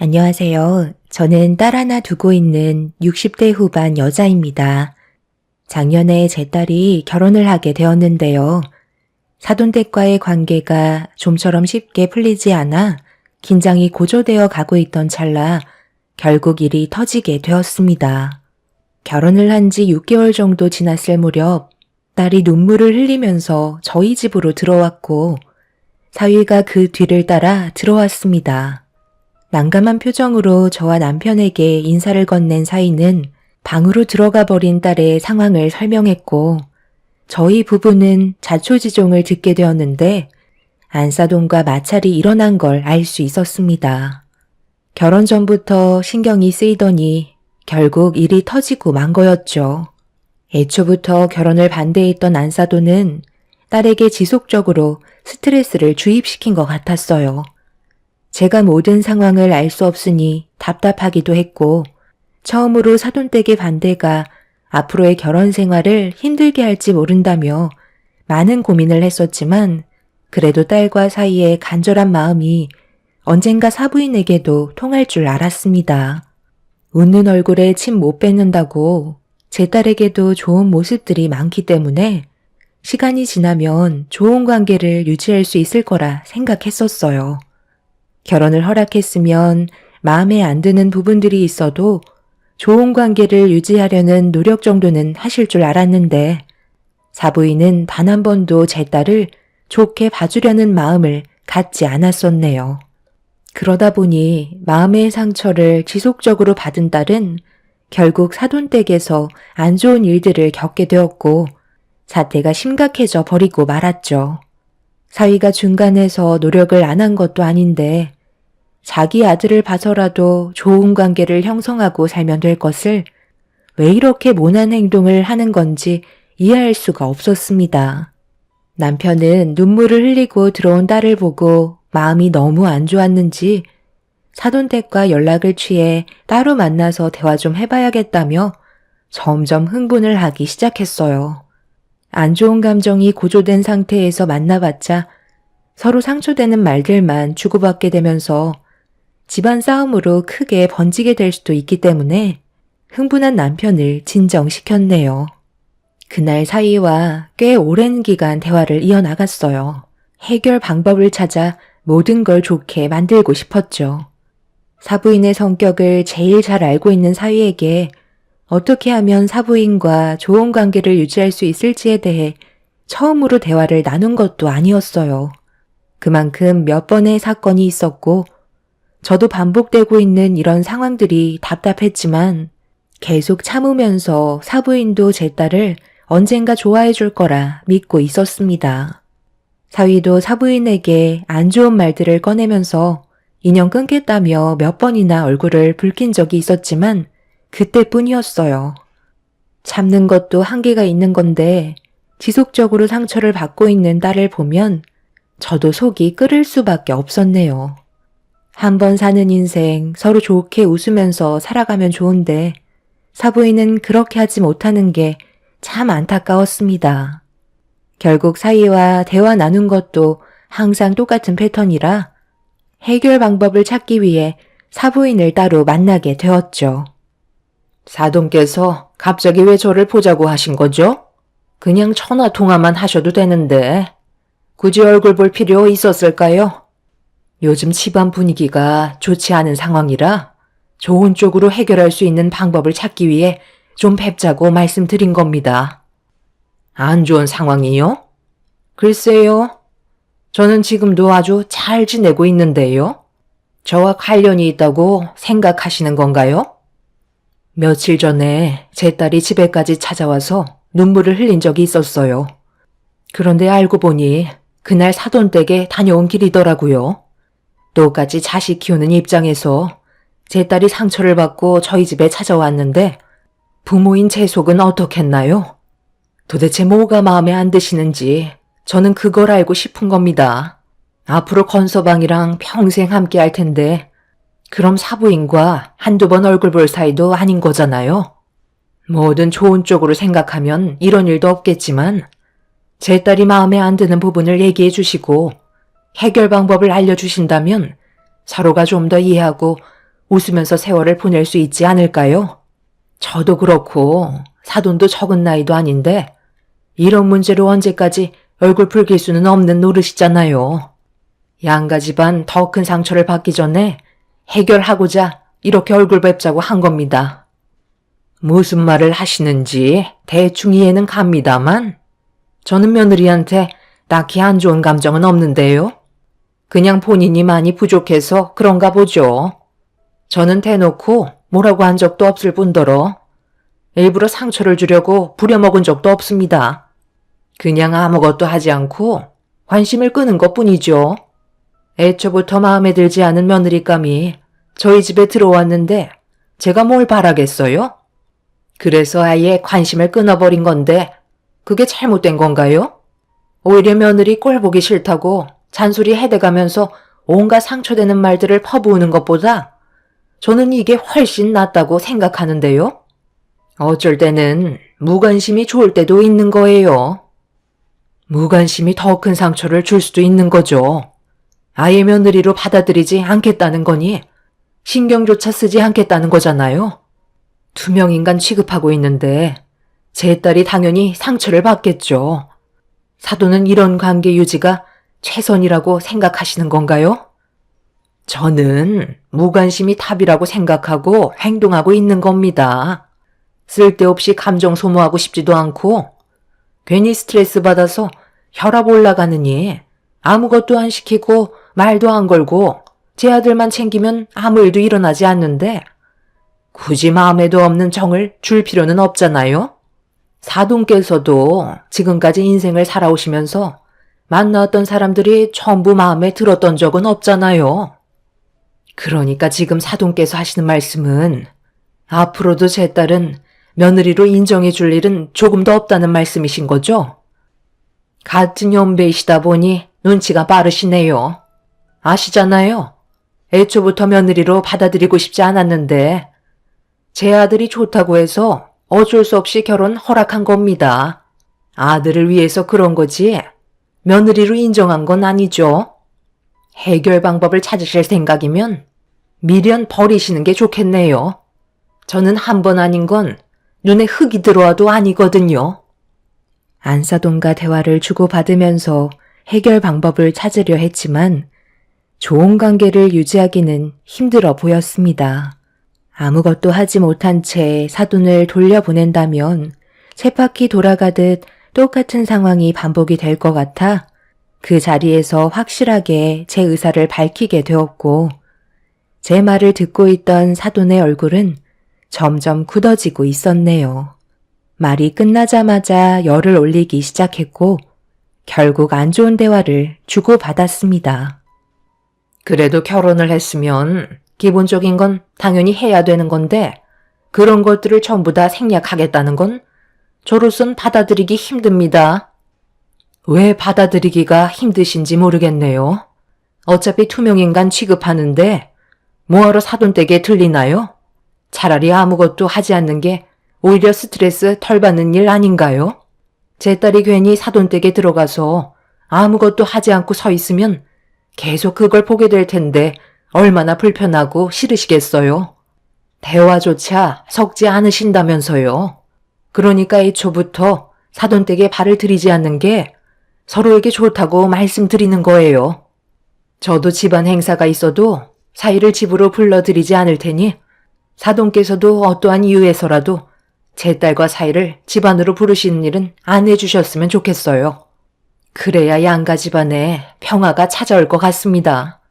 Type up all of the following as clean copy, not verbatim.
안녕하세요. 저는 딸 하나 두고 있는 60대 후반 여자입니다. 작년에 제 딸이 결혼을 하게 되었는데요. 사돈댁과의 관계가 좀처럼 쉽게 풀리지 않아 긴장이 고조되어 가고 있던 찰나 결국 일이 터지게 되었습니다. 결혼을 한 지 6개월 정도 지났을 무렵 딸이 눈물을 흘리면서 저희 집으로 들어왔고 사위가 그 뒤를 따라 들어왔습니다. 난감한 표정으로 저와 남편에게 인사를 건넨 사위는 방으로 들어가 버린 딸의 상황을 설명했고 저희 부부는 자초지종을 듣게 되었는데 안사돈과 마찰이 일어난 걸 알 수 있었습니다. 결혼 전부터 신경이 쓰이더니 결국 일이 터지고 만 거였죠. 애초부터 결혼을 반대했던 안사돈은 딸에게 지속적으로 스트레스를 주입시킨 것 같았어요. 제가 모든 상황을 알 수 없으니 답답하기도 했고 처음으로 사돈댁의 반대가 앞으로의 결혼 생활을 힘들게 할지 모른다며 많은 고민을 했었지만 그래도 딸과 사이의 간절한 마음이 언젠가 사부인에게도 통할 줄 알았습니다. 웃는 얼굴에 침 못 뱉는다고 제 딸에게도 좋은 모습들이 많기 때문에 시간이 지나면 좋은 관계를 유지할 수 있을 거라 생각했었어요. 결혼을 허락했으면 마음에 안 드는 부분들이 있어도 좋은 관계를 유지하려는 노력 정도는 하실 줄 알았는데 사부인은 단 한 번도 제 딸을 좋게 봐주려는 마음을 갖지 않았었네요. 그러다 보니 마음의 상처를 지속적으로 받은 딸은 결국 사돈댁에서 안 좋은 일들을 겪게 되었고 사태가 심각해져 버리고 말았죠. 사위가 중간에서 노력을 안 한 것도 아닌데 자기 아들을 봐서라도 좋은 관계를 형성하고 살면 될 것을 왜 이렇게 모난 행동을 하는 건지 이해할 수가 없었습니다. 남편은 눈물을 흘리고 들어온 딸을 보고 마음이 너무 안 좋았는지 사돈댁과 연락을 취해 따로 만나서 대화 좀 해봐야겠다며 점점 흥분을 하기 시작했어요. 안 좋은 감정이 고조된 상태에서 만나봤자 서로 상처되는 말들만 주고받게 되면서 집안 싸움으로 크게 번지게 될 수도 있기 때문에 흥분한 남편을 진정시켰네요. 그날 사위와 꽤 오랜 기간 대화를 이어나갔어요. 해결 방법을 찾아 모든 걸 좋게 만들고 싶었죠. 사부인의 성격을 제일 잘 알고 있는 사위에게 어떻게 하면 사부인과 좋은 관계를 유지할 수 있을지에 대해 처음으로 대화를 나눈 것도 아니었어요. 그만큼 몇 번의 사건이 있었고 저도 반복되고 있는 이런 상황들이 답답했지만 계속 참으면서 사부인도 제 딸을 언젠가 좋아해 줄 거라 믿고 있었습니다. 사위도 사부인에게 안 좋은 말들을 꺼내면서 인연 끊겠다며 몇 번이나 얼굴을 붉힌 적이 있었지만 그때뿐이었어요. 참는 것도 한계가 있는 건데 지속적으로 상처를 받고 있는 딸을 보면 저도 속이 끓을 수밖에 없었네요. 한 번 사는 인생 서로 좋게 웃으면서 살아가면 좋은데 사부인은 그렇게 하지 못하는 게 참 안타까웠습니다. 결국 사위와 대화 나눈 것도 항상 똑같은 패턴이라 해결 방법을 찾기 위해 사부인을 따로 만나게 되었죠. 사돈께서 갑자기 왜 저를 보자고 하신 거죠? 그냥 전화 통화만 하셔도 되는데 굳이 얼굴 볼 필요 있었을까요? 요즘 집안 분위기가 좋지 않은 상황이라 좋은 쪽으로 해결할 수 있는 방법을 찾기 위해 좀 뵙자고 말씀드린 겁니다. 안 좋은 상황이요? 글쎄요. 저는 지금도 아주 잘 지내고 있는데요. 저와 관련이 있다고 생각하시는 건가요? 며칠 전에 제 딸이 집에까지 찾아와서 눈물을 흘린 적이 있었어요. 그런데 알고 보니 그날 사돈댁에 다녀온 길이더라고요. 똑같이 자식 키우는 입장에서 제 딸이 상처를 받고 저희 집에 찾아왔는데 부모인 제 속은 어떻겠나요? 도대체 뭐가 마음에 안 드시는지 저는 그걸 알고 싶은 겁니다. 앞으로 건서방이랑 평생 함께 할 텐데 그럼 사부인과 한두 번 얼굴 볼 사이도 아닌 거잖아요. 뭐든 좋은 쪽으로 생각하면 이런 일도 없겠지만 제 딸이 마음에 안 드는 부분을 얘기해 주시고 해결 방법을 알려주신다면 서로가 좀 더 이해하고 웃으면서 세월을 보낼 수 있지 않을까요? 저도 그렇고 사돈도 적은 나이도 아닌데 이런 문제로 언제까지 얼굴 붉힐 수는 없는 노릇이잖아요. 양가 집안 더 큰 상처를 받기 전에 해결하고자 이렇게 얼굴 뵙자고 한 겁니다. 무슨 말을 하시는지 대충 이해는 갑니다만 저는 며느리한테 딱히 안 좋은 감정은 없는데요. 그냥 본인이 많이 부족해서 그런가 보죠. 저는 대놓고 뭐라고 한 적도 없을 뿐더러 일부러 상처를 주려고 부려먹은 적도 없습니다. 그냥 아무것도 하지 않고 관심을 끄는 것뿐이죠. 애초부터 마음에 들지 않은 며느리감이 저희 집에 들어왔는데 제가 뭘 바라겠어요? 그래서 아예 관심을 끊어버린 건데 그게 잘못된 건가요? 오히려 며느리 꼴 보기 싫다고 잔소리 해대가면서 온갖 상처되는 말들을 퍼부으는 것보다 저는 이게 훨씬 낫다고 생각하는데요. 어쩔 때는 무관심이 좋을 때도 있는 거예요. 무관심이 더 큰 상처를 줄 수도 있는 거죠. 아예 며느리로 받아들이지 않겠다는 거니 신경조차 쓰지 않겠다는 거잖아요. 투명인간 취급하고 있는데 제 딸이 당연히 상처를 받겠죠. 사돈은 이런 관계 유지가 최선이라고 생각하시는 건가요? 저는 무관심이 답이라고 생각하고 행동하고 있는 겁니다. 쓸데없이 감정 소모하고 싶지도 않고 괜히 스트레스 받아서 혈압 올라가느니 아무것도 안 시키고 말도 안 걸고 제 아들만 챙기면 아무 일도 일어나지 않는데 굳이 마음에도 없는 정을 줄 필요는 없잖아요. 사돈께서도 지금까지 인생을 살아오시면서 만나왔던 사람들이 전부 마음에 들었던 적은 없잖아요. 그러니까 지금 사돈께서 하시는 말씀은 앞으로도 제 딸은 며느리로 인정해 줄 일은 조금 더 없다는 말씀이신 거죠? 같은 연배이시다 보니 눈치가 빠르시네요. 아시잖아요. 애초부터 며느리로 받아들이고 싶지 않았는데 제 아들이 좋다고 해서 어쩔 수 없이 결혼 허락한 겁니다. 아들을 위해서 그런 거지 며느리로 인정한 건 아니죠. 해결 방법을 찾으실 생각이면 미련 버리시는 게 좋겠네요. 저는 한 번 아닌 건 눈에 흙이 들어와도 아니거든요. 안사돈과 대화를 주고받으면서 해결 방법을 찾으려 했지만 좋은 관계를 유지하기는 힘들어 보였습니다. 아무것도 하지 못한 채 사돈을 돌려보낸다면 쳇바퀴 돌아가듯 똑같은 상황이 반복이 될 것 같아 그 자리에서 확실하게 제 의사를 밝히게 되었고 제 말을 듣고 있던 사돈의 얼굴은 점점 굳어지고 있었네요. 말이 끝나자마자 열을 올리기 시작했고 결국 안 좋은 대화를 주고받았습니다. 그래도 결혼을 했으면 기본적인 건 당연히 해야 되는 건데 그런 것들을 전부 다 생략하겠다는 건 저로선 받아들이기 힘듭니다. 왜 받아들이기가 힘드신지 모르겠네요. 어차피 투명인간 취급하는데 뭐하러 사돈댁에 들리나요? 차라리 아무것도 하지 않는 게 오히려 스트레스 덜 받는 일 아닌가요? 제 딸이 괜히 사돈댁에 들어가서 아무것도 하지 않고 서 있으면 계속 그걸 보게 될 텐데 얼마나 불편하고 싫으시겠어요. 대화조차 섞지 않으신다면서요. 그러니까 애초부터 사돈댁에 발을 들이지 않는 게 서로에게 좋다고 말씀드리는 거예요. 저도 집안 행사가 있어도 사이를 집으로 불러드리지 않을 테니 사돈께서도 어떠한 이유에서라도 제 딸과 사이를 집안으로 부르시는 일은 안 해주셨으면 좋겠어요. 그래야 양가 집안에 평화가 찾아올 것 같습니다.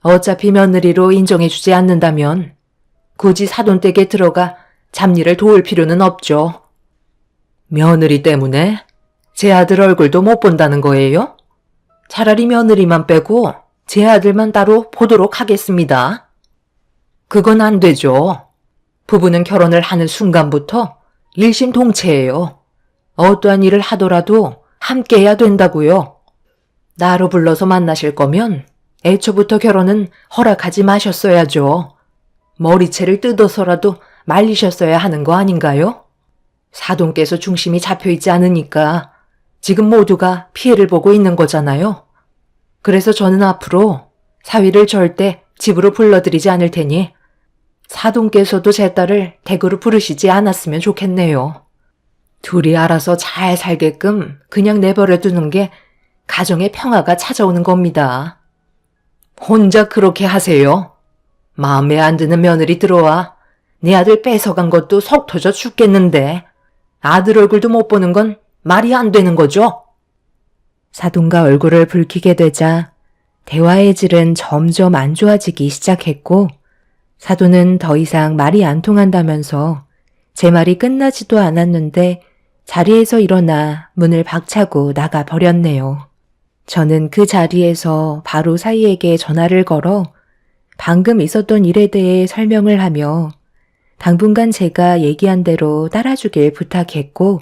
어차피 며느리로 인정해주지 않는다면 굳이 사돈댁에 들어가 잡일을 도울 필요는 없죠. 며느리 때문에 제 아들 얼굴도 못 본다는 거예요? 차라리 며느리만 빼고 제 아들만 따로 보도록 하겠습니다. 그건 안 되죠. 부부는 결혼을 하는 순간부터 일심동체예요. 어떠한 일을 하더라도 함께 해야 된다고요. 나로 불러서 만나실 거면 애초부터 결혼은 허락하지 마셨어야죠. 머리채를 뜯어서라도 말리셨어야 하는 거 아닌가요? 사돈께서 중심이 잡혀있지 않으니까 지금 모두가 피해를 보고 있는 거잖아요. 그래서 저는 앞으로 사위를 절대 집으로 불러들이지 않을 테니 사돈께서도 제 딸을 댁으로 부르시지 않았으면 좋겠네요. 둘이 알아서 잘 살게끔 그냥 내버려 두는 게 가정의 평화가 찾아오는 겁니다. 혼자 그렇게 하세요. 마음에 안 드는 며느리 들어와 내 아들 뺏어간 것도 속 터져 죽겠는데 아들 얼굴도 못 보는 건 말이 안 되는 거죠? 사돈과 얼굴을 붉히게 되자 대화의 질은 점점 안 좋아지기 시작했고 사돈은 더 이상 말이 안 통한다면서 제 말이 끝나지도 않았는데 자리에서 일어나 문을 박차고 나가 버렸네요. 저는 그 자리에서 바로 사위에게 전화를 걸어 방금 있었던 일에 대해 설명을 하며 당분간 제가 얘기한 대로 따라주길 부탁했고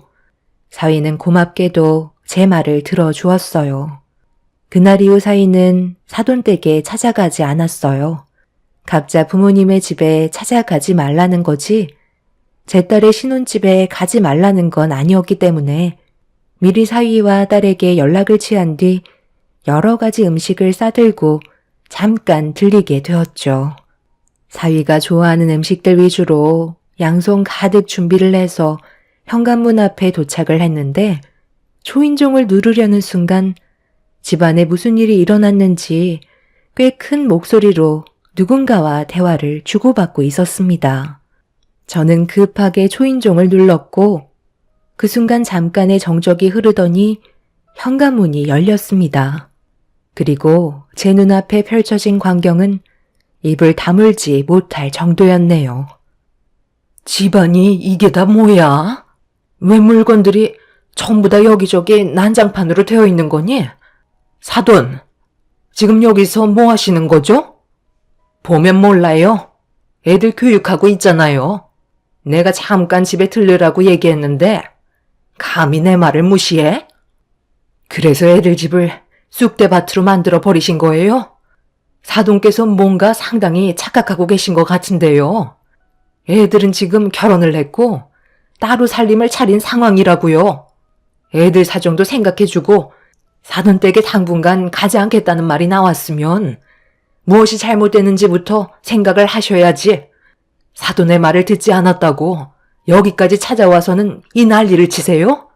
사위는 고맙게도 제 말을 들어주었어요. 그날 이후 사위는 사돈댁에 찾아가지 않았어요. 각자 부모님의 집에 찾아가지 말라는 거지 제 딸의 신혼집에 가지 말라는 건 아니었기 때문에 미리 사위와 딸에게 연락을 취한 뒤 여러 가지 음식을 싸들고 잠깐 들리게 되었죠. 사위가 좋아하는 음식들 위주로 양손 가득 준비를 해서 현관문 앞에 도착을 했는데 초인종을 누르려는 순간 집안에 무슨 일이 일어났는지 꽤 큰 목소리로 누군가와 대화를 주고받고 있었습니다. 저는 급하게 초인종을 눌렀고 그 순간 잠깐의 정적이 흐르더니 현관문이 열렸습니다. 그리고 제 눈앞에 펼쳐진 광경은 입을 다물지 못할 정도였네요. 집안이 이게 다 뭐야? 왜 물건들이 전부 다 여기저기 난장판으로 되어 있는 거니? 사돈, 지금 여기서 뭐 하시는 거죠? 보면 몰라요. 애들 교육하고 있잖아요. 내가 잠깐 집에 들르라고 얘기했는데 감히 내 말을 무시해? 그래서 애들 집을 쑥대밭으로 만들어 버리신 거예요? 사돈께서 뭔가 상당히 착각하고 계신 것 같은데요. 애들은 지금 결혼을 했고 따로 살림을 차린 상황이라고요. 애들 사정도 생각해주고 사돈댁에 당분간 가지 않겠다는 말이 나왔으면 무엇이 잘못됐는지부터 생각을 하셔야지. 사돈의 말을 듣지 않았다고 여기까지 찾아와서는 이 난리를 치세요?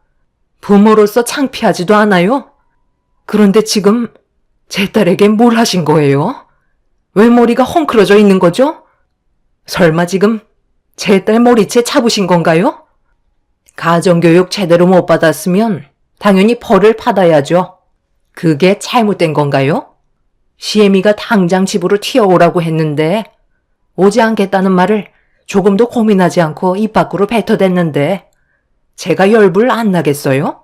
부모로서 창피하지도 않아요? 그런데 지금 제 딸에게 뭘 하신 거예요? 왜 머리가 헝클어져 있는 거죠? 설마 지금 제 딸 머리채 잡으신 건가요? 가정교육 제대로 못 받았으면 당연히 벌을 받아야죠. 그게 잘못된 건가요? 시애미가 당장 집으로 튀어오라고 했는데 오지 않겠다는 말을 조금도 고민하지 않고 입 밖으로 뱉어댔는데 제가 열불 안 나겠어요?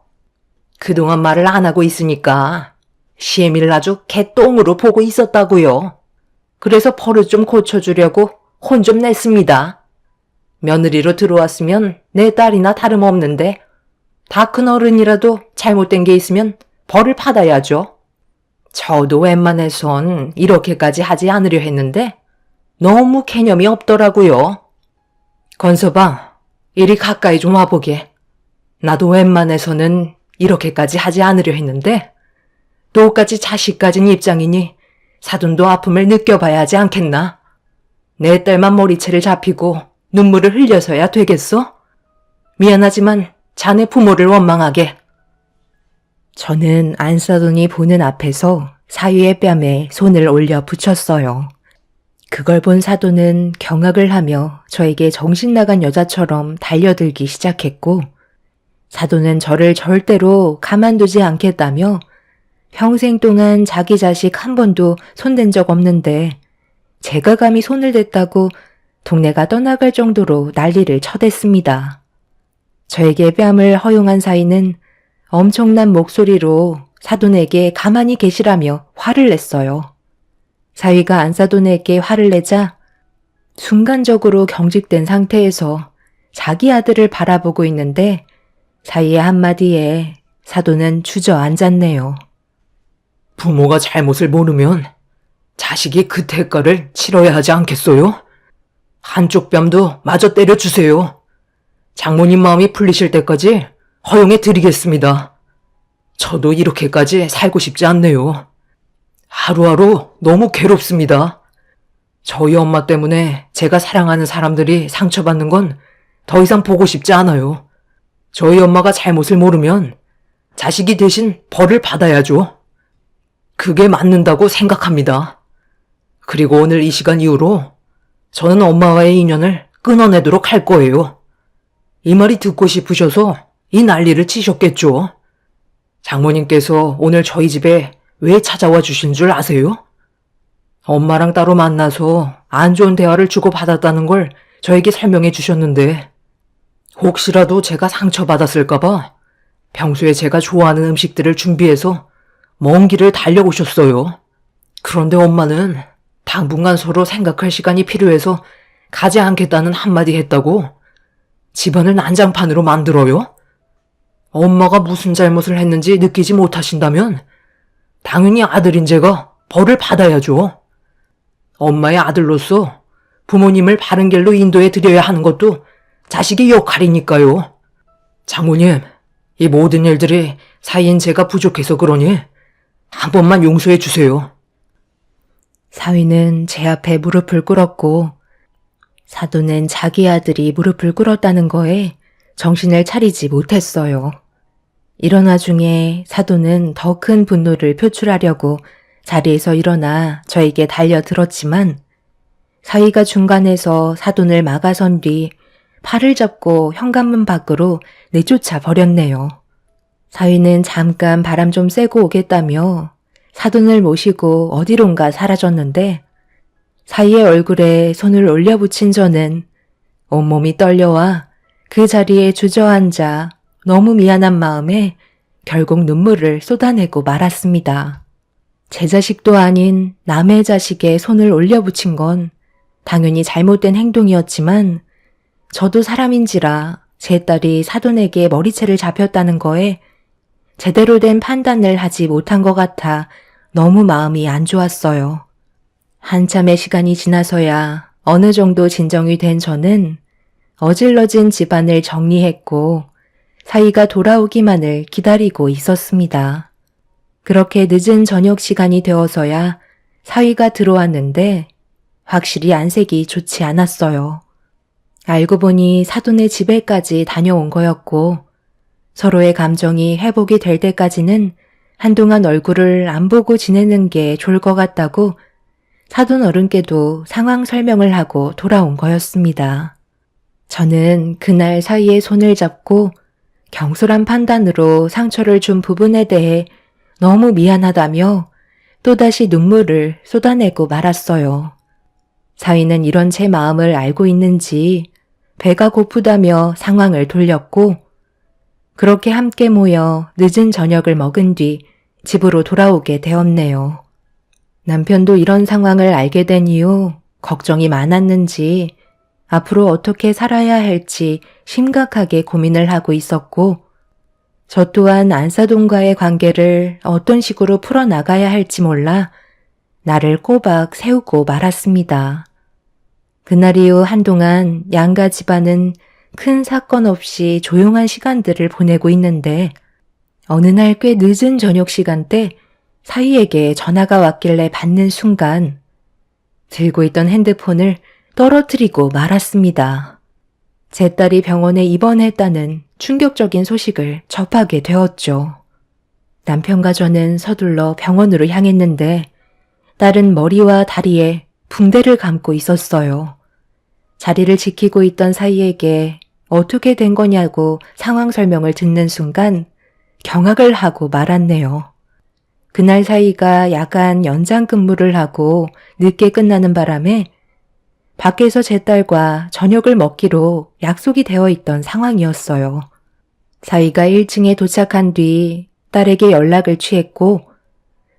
그동안 말을 안 하고 있으니까 시애미를 아주 개똥으로 보고 있었다고요. 그래서 버릇 좀 고쳐주려고 혼 좀 냈습니다. 며느리로 들어왔으면 내 딸이나 다름없는데 다 큰 어른이라도 잘못된 게 있으면 벌을 받아야죠. 저도 웬만해선 이렇게까지 하지 않으려 했는데 너무 개념이 없더라고요. 건서방, 이리 가까이 좀 와보게. 나도 웬만해서는 이렇게까지 하지 않으려 했는데 똑같이 자식 가진 입장이니 사돈도 아픔을 느껴봐야 하지 않겠나? 내 딸만 머리채를 잡히고 눈물을 흘려서야 되겠어? 미안하지만 자네 부모를 원망하게. 저는 안사돈이 보는 앞에서 사위의 뺨에 손을 올려 붙였어요. 그걸 본 사돈은 경악을 하며 저에게 정신 나간 여자처럼 달려들기 시작했고 사돈은 저를 절대로 가만두지 않겠다며 평생 동안 자기 자식 한 번도 손댄 적 없는데 제가 감히 손을 댔다고 동네가 떠나갈 정도로 난리를 쳐댔습니다. 저에게 뺨을 허용한 사위는 엄청난 목소리로 사돈에게 가만히 계시라며 화를 냈어요. 사위가 안사돈에게 화를 내자 순간적으로 경직된 상태에서 자기 아들을 바라보고 있는데 사위의 한마디에 사돈은 주저앉았네요. 부모가 잘못을 모르면 자식이 그 대가를 치러야 하지 않겠어요? 한쪽 뺨도 마저 때려주세요. 장모님 마음이 풀리실 때까지 허용해 드리겠습니다. 저도 이렇게까지 살고 싶지 않네요. 하루하루 너무 괴롭습니다. 저희 엄마 때문에 제가 사랑하는 사람들이 상처받는 건 더 이상 보고 싶지 않아요. 저희 엄마가 잘못을 모르면 자식이 대신 벌을 받아야죠. 그게 맞는다고 생각합니다. 그리고 오늘 이 시간 이후로 저는 엄마와의 인연을 끊어내도록 할 거예요. 이 말이 듣고 싶으셔서 이 난리를 치셨겠죠. 장모님께서 오늘 저희 집에 왜 찾아와 주신 줄 아세요? 엄마랑 따로 만나서 안 좋은 대화를 주고받았다는 걸 저에게 설명해 주셨는데 혹시라도 제가 상처받았을까봐 평소에 제가 좋아하는 음식들을 준비해서 먼 길을 달려오셨어요. 그런데 엄마는 당분간 서로 생각할 시간이 필요해서 가지 않겠다는 한마디 했다고 집안을 난장판으로 만들어요? 엄마가 무슨 잘못을 했는지 느끼지 못하신다면 당연히 아들인 제가 벌을 받아야죠. 엄마의 아들로서 부모님을 바른 길로 인도해 드려야 하는 것도 자식의 역할이니까요. 장모님, 이 모든 일들이 사이인 제가 부족해서 그러니 한 번만 용서해 주세요. 사위는 제 앞에 무릎을 꿇었고 사돈은 자기 아들이 무릎을 꿇었다는 거에 정신을 차리지 못했어요. 이런 와중에 사돈은 더 큰 분노를 표출하려고 자리에서 일어나 저에게 달려들었지만 사위가 중간에서 사돈을 막아선 뒤 팔을 잡고 현관문 밖으로 내쫓아 버렸네요. 사위는 잠깐 바람 좀 쐬고 오겠다며 사돈을 모시고 어디론가 사라졌는데 사위의 얼굴에 손을 올려붙인 저는 온몸이 떨려와 그 자리에 주저앉아 너무 미안한 마음에 결국 눈물을 쏟아내고 말았습니다. 제 자식도 아닌 남의 자식에 손을 올려붙인 건 당연히 잘못된 행동이었지만 저도 사람인지라 제 딸이 사돈에게 머리채를 잡혔다는 거에 제대로 된 판단을 하지 못한 것 같아 너무 마음이 안 좋았어요. 한참의 시간이 지나서야 어느 정도 진정이 된 저는 어질러진 집안을 정리했고 사위가 돌아오기만을 기다리고 있었습니다. 그렇게 늦은 저녁 시간이 되어서야 사위가 들어왔는데 확실히 안색이 좋지 않았어요. 알고 보니 사돈의 집에까지 다녀온 거였고 서로의 감정이 회복이 될 때까지는 한동안 얼굴을 안 보고 지내는 게 좋을 것 같다고 사돈 어른께도 상황 설명을 하고 돌아온 거였습니다. 저는 그날 사위의 손을 잡고 경솔한 판단으로 상처를 준 부분에 대해 너무 미안하다며 또다시 눈물을 쏟아내고 말았어요. 사위는 이런 제 마음을 알고 있는지 배가 고프다며 상황을 돌렸고 그렇게 함께 모여 늦은 저녁을 먹은 뒤 집으로 돌아오게 되었네요. 남편도 이런 상황을 알게 된 이후 걱정이 많았는지 앞으로 어떻게 살아야 할지 심각하게 고민을 하고 있었고 저 또한 안사돈과의 관계를 어떤 식으로 풀어나가야 할지 몰라 나를 꼬박 세우고 말았습니다. 그날 이후 한동안 양가 집안은 큰 사건 없이 조용한 시간들을 보내고 있는데 어느 날 꽤 늦은 저녁 시간대 사위에게 전화가 왔길래 받는 순간 들고 있던 핸드폰을 떨어뜨리고 말았습니다. 제 딸이 병원에 입원했다는 충격적인 소식을 접하게 되었죠. 남편과 저는 서둘러 병원으로 향했는데 딸은 머리와 다리에 붕대를 감고 있었어요. 자리를 지키고 있던 사위에게 어떻게 된 거냐고 상황 설명을 듣는 순간 경악을 하고 말았네요. 그날 사위가 야간 연장 근무를 하고 늦게 끝나는 바람에 밖에서 제 딸과 저녁을 먹기로 약속이 되어 있던 상황이었어요. 사위가 1층에 도착한 뒤 딸에게 연락을 취했고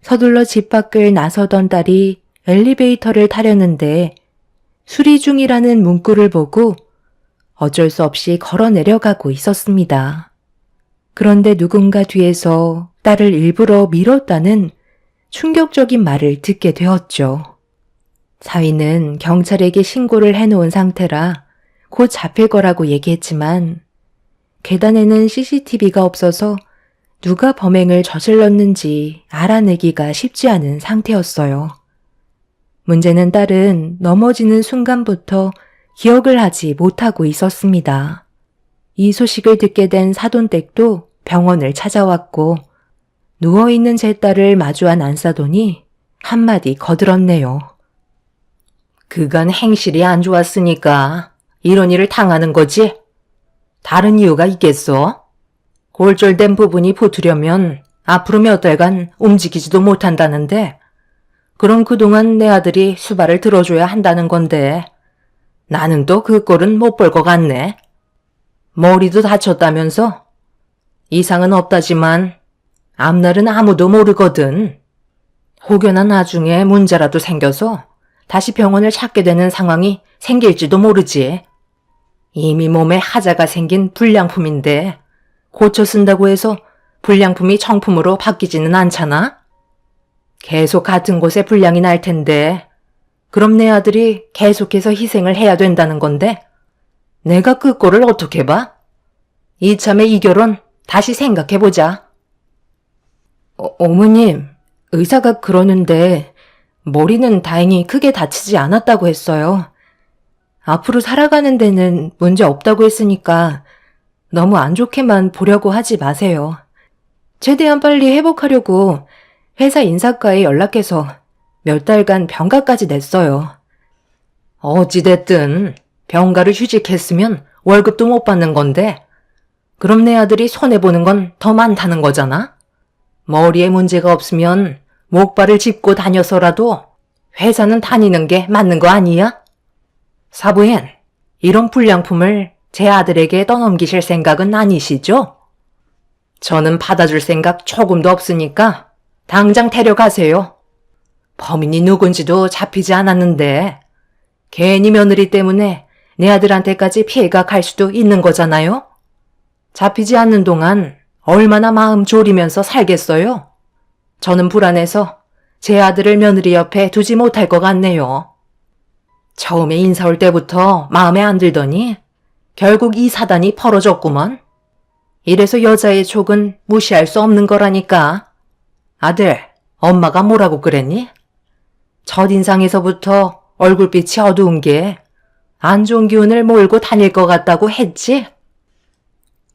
서둘러 집 밖을 나서던 딸이 엘리베이터를 타려는데 수리 중이라는 문구를 보고 어쩔 수 없이 걸어 내려가고 있었습니다. 그런데 누군가 뒤에서 딸을 일부러 밀었다는 충격적인 말을 듣게 되었죠. 사위는 경찰에게 신고를 해놓은 상태라 곧 잡힐 거라고 얘기했지만 계단에는 CCTV가 없어서 누가 범행을 저질렀는지 알아내기가 쉽지 않은 상태였어요. 문제는 딸은 넘어지는 순간부터 기억을 하지 못하고 있었습니다. 이 소식을 듣게 된 사돈댁도 병원을 찾아왔고 누워있는 제 딸을 마주한 안사돈이 한마디 거들었네요. 그간 행실이 안 좋았으니까 이런 일을 당하는 거지? 다른 이유가 있겠어? 골절된 부분이 붙으려면 앞으로 몇 달간 움직이지도 못한다는데 그럼 그동안 내 아들이 수발을 들어줘야 한다는 건데 나는 또 그 꼴은 못 볼 것 같네. 머리도 다쳤다면서? 이상은 없다지만 앞날은 아무도 모르거든. 혹여나 나중에 문제라도 생겨서 다시 병원을 찾게 되는 상황이 생길지도 모르지. 이미 몸에 하자가 생긴 불량품인데 고쳐 쓴다고 해서 불량품이 정품으로 바뀌지는 않잖아? 계속 같은 곳에 불량이 날 텐데 그럼 내 아들이 계속해서 희생을 해야 된다는 건데 내가 그 꼴을 어떻게 봐? 이참에 이 결혼 다시 생각해보자. 어머님, 의사가 그러는데 머리는 다행히 크게 다치지 않았다고 했어요. 앞으로 살아가는 데는 문제 없다고 했으니까 너무 안 좋게만 보려고 하지 마세요. 최대한 빨리 회복하려고 회사 인사과에 연락해서 몇 달간 병가까지 냈어요. 어찌됐든 병가를 휴직했으면 월급도 못 받는 건데 그럼 내 아들이 손해보는 건 더 많다는 거잖아? 머리에 문제가 없으면 목발을 짚고 다녀서라도 회사는 다니는 게 맞는 거 아니야? 사부인, 이런 불량품을 제 아들에게 떠넘기실 생각은 아니시죠? 저는 받아줄 생각 조금도 없으니까 당장 데려가세요. 범인이 누군지도 잡히지 않았는데 괜히 며느리 때문에 내 아들한테까지 피해가 갈 수도 있는 거잖아요? 잡히지 않는 동안 얼마나 마음 졸이면서 살겠어요? 저는 불안해서 제 아들을 며느리 옆에 두지 못할 것 같네요. 처음에 인사 올 때부터 마음에 안 들더니 결국 이 사단이 벌어졌구먼. 이래서 여자의 촉은 무시할 수 없는 거라니까. 아들, 엄마가 뭐라고 그랬니? 첫인상에서부터 얼굴빛이 어두운 게 안 좋은 기운을 몰고 다닐 것 같다고 했지?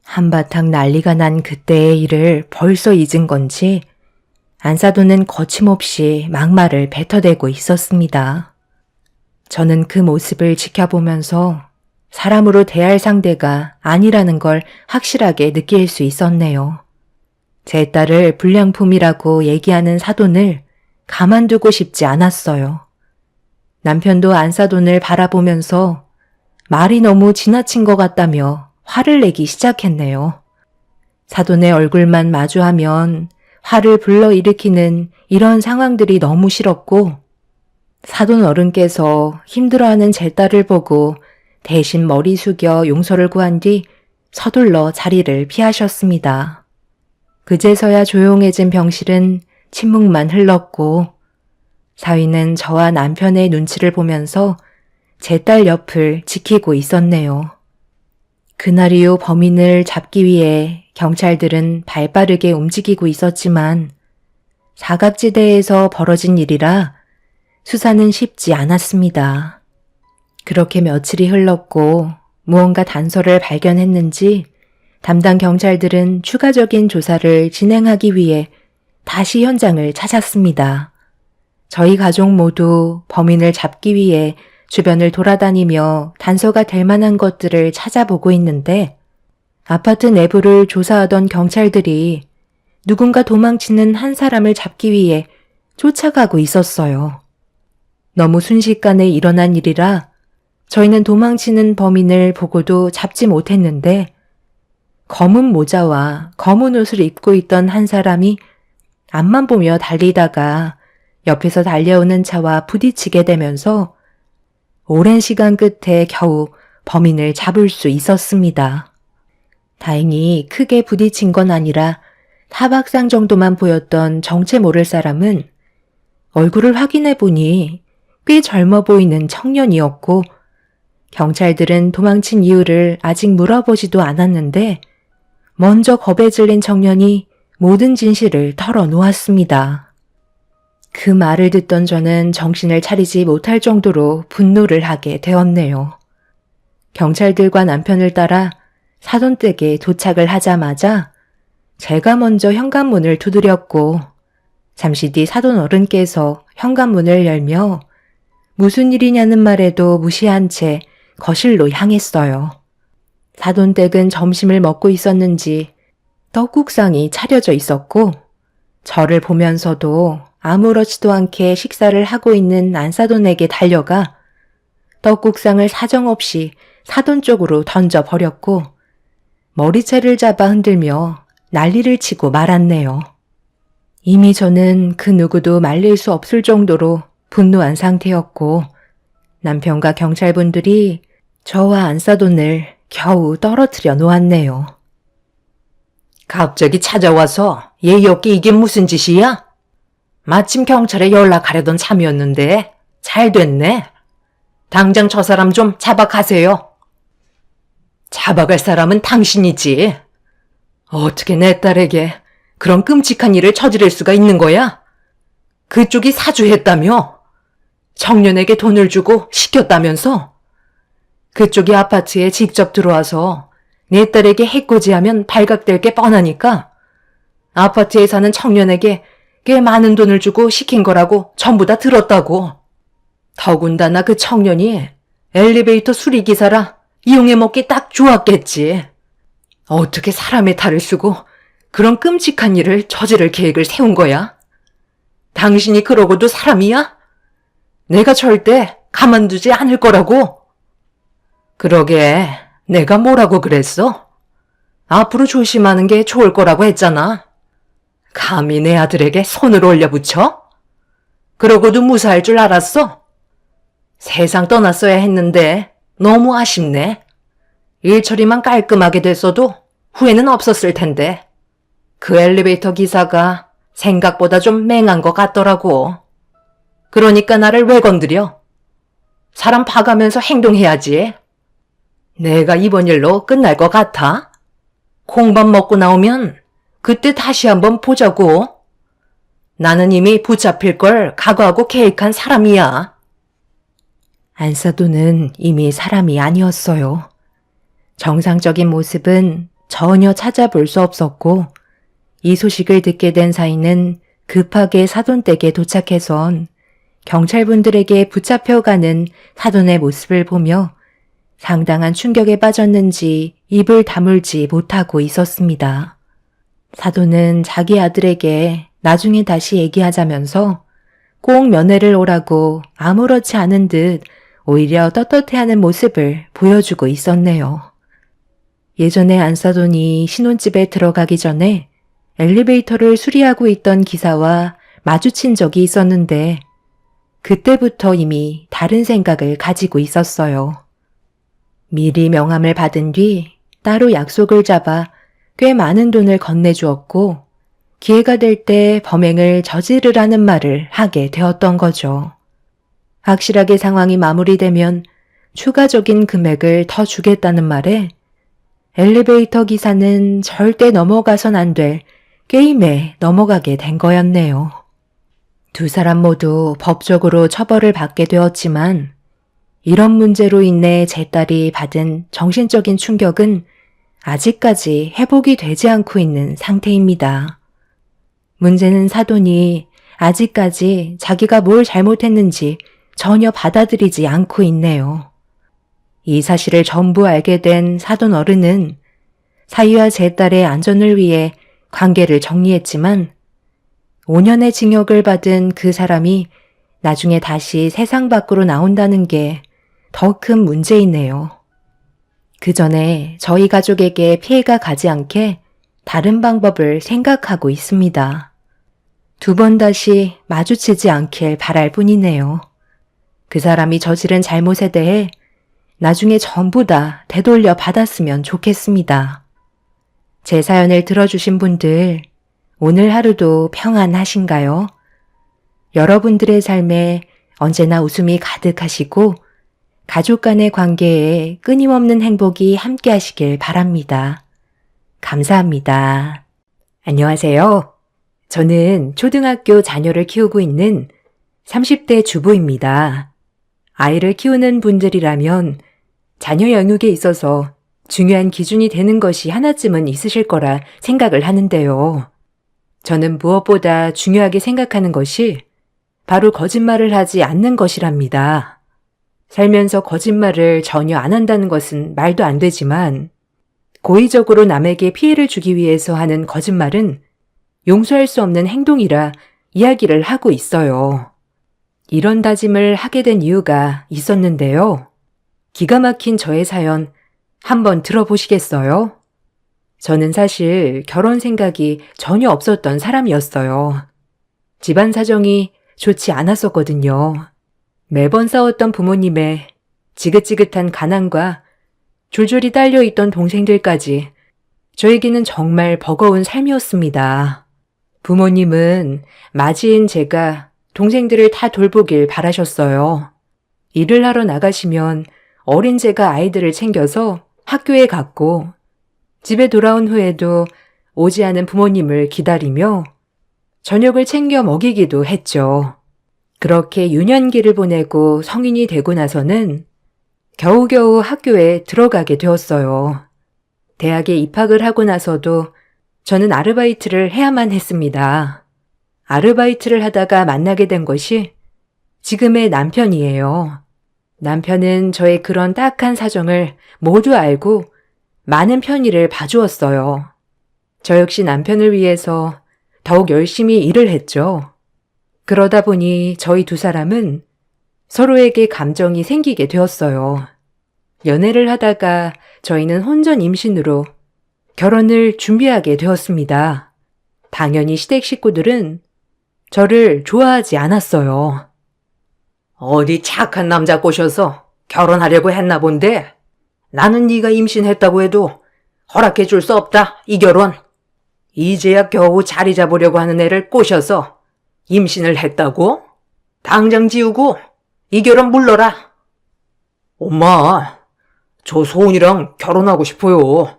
한바탕 난리가 난 그때의 일을 벌써 잊은 건지 안사돈은 거침없이 막말을 뱉어대고 있었습니다. 저는 그 모습을 지켜보면서 사람으로 대할 상대가 아니라는 걸 확실하게 느낄 수 있었네요. 제 딸을 불량품이라고 얘기하는 사돈을 가만두고 싶지 않았어요. 남편도 안사돈을 바라보면서 말이 너무 지나친 것 같다며 화를 내기 시작했네요. 사돈의 얼굴만 마주하면 화를 불러일으키는 이런 상황들이 너무 싫었고 사돈 어른께서 힘들어하는 제 딸을 보고 대신 머리 숙여 용서를 구한 뒤 서둘러 자리를 피하셨습니다. 그제서야 조용해진 병실은 침묵만 흘렀고 사위는 저와 남편의 눈치를 보면서 제 딸 옆을 지키고 있었네요. 그날 이후 범인을 잡기 위해 경찰들은 발빠르게 움직이고 있었지만 사각지대에서 벌어진 일이라 수사는 쉽지 않았습니다. 그렇게 며칠이 흘렀고 무언가 단서를 발견했는지 담당 경찰들은 추가적인 조사를 진행하기 위해 다시 현장을 찾았습니다. 저희 가족 모두 범인을 잡기 위해 주변을 돌아다니며 단서가 될 만한 것들을 찾아보고 있는데 아파트 내부를 조사하던 경찰들이 누군가 도망치는 한 사람을 잡기 위해 쫓아가고 있었어요. 너무 순식간에 일어난 일이라 저희는 도망치는 범인을 보고도 잡지 못했는데 검은 모자와 검은 옷을 입고 있던 한 사람이 앞만 보며 달리다가 옆에서 달려오는 차와 부딪히게 되면서 오랜 시간 끝에 겨우 범인을 잡을 수 있었습니다. 다행히 크게 부딪힌 건 아니라 타박상 정도만 보였던 정체 모를 사람은 얼굴을 확인해 보니 꽤 젊어 보이는 청년이었고 경찰들은 도망친 이유를 아직 물어보지도 않았는데 먼저 겁에 질린 청년이 모든 진실을 털어놓았습니다. 그 말을 듣던 저는 정신을 차리지 못할 정도로 분노를 하게 되었네요. 경찰들과 남편을 따라 사돈댁에 도착을 하자마자 제가 먼저 현관문을 두드렸고 잠시 뒤 사돈 어른께서 현관문을 열며 무슨 일이냐는 말에도 무시한 채 거실로 향했어요. 사돈댁은 점심을 먹고 있었는지 떡국상이 차려져 있었고 저를 보면서도 아무렇지도 않게 식사를 하고 있는 안사돈에게 달려가 떡국상을 사정없이 사돈 쪽으로 던져버렸고 머리채를 잡아 흔들며 난리를 치고 말았네요. 이미 저는 그 누구도 말릴 수 없을 정도로 분노한 상태였고 남편과 경찰분들이 저와 안사돈을 겨우 떨어뜨려 놓았네요. 갑자기 찾아와서 예의 없게 이게 무슨 짓이야? 마침 경찰에 연락하려던 참이었는데 잘 됐네. 당장 저 사람 좀 잡아가세요. 잡아갈 사람은 당신이지. 어떻게 내 딸에게 그런 끔찍한 일을 저지를 수가 있는 거야? 그쪽이 사주했다며? 청년에게 돈을 주고 시켰다면서? 그쪽이 아파트에 직접 들어와서 내 딸에게 해코지하면 발각될 게 뻔하니까 아파트에 사는 청년에게 꽤 많은 돈을 주고 시킨 거라고 전부 다 들었다고. 더군다나 그 청년이 엘리베이터 수리기사라 이용해 먹기 딱 좋았겠지. 어떻게 사람의 탈을 쓰고 그런 끔찍한 일을 저지를 계획을 세운 거야? 당신이 그러고도 사람이야? 내가 절대 가만두지 않을 거라고. 그러게 내가 뭐라고 그랬어? 앞으로 조심하는 게 좋을 거라고 했잖아. 감히 내 아들에게 손을 올려붙여? 그러고도 무사할 줄 알았어? 세상 떠났어야 했는데 너무 아쉽네. 일 처리만 깔끔하게 됐어도 후회는 없었을 텐데. 그 엘리베이터 기사가 생각보다 좀 맹한 것 같더라고. 그러니까 나를 왜 건드려? 사람 봐가면서 행동해야지. 내가 이번 일로 끝날 것 같아? 콩밥 먹고 나오면 그때 다시 한번 보자고. 나는 이미 붙잡힐 걸 각오하고 계획한 사람이야. 안사돈은 이미 사람이 아니었어요. 정상적인 모습은 전혀 찾아볼 수 없었고 이 소식을 듣게 된 사이는 급하게 사돈댁에 도착해선 경찰분들에게 붙잡혀가는 사돈의 모습을 보며 상당한 충격에 빠졌는지 입을 다물지 못하고 있었습니다. 사돈은 자기 아들에게 나중에 다시 얘기하자면서 꼭 면회를 오라고 아무렇지 않은 듯 오히려 떳떳해하는 모습을 보여주고 있었네요. 예전에 안사돈이 신혼집에 들어가기 전에 엘리베이터를 수리하고 있던 기사와 마주친 적이 있었는데 그때부터 이미 다른 생각을 가지고 있었어요. 미리 명함을 받은 뒤 따로 약속을 잡아 꽤 많은 돈을 건네주었고 기회가 될 때 범행을 저지르라는 말을 하게 되었던 거죠. 확실하게 상황이 마무리되면 추가적인 금액을 더 주겠다는 말에 엘리베이터 기사는 절대 넘어가선 안 될 게임에 넘어가게 된 거였네요. 두 사람 모두 법적으로 처벌을 받게 되었지만 이런 문제로 인해 제 딸이 받은 정신적인 충격은 아직까지 회복이 되지 않고 있는 상태입니다. 문제는 사돈이 아직까지 자기가 뭘 잘못했는지 전혀 받아들이지 않고 있네요. 이 사실을 전부 알게 된 사돈 어른은 사위와 제 딸의 안전을 위해 관계를 정리했지만 5년의 징역을 받은 그 사람이 나중에 다시 세상 밖으로 나온다는 게 더 큰 문제이네요. 그 전에 저희 가족에게 피해가 가지 않게 다른 방법을 생각하고 있습니다. 두 번 다시 마주치지 않길 바랄 뿐이네요. 그 사람이 저지른 잘못에 대해 나중에 전부 다 되돌려 받았으면 좋겠습니다. 제 사연을 들어주신 분들, 오늘 하루도 평안하신가요? 여러분들의 삶에 언제나 웃음이 가득하시고 가족 간의 관계에 끊임없는 행복이 함께 하시길 바랍니다. 감사합니다. 안녕하세요. 저는 초등학교 자녀를 키우고 있는 30대 주부입니다. 아이를 키우는 분들이라면 자녀 양육에 있어서 중요한 기준이 되는 것이 하나쯤은 있으실 거라 생각을 하는데요. 저는 무엇보다 중요하게 생각하는 것이 바로 거짓말을 하지 않는 것이랍니다. 살면서 거짓말을 전혀 안 한다는 것은 말도 안 되지만 고의적으로 남에게 피해를 주기 위해서 하는 거짓말은 용서할 수 없는 행동이라 이야기를 하고 있어요. 이런 다짐을 하게 된 이유가 있었는데요. 기가 막힌 저의 사연 한번 들어보시겠어요? 저는 사실 결혼 생각이 전혀 없었던 사람이었어요. 집안 사정이 좋지 않았었거든요. 매번 싸웠던 부모님의 지긋지긋한 가난과 줄줄이 딸려있던 동생들까지 저에게는 정말 버거운 삶이었습니다. 부모님은 맞이인 제가 동생들을 다 돌보길 바라셨어요. 일을 하러 나가시면 어린 제가 아이들을 챙겨서 학교에 갔고 집에 돌아온 후에도 오지 않은 부모님을 기다리며 저녁을 챙겨 먹이기도 했죠. 그렇게 유년기를 보내고 성인이 되고 나서는 겨우겨우 학교에 들어가게 되었어요. 대학에 입학을 하고 나서도 저는 아르바이트를 해야만 했습니다. 아르바이트를 하다가 만나게 된 것이 지금의 남편이에요. 남편은 저의 그런 딱한 사정을 모두 알고 많은 편의를 봐주었어요. 저 역시 남편을 위해서 더욱 열심히 일을 했죠. 그러다 보니 저희 두 사람은 서로에게 감정이 생기게 되었어요. 연애를 하다가 저희는 혼전 임신으로 결혼을 준비하게 되었습니다. 당연히 시댁 식구들은 저를 좋아하지 않았어요. 어디 착한 남자 꼬셔서 결혼하려고 했나 본데 나는 네가 임신했다고 해도 허락해 줄 수 없다, 이 결혼. 이제야 겨우 자리 잡으려고 하는 애를 꼬셔서 임신을 했다고? 당장 지우고 이 결혼 물러라. 엄마, 저 소은이랑 결혼하고 싶어요.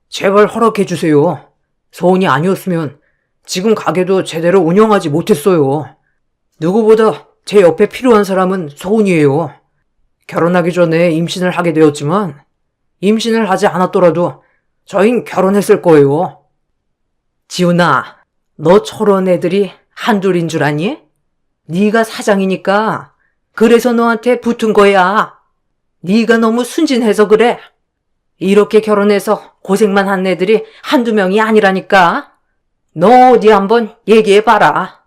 제발 허락해 주세요. 소은이 아니었으면 지금 가게도 제대로 운영하지 못했어요. 누구보다 제 옆에 필요한 사람은 소은이에요. 결혼하기 전에 임신을 하게 되었지만 임신을 하지 않았더라도 저흰 결혼했을 거예요. 지훈아, 너 저런 애들이 한둘인 줄 아니? 네가 사장이니까 그래서 너한테 붙은 거야. 네가 너무 순진해서 그래. 이렇게 결혼해서 고생만 한 애들이 한두 명이 아니라니까. 너 어디 한번 얘기해봐라.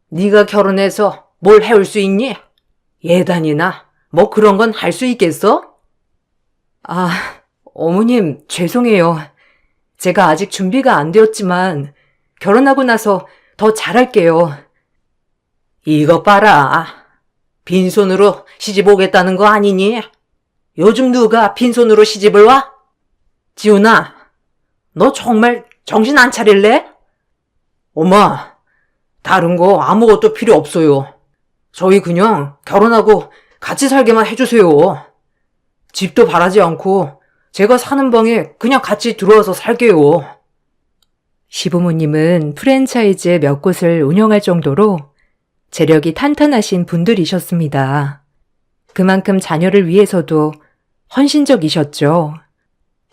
네가 결혼해서 뭘 해올 수 있니? 예단이나 뭐 그런 건 할 수 있겠어? 아, 어머님 죄송해요. 제가 아직 준비가 안 되었지만 결혼하고 나서 더 잘할게요. 이거 봐라. 빈손으로 시집 오겠다는 거 아니니? 요즘 누가 빈손으로 시집을 와? 지훈아, 너 정말 정신 안 차릴래? 엄마, 다른 거 아무것도 필요 없어요. 저희 그냥 결혼하고 같이 살게만 해주세요. 집도 바라지 않고 제가 사는 방에 그냥 같이 들어와서 살게요. 시부모님은 프랜차이즈 몇 곳을 운영할 정도로 재력이 탄탄하신 분들이셨습니다. 그만큼 자녀를 위해서도 헌신적이셨죠.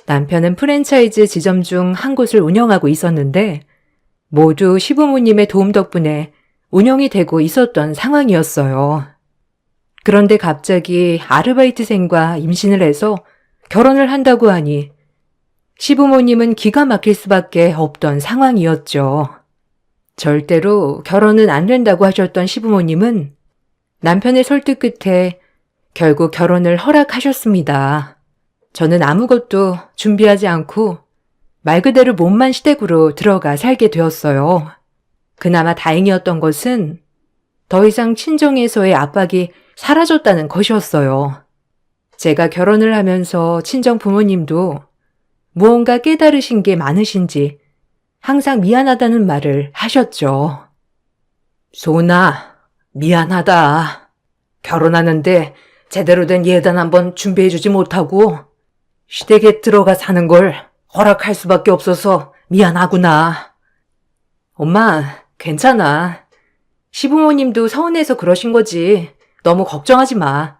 남편은 프랜차이즈 지점 중 한 곳을 운영하고 있었는데 모두 시부모님의 도움 덕분에 운영이 되고 있었던 상황이었어요. 그런데 갑자기 아르바이트생과 임신을 해서 결혼을 한다고 하니 시부모님은 기가 막힐 수밖에 없던 상황이었죠. 절대로 결혼은 안 된다고 하셨던 시부모님은 남편의 설득 끝에 결국 결혼을 허락하셨습니다. 저는 아무것도 준비하지 않고 말 그대로 몸만 시댁으로 들어가 살게 되었어요. 그나마 다행이었던 것은 더 이상 친정에서의 압박이 사라졌다는 것이었어요. 제가 결혼을 하면서 친정 부모님도 무언가 깨달으신 게 많으신지 항상 미안하다는 말을 하셨죠. 소은아, 미안하다. 결혼하는데 제대로 된 예단 한번 준비해주지 못하고 시댁에 들어가 사는 걸 허락할 수밖에 없어서 미안하구나. 엄마, 괜찮아. 시부모님도 서운해서 그러신 거지. 너무 걱정하지 마.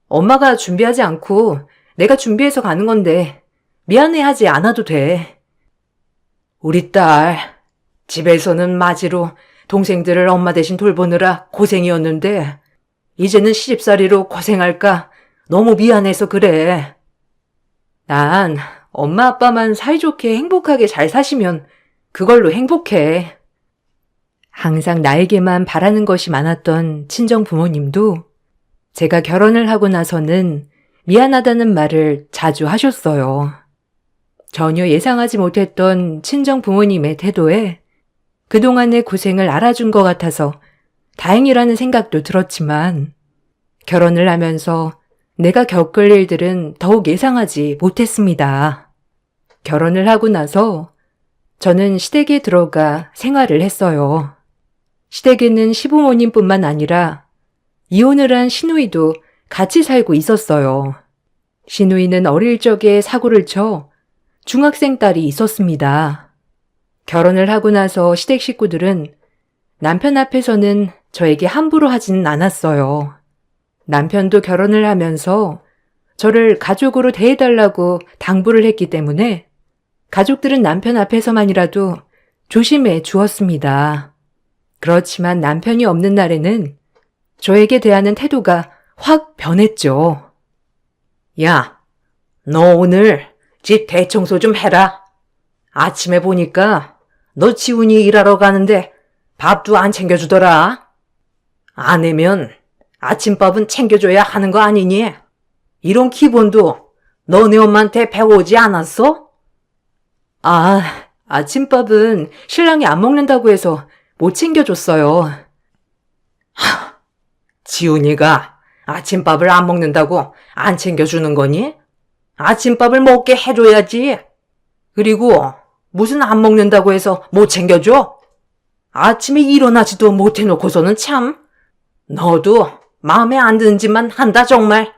엄마가 준비하지 않고 내가 준비해서 가는 건데 미안해하지 않아도 돼. 우리 딸, 집에서는 마지로 동생들을 엄마 대신 돌보느라 고생이었는데 이제는 시집살이로 고생할까 너무 미안해서 그래. 난 엄마 아빠만 사이좋게 행복하게 잘 사시면 그걸로 행복해. 항상 나에게만 바라는 것이 많았던 친정 부모님도 제가 결혼을 하고 나서는 미안하다는 말을 자주 하셨어요. 전혀 예상하지 못했던 친정 부모님의 태도에 그동안의 고생을 알아준 것 같아서 다행이라는 생각도 들었지만 결혼을 하면서 내가 겪을 일들은 더욱 예상하지 못했습니다. 결혼을 하고 나서 저는 시댁에 들어가 생활을 했어요. 시댁에는 시부모님뿐만 아니라 이혼을 한 시누이도 같이 살고 있었어요. 시누이는 어릴 적에 사고를 쳐 중학생 딸이 있었습니다. 결혼을 하고 나서 시댁 식구들은 남편 앞에서는 저에게 함부로 하지는 않았어요. 남편도 결혼을 하면서 저를 가족으로 대해달라고 당부를 했기 때문에 가족들은 남편 앞에서만이라도 조심해 주었습니다. 그렇지만 남편이 없는 날에는 저에게 대하는 태도가 확 변했죠. 야, 너 오늘 집 대청소 좀 해라. 아침에 보니까 너 지훈이 일하러 가는데 밥도 안 챙겨주더라. 아내면 아침밥은 챙겨줘야 하는 거 아니니? 이런 기본도 너네 엄마한테 배워오지 않았어? 아침밥은 신랑이 안 먹는다고 해서 못 챙겨줬어요. 지훈이가 아침밥을 안 먹는다고 안 챙겨주는 거니? 아침밥을 먹게 해줘야지. 그리고 무슨 안 먹는다고 해서 못 챙겨줘? 아침에 일어나지도 못해놓고서는 참. 너도 마음에 안 드는 짓만 한다 정말.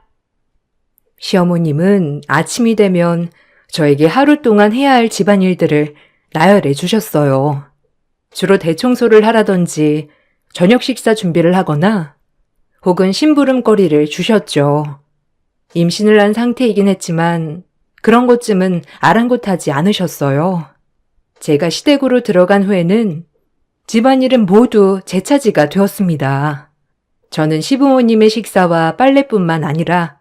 시어머님은 아침이 되면 저에게 하루 동안 해야 할 집안일들을 나열해 주셨어요. 주로 대청소를 하라든지 저녁 식사 준비를 하거나 혹은 심부름거리를 주셨죠. 임신을 한 상태이긴 했지만 그런 것쯤은 아랑곳하지 않으셨어요. 제가 시댁으로 들어간 후에는 집안일은 모두 제 차지가 되었습니다. 저는 시부모님의 식사와 빨래뿐만 아니라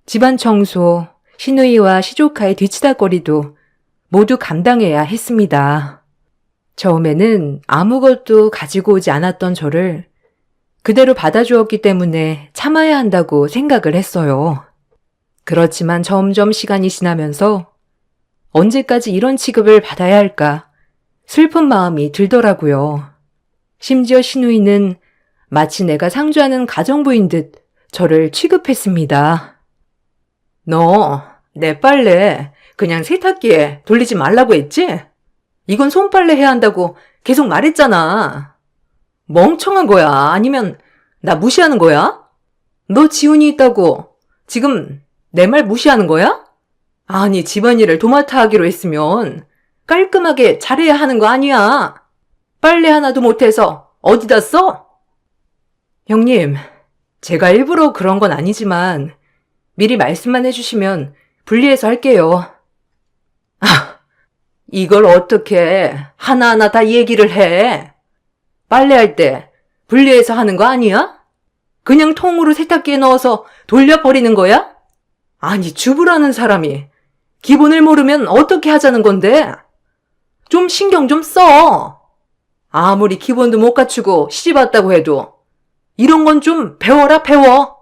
집안 청소, 시누이와 시조카의 뒤치다거리도 모두 감당해야 했습니다. 처음에는 아무것도 가지고 오지 않았던 저를 그대로 받아주었기 때문에 참아야 한다고 생각을 했어요. 그렇지만 점점 시간이 지나면서 언제까지 이런 취급을 받아야 할까 슬픈 마음이 들더라고요. 심지어 시누이는 마치 내가 상주하는 가정부인 듯 저를 취급했습니다. 너 내 빨래 그냥 세탁기에 돌리지 말라고 했지? 이건 손빨래 해야 한다고 계속 말했잖아. 멍청한 거야? 아니면 나 무시하는 거야? 너 지훈이 있다고 지금 내 말 무시하는 거야? 아니, 집안일을 도맡아 하기로 했으면 깔끔하게 잘해야 하는 거 아니야. 빨래 하나도 못해서 어디다 써? 형님, 제가 일부러 그런 건 아니지만 미리 말씀만 해주시면 분리해서 할게요. 이걸 어떻게 하나하나 다 얘기를 해? 빨래할 때 분리해서 하는 거 아니야? 그냥 통으로 세탁기에 넣어서 돌려버리는 거야? 아니, 주부라는 사람이 기본을 모르면 어떻게 하자는 건데? 좀 신경 좀 써. 아무리 기본도 못 갖추고 시집 왔다고 해도 이런 건 좀 배워라, 배워.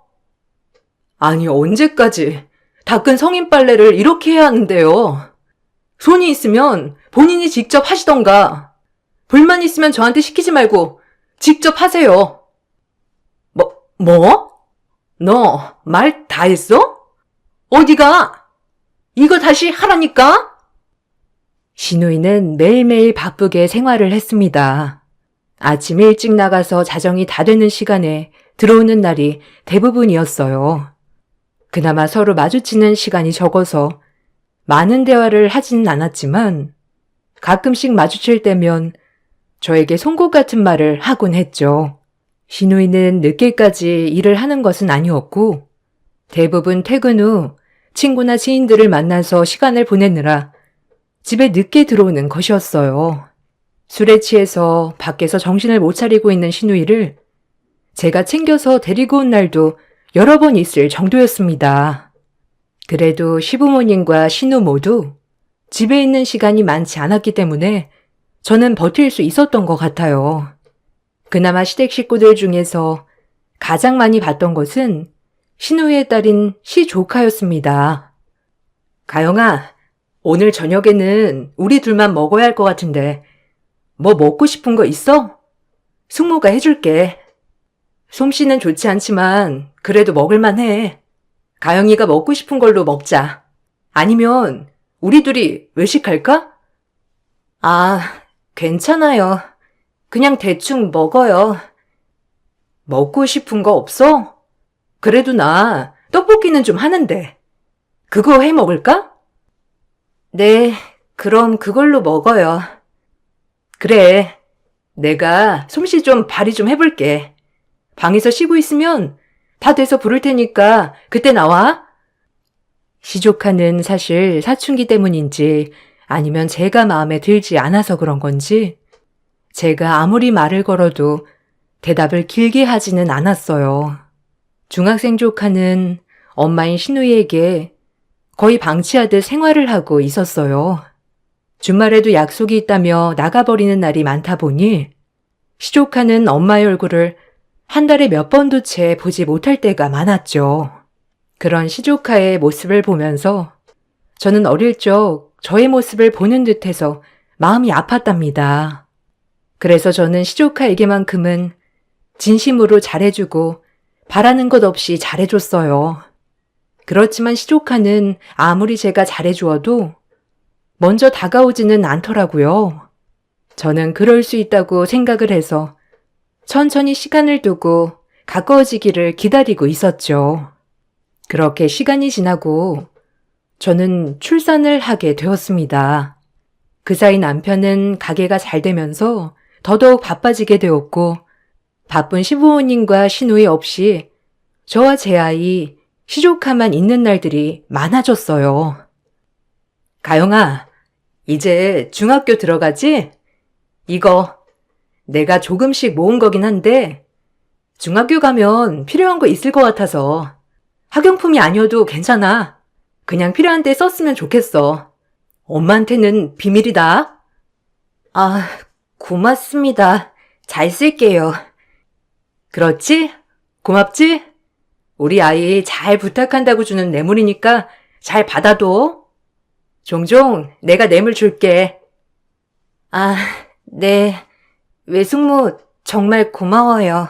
아니, 언제까지 닦은 성인 빨래를 이렇게 해야 하는데요. 손이 있으면 본인이 직접 하시던가. 불만 있으면 저한테 시키지 말고 직접 하세요. 뭐? 너 말 다 했어? 어디가? 이거 다시 하라니까? 시누이는 매일매일 바쁘게 생활을 했습니다. 아침 일찍 나가서 자정이 다 되는 시간에 들어오는 날이 대부분이었어요. 그나마 서로 마주치는 시간이 적어서 많은 대화를 하지는 않았지만 가끔씩 마주칠 때면 저에게 송곳 같은 말을 하곤 했죠. 신우이는 늦게까지 일을 하는 것은 아니었고 대부분 퇴근 후 친구나 지인들을 만나서 시간을 보내느라 집에 늦게 들어오는 것이었어요. 술에 취해서 밖에서 정신을 못 차리고 있는 신우이를 제가 챙겨서 데리고 온 날도 여러 번 있을 정도였습니다. 그래도 시부모님과 신우 모두 집에 있는 시간이 많지 않았기 때문에 저는 버틸 수 있었던 것 같아요. 그나마 시댁 식구들 중에서 가장 많이 봤던 것은 신우이의 딸인 시조카였습니다. 가영아, 오늘 저녁에는 우리 둘만 먹어야 할 것 같은데 뭐 먹고 싶은 거 있어? 숙모가 해줄게. 솜씨는 좋지 않지만 그래도 먹을만 해. 가영이가 먹고 싶은 걸로 먹자. 아니면 우리 둘이 외식할까? 아, 괜찮아요. 그냥 대충 먹어요. 먹고 싶은 거 없어? 그래도 나 떡볶이는 좀 하는데. 그거 해 먹을까? 네, 그럼 그걸로 먹어요. 그래, 내가 솜씨 좀 발휘 좀 해볼게. 방에서 쉬고 있으면 다 돼서 부를 테니까 그때 나와. 시조카는 사실 사춘기 때문인지 아니면 제가 마음에 들지 않아서 그런 건지 제가 아무리 말을 걸어도 대답을 길게 하지는 않았어요. 중학생 조카는 엄마인 신우이에게 거의 방치하듯 생활을 하고 있었어요. 주말에도 약속이 있다며 나가버리는 날이 많다 보니 시조카는 엄마의 얼굴을 한 달에 몇 번도 채 보지 못할 때가 많았죠. 그런 시조카의 모습을 보면서 저는 어릴 적 저의 모습을 보는 듯해서 마음이 아팠답니다. 그래서 저는 시조카에게만큼은 진심으로 잘해주고 바라는 것 없이 잘해줬어요. 그렇지만 시조카는 아무리 제가 잘해주어도 먼저 다가오지는 않더라고요. 저는 그럴 수 있다고 생각을 해서 천천히 시간을 두고 가까워지기를 기다리고 있었죠. 그렇게 시간이 지나고 저는 출산을 하게 되었습니다. 그 사이 남편은 가게가 잘 되면서 더더욱 바빠지게 되었고 바쁜 시부모님과 시누이 없이 저와 제 아이, 시조카만 있는 날들이 많아졌어요. 가영아, 이제 중학교 들어가지? 이거 내가 조금씩 모은 거긴 한데 중학교 가면 필요한 거 있을 것 같아서 학용품이 아니어도 괜찮아. 그냥 필요한 때 썼으면 좋겠어. 엄마한테는 비밀이다. 아, 고맙습니다. 잘 쓸게요. 그렇지? 고맙지? 우리 아이 잘 부탁한다고 주는 뇌물이니까 잘 받아둬. 종종 내가 뇌물 줄게. 아, 네. 외숙모 정말 고마워요.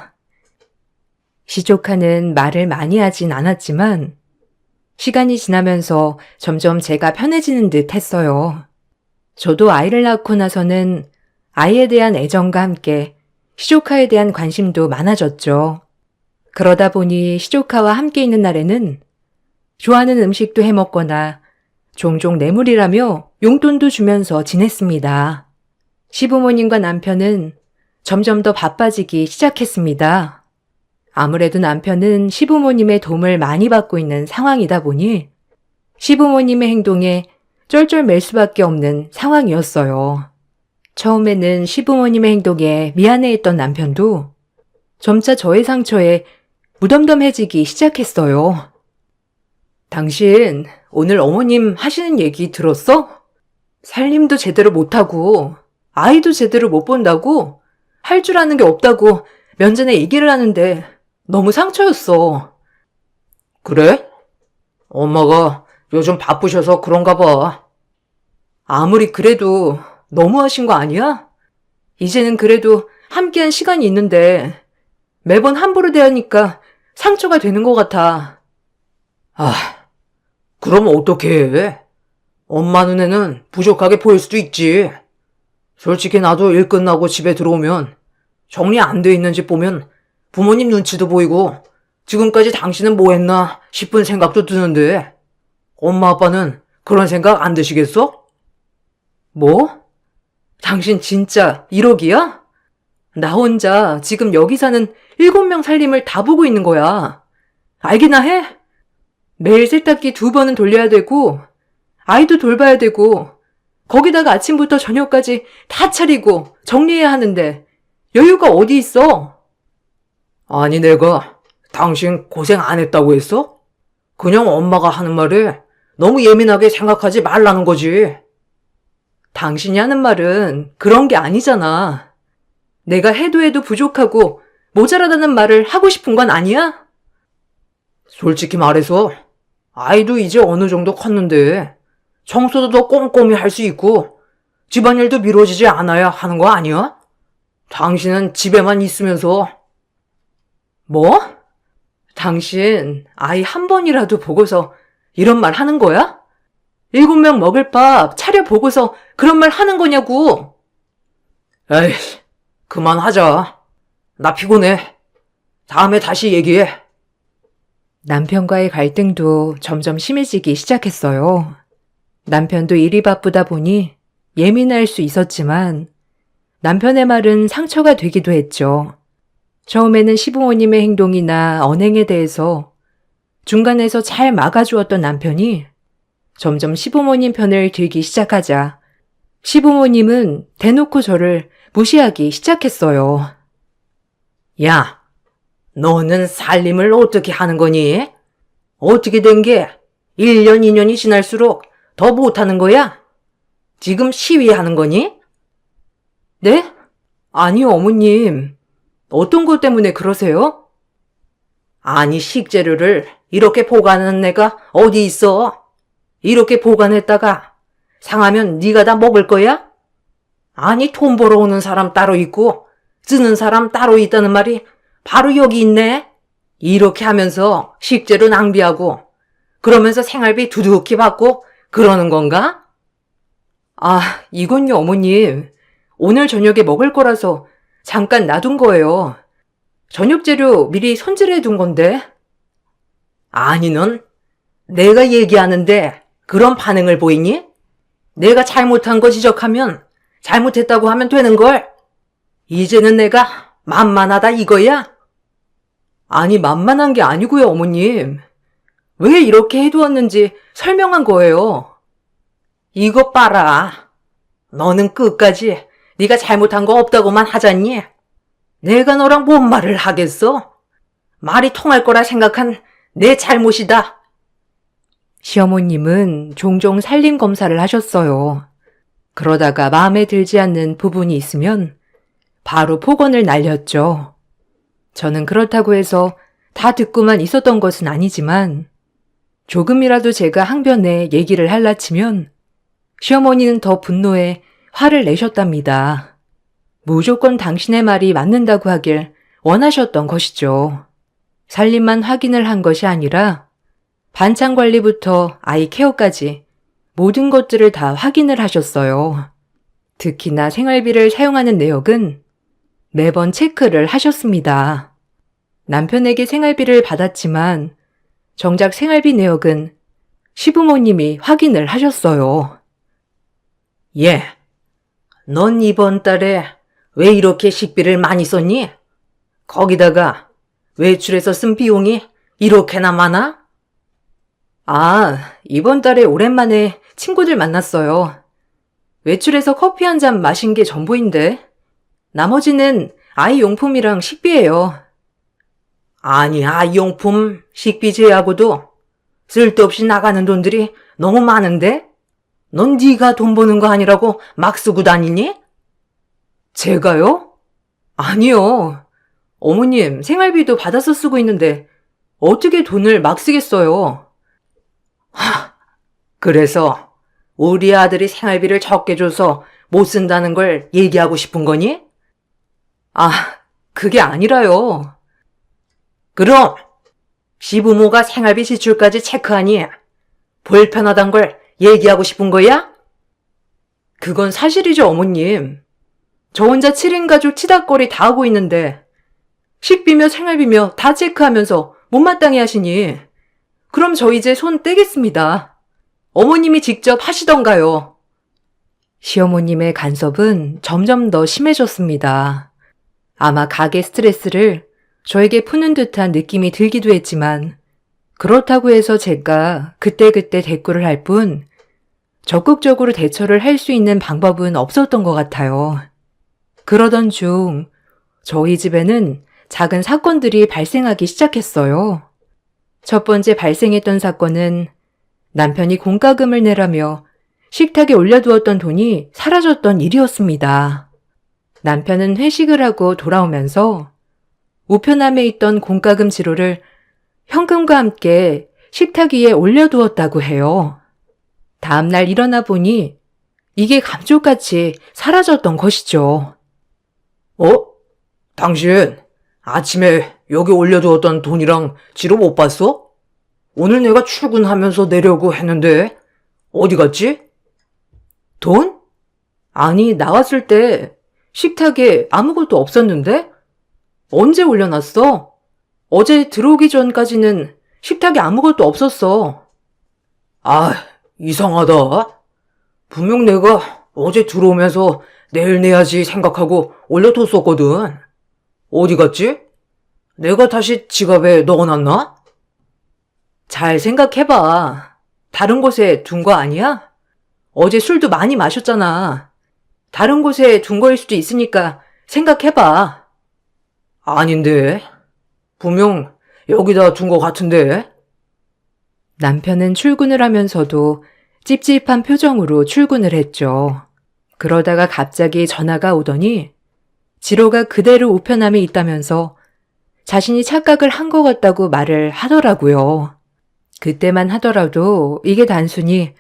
시조카는 말을 많이 하진 않았지만 시간이 지나면서 점점 제가 편해지는 듯 했어요. 저도 아이를 낳고 나서는 아이에 대한 애정과 함께 시조카에 대한 관심도 많아졌죠. 그러다 보니 시조카와 함께 있는 날에는 좋아하는 음식도 해먹거나 종종 뇌물이라며 용돈도 주면서 지냈습니다. 시부모님과 남편은 점점 더 바빠지기 시작했습니다. 아무래도 남편은 시부모님의 도움을 많이 받고 있는 상황이다 보니 시부모님의 행동에 쩔쩔맬 수밖에 없는 상황이었어요. 처음에는 시부모님의 행동에 미안해했던 남편도 점차 저의 상처에 무덤덤해지기 시작했어요. 당신 오늘 어머님 하시는 얘기 들었어? 살림도 제대로 못하고 아이도 제대로 못 본다고 할 줄 아는 게 없다고 면전에 얘기를 하는데 너무 상처였어. 그래? 엄마가 요즘 바쁘셔서 그런가 봐. 아무리 그래도 너무하신 거 아니야? 이제는 그래도 함께한 시간이 있는데 매번 함부로 대하니까 상처가 되는 것 같아. 아, 그럼 어떡해? 엄마 눈에는 부족하게 보일 수도 있지. 솔직히 나도 일 끝나고 집에 들어오면 정리 안 돼 있는 집 보면 부모님 눈치도 보이고 지금까지 당신은 뭐 했나 싶은 생각도 드는데 엄마 아빠는 그런 생각 안 드시겠어? 뭐? 당신 진짜 1억이야? 나 혼자 지금 여기 사는 7명 살림을 다 보고 있는 거야. 알기나 해? 매일 세탁기 2번은 돌려야 되고, 아이도 돌봐야 되고, 거기다가 아침부터 저녁까지 다 차리고 정리해야 하는데 여유가 어디 있어? 아니, 내가 당신 고생 안 했다고 했어? 그냥 엄마가 하는 말에 너무 예민하게 생각하지 말라는 거지. 당신이 하는 말은 그런 게 아니잖아. 내가 해도 부족하고 모자라다는 말을 하고 싶은 건 아니야? 솔직히 말해서 아이도 이제 어느 정도 컸는데 청소도 더 꼼꼼히 할 수 있고 집안일도 미뤄지지 않아야 하는 거 아니야? 당신은 집에만 있으면서. 뭐? 당신 아이 한 번이라도 보고서 이런 말 하는 거야? 7명 먹을 밥 차려보고서 그런 말 하는 거냐고. 에이, 그만하자. 나 피곤해. 다음에 다시 얘기해. 남편과의 갈등도 점점 심해지기 시작했어요. 남편도 일이 바쁘다 보니 예민할 수 있었지만 남편의 말은 상처가 되기도 했죠. 처음에는 시부모님의 행동이나 언행에 대해서 중간에서 잘 막아주었던 남편이 점점 시부모님 편을 들기 시작하자 시부모님은 대놓고 저를 무시하기 시작했어요. 야, 너는 살림을 어떻게 하는 거니? 어떻게 된 게 1년, 2년이 지날수록 더 못하는 거야? 지금 시위하는 거니? 네? 아니요, 어머님. 어떤 것 때문에 그러세요? 아니, 식재료를 이렇게 보관하는 애가 어디 있어? 이렇게 보관했다가 상하면 네가 다 먹을 거야? 아니, 돈 벌어오는 사람 따로 있고 쓰는 사람 따로 있다는 말이 바로 여기 있네. 이렇게 하면서 식재료 낭비하고 그러면서 생활비 두둑히 받고 그러는 건가? 아, 이건요, 어머님. 오늘 저녁에 먹을 거라서 잠깐 놔둔 거예요. 저녁 재료 미리 손질해 둔 건데. 아니, 넌 내가 얘기하는데 그런 반응을 보이니? 내가 잘못한 거 지적하면 잘못했다고 하면 되는걸. 이제는 내가 만만하다 이거야? 아니, 만만한 게 아니고요, 어머님. 왜 이렇게 해두었는지 설명한 거예요. 이것 봐라. 너는 끝까지 네가 잘못한 거 없다고만 하잖니? 내가 너랑 뭔 말을 하겠어? 말이 통할 거라 생각한 내 잘못이다. 시어머님은 종종 살림 검사를 하셨어요. 그러다가 마음에 들지 않는 부분이 있으면 바로 폭언을 날렸죠. 저는 그렇다고 해서 다 듣고만 있었던 것은 아니지만 조금이라도 제가 항변에 얘기를 할라치면 시어머니는 더 분노해 화를 내셨답니다. 무조건 당신의 말이 맞는다고 하길 원하셨던 것이죠. 살림만 확인을 한 것이 아니라 반찬 관리부터 아이 케어까지 모든 것들을 다 확인을 하셨어요. 특히나 생활비를 사용하는 내역은 매번 체크를 하셨습니다. 남편에게 생활비를 받았지만 정작 생활비 내역은 시부모님이 확인을 하셨어요. 예, 넌 이번 달에 왜 이렇게 식비를 많이 썼니? 거기다가 외출해서 쓴 비용이 이렇게나 많아? 아, 이번 달에 오랜만에 친구들 만났어요. 외출해서 커피 한 잔 마신 게 전부인데 나머지는 아이 용품이랑 식비예요. 아니, 아이 용품, 식비 제하고도 쓸데없이 나가는 돈들이 너무 많은데? 넌 네가 돈 버는 거 아니라고 막 쓰고 다니니? 제가요? 아니요. 어머님, 생활비도 받아서 쓰고 있는데 어떻게 돈을 막 쓰겠어요? 그래서 우리 아들이 생활비를 적게 줘서 못 쓴다는 걸 얘기하고 싶은 거니? 아, 그게 아니라요. 그럼 시부모가 생활비 지출까지 체크하니 불편하단 걸 얘기하고 싶은 거야? 그건 사실이죠, 어머님. 저 혼자 7인 가족 치닥거리 다 하고 있는데 식비며 생활비며 다 체크하면서 못마땅해 하시니 그럼 저 이제 손 떼겠습니다. 어머님이 직접 하시던가요. 시어머님의 간섭은 점점 더 심해졌습니다. 아마 가게 스트레스를 저에게 푸는 듯한 느낌이 들기도 했지만 그렇다고 해서 제가 그때그때 대꾸를 할 뿐 적극적으로 대처를 할 수 있는 방법은 없었던 것 같아요. 그러던 중 저희 집에는 작은 사건들이 발생하기 시작했어요. 첫 번째 발생했던 사건은 남편이 공과금을 내라며 식탁에 올려두었던 돈이 사라졌던 일이었습니다. 남편은 회식을 하고 돌아오면서 우편함에 있던 공과금 지로를 현금과 함께 식탁 위에 올려두었다고 해요. 다음날 일어나 보니 이게 감쪽같이 사라졌던 것이죠. 당신 아침에 여기 올려두었던 돈이랑 지로 못 봤어? 오늘 내가 출근하면서 내려고 했는데 어디 갔지? 돈? 아니, 나왔을 때 식탁에 아무것도 없었는데? 언제 올려놨어? 어제 들어오기 전까지는 식탁에 아무것도 없었어. 이상하다. 분명 내가 어제 들어오면서 내일 내야지 생각하고 올려뒀었거든. 어디 갔지? 내가 다시 지갑에 넣어놨나? 잘 생각해봐. 다른 곳에 둔 거 아니야? 어제 술도 많이 마셨잖아. 다른 곳에 둔 거일 수도 있으니까 생각해봐. 아닌데. 분명 여기다 둔 거 같은데. 남편은 출근을 하면서도 찝찝한 표정으로 출근을 했죠. 그러다가 갑자기 전화가 오더니 지로가 그대로 우편함에 있다면서 자신이 착각을 한 것 같다고 말을 하더라고요. 그때만 하더라도 이게 단순히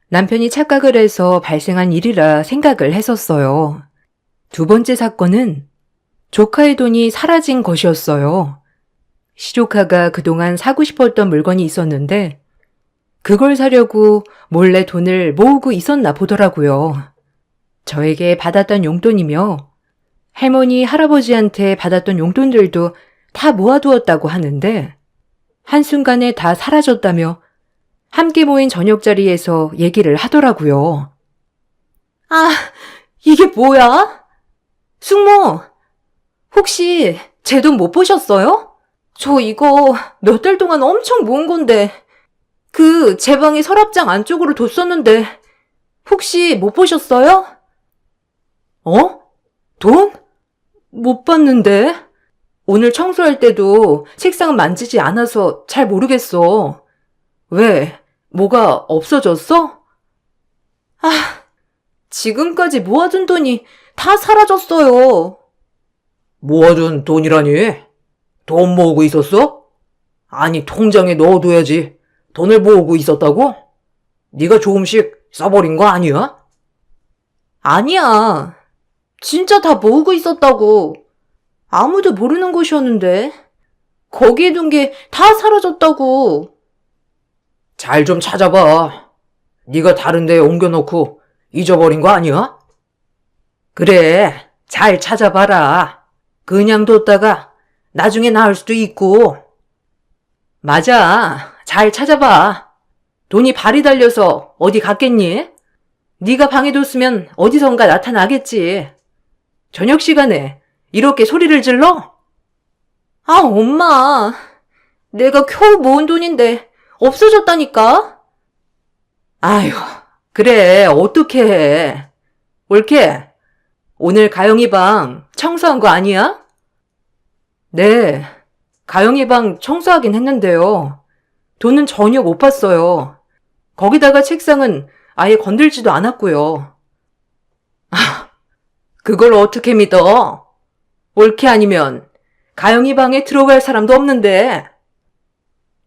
남편이 착각을 해서 발생한 일이라 생각을 했었어요. 두 번째 사건은 조카의 돈이 사라진 것이었어요. 시조카가 그동안 사고 싶었던 물건이 있었는데 그걸 사려고 몰래 돈을 모으고 있었나 보더라고요. 저에게 받았던 용돈이며 할머니, 할아버지한테 받았던 용돈들도 다 모아두었다고 하는데 한순간에 다 사라졌다며 함께 모인 저녁 자리에서 얘기를 하더라고요. 이게 뭐야? 숙모, 혹시 제 돈 못 보셨어요? 저 이거 몇 달 동안 엄청 모은 건데 제 방에 서랍장 안쪽으로 뒀었는데 혹시 못 보셨어요? 돈? 못 봤는데? 오늘 청소할 때도 책상 만지지 않아서 잘 모르겠어. 왜? 뭐가 없어졌어? 지금까지 모아둔 돈이 다 사라졌어요. 모아둔 돈이라니? 돈 모으고 있었어? 아니, 통장에 넣어둬야지. 돈을 모으고 있었다고? 네가 조금씩 써버린 거 아니야? 아니야. 진짜 다 모으고 있었다고. 아무도 모르는 곳이었는데. 거기에 둔 게 다 사라졌다고. 잘 좀 찾아봐. 네가 다른 데에 옮겨놓고 잊어버린 거 아니야? 그래, 잘 찾아봐라. 그냥 뒀다가 나중에 나올 수도 있고. 맞아, 잘 찾아봐. 돈이 발이 달려서 어디 갔겠니? 네가 방에 뒀으면 어디선가 나타나겠지. 저녁 시간에 이렇게 소리를 질러? 엄마. 내가 겨우 모은 돈인데 없어졌다니까? 아휴, 그래, 어떡해. 올케, 오늘 가영이 방 청소한 거 아니야? 네, 가영이 방 청소하긴 했는데요. 돈은 전혀 못 봤어요. 거기다가 책상은 아예 건들지도 않았고요. 그걸 어떻게 믿어? 올케 아니면 가영이 방에 들어갈 사람도 없는데.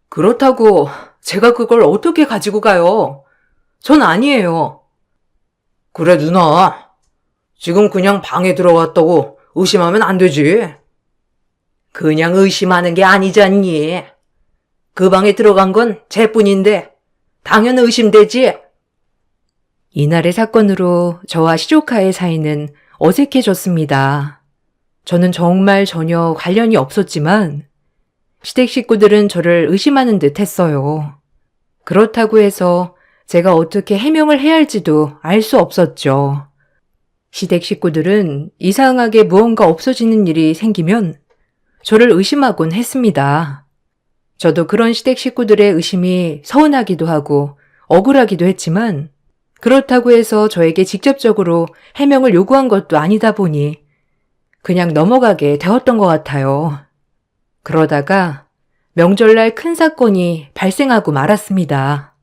그렇다고 제가 그걸 어떻게 가지고 가요? 전 아니에요. 그래, 누나. 지금 그냥 방에 들어갔다고 의심하면 안 되지. 그냥 의심하는 게 아니잖니. 그 방에 들어간 건 쟤뿐인데 당연 의심되지. 이날의 사건으로 저와 시조카의 사이는 어색해졌습니다. 저는 정말 전혀 관련이 없었지만 시댁 식구들은 저를 의심하는 듯 했어요. 그렇다고 해서 제가 어떻게 해명을 해야 할지도 알 수 없었죠. 시댁 식구들은 이상하게 무언가 없어지는 일이 생기면 저를 의심하곤 했습니다. 저도 그런 시댁 식구들의 의심이 서운하기도 하고 억울하기도 했지만 그렇다고 해서 저에게 직접적으로 해명을 요구한 것도 아니다 보니 그냥 넘어가게 되었던 것 같아요. 그러다가 명절날 큰 사건이 발생하고 말았습니다.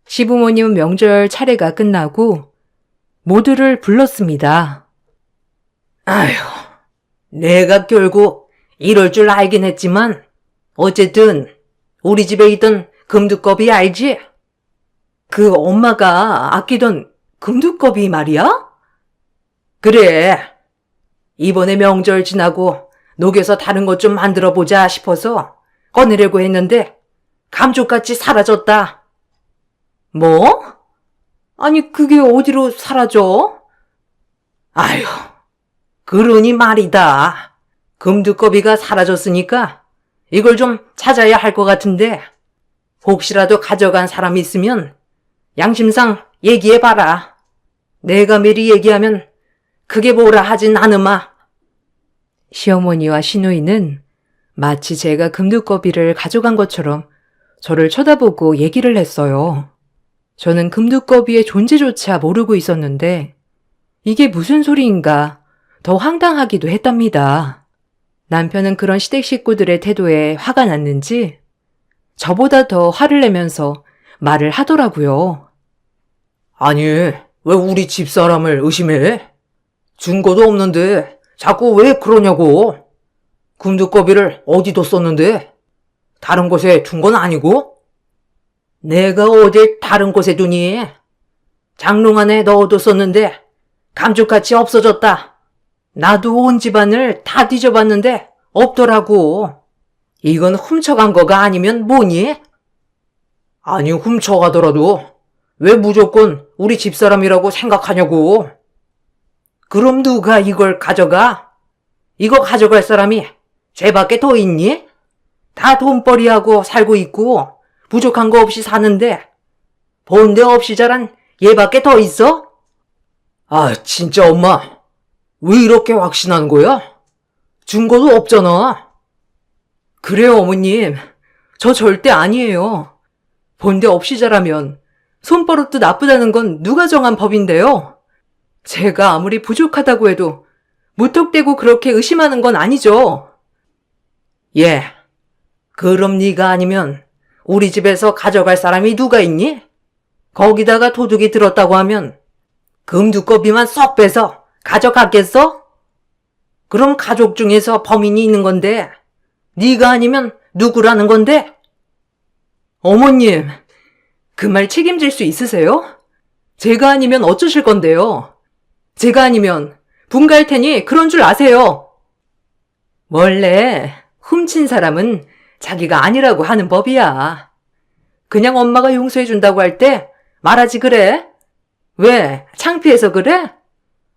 시부모님은 명절 차례가 끝나고 모두를 불렀습니다. 아휴, 내가 결국 이럴 줄 알긴 했지만 어쨌든 우리 집에 있던 금두꺼비 알지? 그 엄마가 아끼던 금두꺼비 말이야? 그래. 이번에 명절 지나고 녹여서 다른 것 좀 만들어 보자 싶어서 꺼내려고 했는데 감쪽같이 사라졌다. 뭐? 아니 그게 어디로 사라져? 아휴, 그러니 말이다. 금두꺼비가 사라졌으니까 이걸 좀 찾아야 할 것 같은데 혹시라도 가져간 사람 있으면 양심상 얘기해봐라. 내가 미리 얘기하면 그게 뭐라 하진 않으마. 시어머니와 시누이는 마치 제가 금두꺼비를 가져간 것처럼 저를 쳐다보고 얘기를 했어요. 저는 금두꺼비의 존재조차 모르고 있었는데 이게 무슨 소리인가 더 황당하기도 했답니다. 남편은 그런 시댁 식구들의 태도에 화가 났는지 저보다 더 화를 내면서 말을 하더라고요. 아니, 왜 우리 집사람을 의심해? 증거도 없는데 자꾸 왜 그러냐고. 금두꺼비를 어디 뒀었는데? 다른 곳에 둔 건 아니고? 내가 어딜 다른 곳에 두니? 장롱 안에 넣어뒀었는데 감쪽같이 없어졌다. 나도 온 집안을 다 뒤져봤는데 없더라고. 이건 훔쳐간 거가 아니면 뭐니? 아니, 훔쳐가더라도 왜 무조건 우리 집사람이라고 생각하냐고. 그럼 누가 이걸 가져가? 이거 가져갈 사람이 쟤밖에 더 있니? 다 돈벌이하고 살고 있고 부족한 거 없이 사는데 본데 없이 자란 얘밖에 더 있어? 아, 진짜 엄마. 왜 이렇게 확신하는 거야? 증거도 없잖아. 그래요, 어머님. 저 절대 아니에요. 본데 없이 자라면 손버릇도 나쁘다는 건 누가 정한 법인데요. 제가 아무리 부족하다고 해도 무턱대고 그렇게 의심하는 건 아니죠. 예. 그럼 네가 아니면 우리 집에서 가져갈 사람이 누가 있니? 거기다가 도둑이 들었다고 하면 금두꺼비만 쏙 빼서 가져갔겠어? 그럼 가족 중에서 범인이 있는 건데 네가 아니면 누구라는 건데? 어머님, 그 말 책임질 수 있으세요? 제가 아니면 어쩌실 건데요? 제가 아니면 분가할 테니 그런 줄 아세요. 원래 훔친 사람은 자기가 아니라고 하는 법이야. 그냥 엄마가 용서해준다고 할 때 말하지 그래? 왜? 창피해서 그래?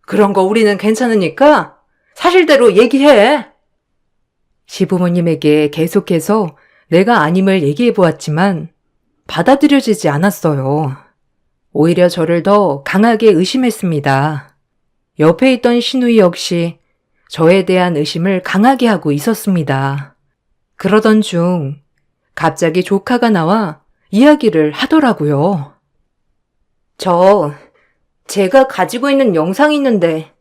그런 거 우리는 괜찮으니까 사실대로 얘기해. 시부모님에게 계속해서 내가 아님을 얘기해 보았지만 받아들여지지 않았어요. 오히려 저를 더 강하게 의심했습니다. 옆에 있던 시누이 역시 저에 대한 의심을 강하게 하고 있었습니다. 그러던 중 갑자기 조카가 나와 이야기를 하더라고요. 제가 가지고 있는 영상이 있는데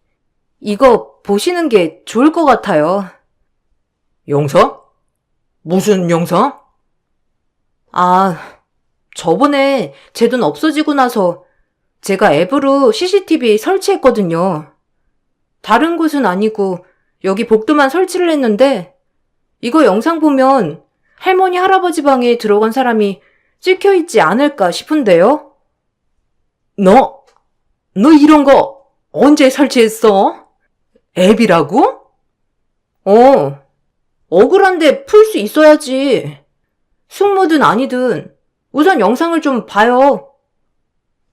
이거 보시는 게 좋을 것 같아요. 영상? 무슨 영상? 저번에 제 돈 없어지고 나서 제가 앱으로 CCTV 설치했거든요. 다른 곳은 아니고 여기 복도만 설치를 했는데 이거 영상 보면 할머니 할아버지 방에 들어간 사람이 찍혀있지 않을까 싶은데요? 너 이런 거 언제 설치했어? 앱이라고? 억울한데 풀 수 있어야지. 숙모든 아니든 우선 영상을 좀 봐요.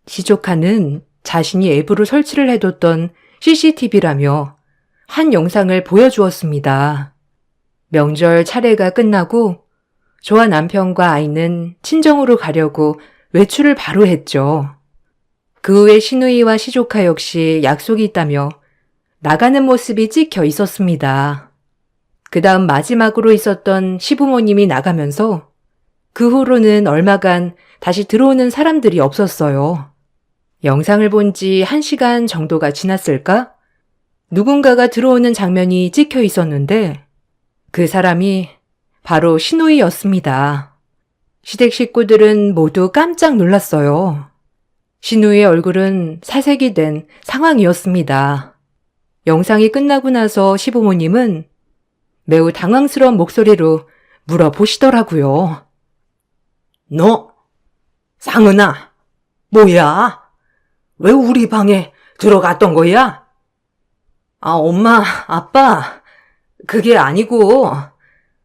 시조카는 자신이 앱으로 설치를 해뒀던 CCTV라며 한 영상을 보여주었습니다. 명절 차례가 끝나고 저와 남편과 아이는 친정으로 가려고 외출을 바로 했죠. 그 후에 신우이와 시조카 역시 약속이 있다며 나가는 모습이 찍혀 있었습니다. 그 다음 마지막으로 있었던 시부모님이 나가면서 그 후로는 얼마간 다시 들어오는 사람들이 없었어요. 영상을 본 지 1시간 정도가 지났을까? 누군가가 들어오는 장면이 찍혀 있었는데 그 사람이 바로 신우이였습니다. 시댁 식구들은 모두 깜짝 놀랐어요. 신우이의 얼굴은 사색이 된 상황이었습니다. 영상이 끝나고 나서 시부모님은 매우 당황스러운 목소리로 물어보시더라고요. 너, 상은아, 뭐야? 왜 우리 방에 들어갔던 거야? 아, 엄마, 아빠, 그게 아니고,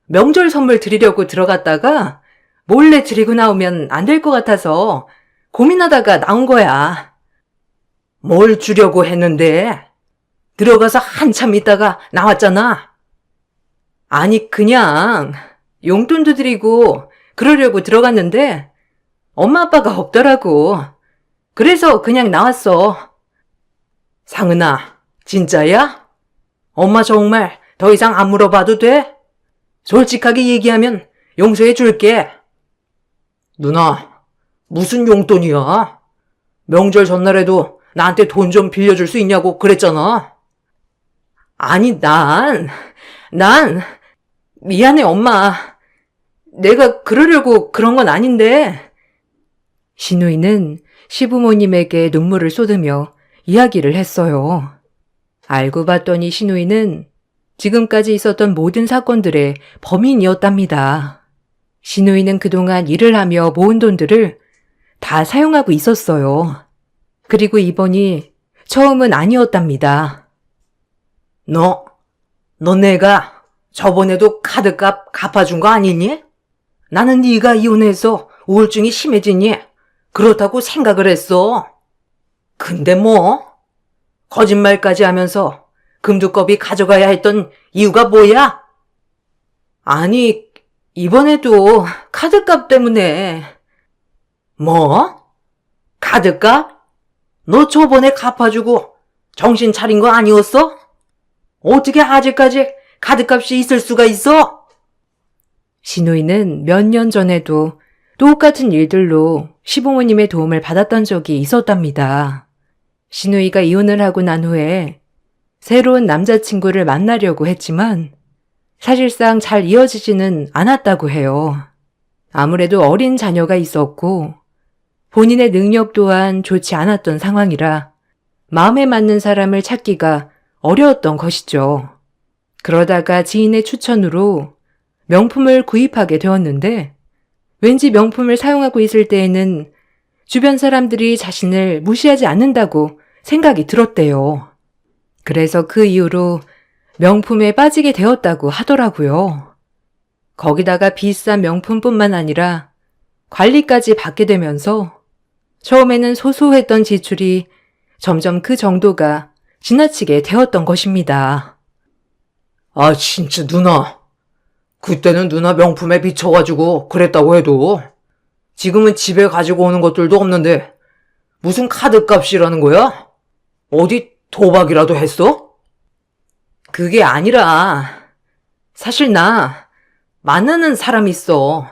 명절 선물 드리려고 들어갔다가 몰래 드리고 나오면 안 될 것 같아서 고민하다가 나온 거야. 뭘 주려고 했는데? 들어가서 한참 있다가 나왔잖아. 아니, 그냥 용돈도 드리고 그러려고 들어갔는데 엄마 아빠가 없더라고. 그래서 그냥 나왔어. 상은아, 진짜야? 엄마 정말 더 이상 안 물어봐도 돼? 솔직하게 얘기하면 용서해 줄게. 누나, 무슨 용돈이야? 명절 전날에도 나한테 돈 좀 빌려줄 수 있냐고 그랬잖아. 아니, 미안해, 엄마. 내가 그러려고 그런 건 아닌데. 신우이는 시부모님에게 눈물을 쏟으며 이야기를 했어요. 알고 봤더니 신우이는 지금까지 있었던 모든 사건들의 범인이었답니다. 신우이는 그동안 일을 하며 모은 돈들을 다 사용하고 있었어요. 그리고 이번이 처음은 아니었답니다. 너 내가 저번에도 카드값 갚아준 거 아니니? 나는 네가 이혼해서 우울증이 심해지니 그렇다고 생각을 했어. 근데 뭐? 거짓말까지 하면서 금두꺼비 가져가야 했던 이유가 뭐야? 아니, 이번에도 카드값 때문에. 뭐? 카드값? 너 저번에 갚아주고 정신 차린 거 아니었어? 어떻게 아직까지 카드값이 있을 수가 있어? 신우이는 몇 년 전에도 똑같은 일들로 시부모님의 도움을 받았던 적이 있었답니다. 신우이가 이혼을 하고 난 후에 새로운 남자친구를 만나려고 했지만 사실상 잘 이어지지는 않았다고 해요. 아무래도 어린 자녀가 있었고 본인의 능력 또한 좋지 않았던 상황이라 마음에 맞는 사람을 찾기가 어려웠던 것이죠. 그러다가 지인의 추천으로 명품을 구입하게 되었는데 왠지 명품을 사용하고 있을 때에는 주변 사람들이 자신을 무시하지 않는다고 생각이 들었대요. 그래서 그 이후로 명품에 빠지게 되었다고 하더라고요. 거기다가 비싼 명품뿐만 아니라 관리까지 받게 되면서 처음에는 소소했던 지출이 점점 그 정도가 지나치게 되었던 것입니다. 아, 진짜 누나. 그때는 누나 명품에 미쳐가지고 그랬다고 해도 지금은 집에 가지고 오는 것들도 없는데 무슨 카드값이라는 거야? 어디 도박이라도 했어? 그게 아니라 사실 나 만나는 사람이 있어.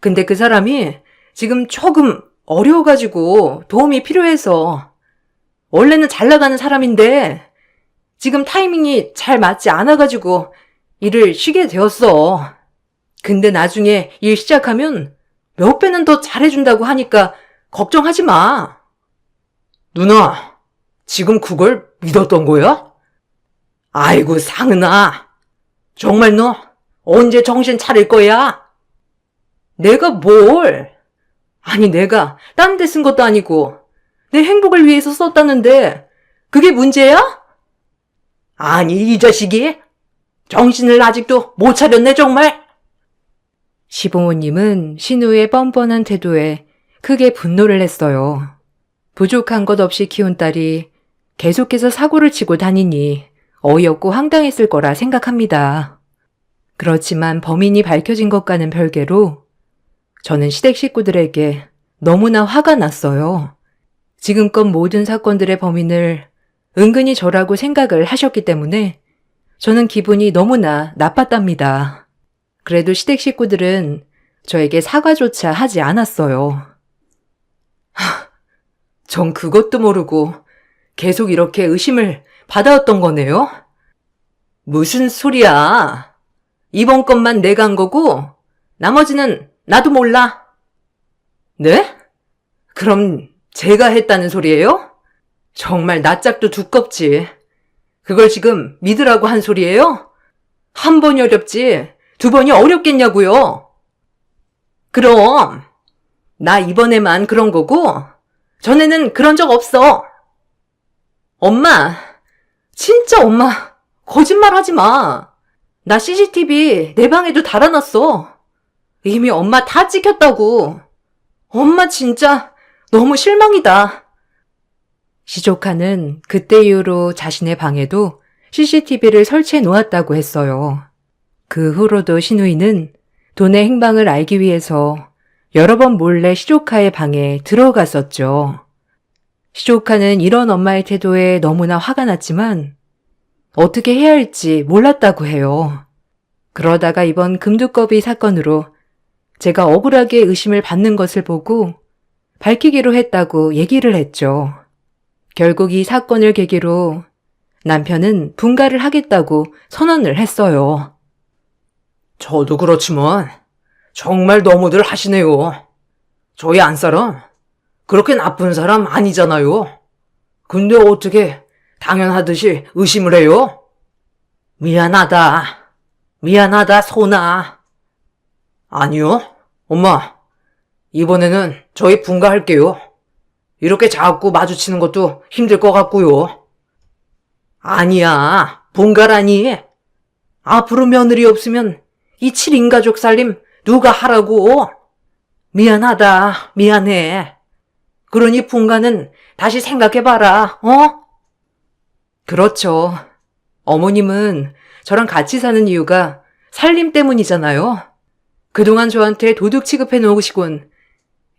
근데 그 사람이 지금 조금 어려워가지고 도움이 필요해서 원래는 잘 나가는 사람인데 지금 타이밍이 잘 맞지 않아가지고 일을 쉬게 되었어. 근데 나중에 일 시작하면 몇 배는 더 잘해준다고 하니까 걱정하지 마. 누나, 지금 그걸 믿었던 거야? 아이고, 상은아. 정말 너 언제 정신 차릴 거야? 내가 뭘? 아니, 내가 딴 데 쓴 것도 아니고 내 행복을 위해서 썼다는데 그게 문제야? 아니, 이 자식이 정신을 아직도 못 차렸네, 정말. 시부모님은 신우의 뻔뻔한 태도에 크게 분노를 했어요. 부족한 것 없이 키운 딸이 계속해서 사고를 치고 다니니 어이없고 황당했을 거라 생각합니다. 그렇지만 범인이 밝혀진 것과는 별개로 저는 시댁 식구들에게 너무나 화가 났어요. 지금껏 모든 사건들의 범인을 은근히 저라고 생각을 하셨기 때문에 저는 기분이 너무나 나빴답니다. 그래도 시댁 식구들은 저에게 사과조차 하지 않았어요. 전 그것도 모르고 계속 이렇게 의심을 받아왔던 거네요? 무슨 소리야? 이번 건만 내가 한 거고 나머지는 나도 몰라. 네? 그럼 제가 했다는 소리예요? 정말 낯짝도 두껍지. 그걸 지금 믿으라고 한 소리예요? 한 번이 어렵지 두 번이 어렵겠냐고요. 그럼 나 이번에만 그런 거고 전에는 그런 적 없어. 엄마, 진짜 엄마 거짓말 하지 마. 나 CCTV 내 방에도 달아놨어. 이미 엄마 다 찍혔다고. 엄마 진짜 너무 실망이다. 시조카는 그때 이후로 자신의 방에도 CCTV를 설치해 놓았다고 했어요. 그 후로도 신우이는 돈의 행방을 알기 위해서 여러 번 몰래 시조카의 방에 들어갔었죠. 시조카는 이런 엄마의 태도에 너무나 화가 났지만 어떻게 해야 할지 몰랐다고 해요. 그러다가 이번 금두꺼비 사건으로 제가 억울하게 의심을 받는 것을 보고 밝히기로 했다고 얘기를 했죠. 결국 이 사건을 계기로 남편은 분가를 하겠다고 선언을 했어요. 저도 그렇지만 정말 너무들 하시네요. 저희 안사람 그렇게 나쁜 사람 아니잖아요. 근데 어떻게 당연하듯이 의심을 해요? 미안하다. 미안하다, 소나. 아니요, 엄마. 이번에는 저희 분가할게요. 이렇게 자꾸 마주치는 것도 힘들 것 같고요. 아니야, 분가라니. 앞으로 며느리 없으면 이 7인 가족 살림 누가 하라고? 미안하다, 미안해. 그러니 분가는 다시 생각해봐라, 어? 그렇죠. 어머님은 저랑 같이 사는 이유가 살림 때문이잖아요. 그동안 저한테 도둑 취급해 놓으시곤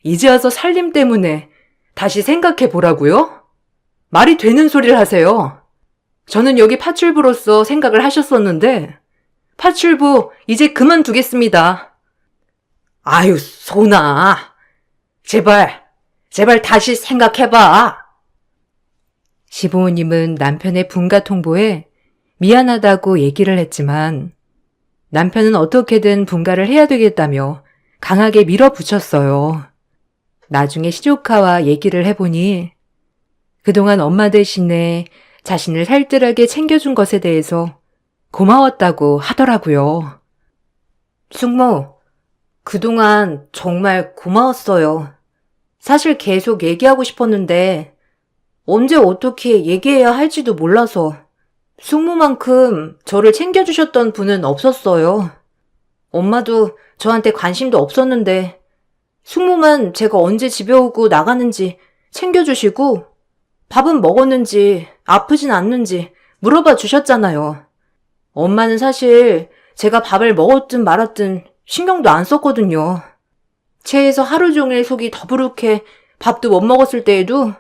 이제 와서 살림 때문에 다시 생각해 보라고요? 말이 되는 소리를 하세요. 저는 여기 파출부로서 생각을 하셨었는데 파출부 이제 그만두겠습니다. 아유, 소나. 제발 다시 생각해봐. 시부모님은 남편의 분가 통보에 미안하다고 얘기를 했지만 남편은 어떻게든 분가를 해야 되겠다며 강하게 밀어붙였어요. 나중에 시조카와 얘기를 해보니 그동안 엄마 대신에 자신을 살뜰하게 챙겨준 것에 대해서 고마웠다고 하더라고요. 숙모, 그동안 정말 고마웠어요. 사실 계속 얘기하고 싶었는데 언제 어떻게 얘기해야 할지도 몰라서 숙모만큼 저를 챙겨주셨던 분은 없었어요. 엄마도 저한테 관심도 없었는데 숙모만 제가 언제 집에 오고 나가는지 챙겨주시고 밥은 먹었는지 아프진 않는지 물어봐 주셨잖아요. 엄마는 사실 제가 밥을 먹었든 말았든 신경도 안 썼거든요. 체해서 하루 종일 속이 더부룩해 밥도 못 먹었을 때에도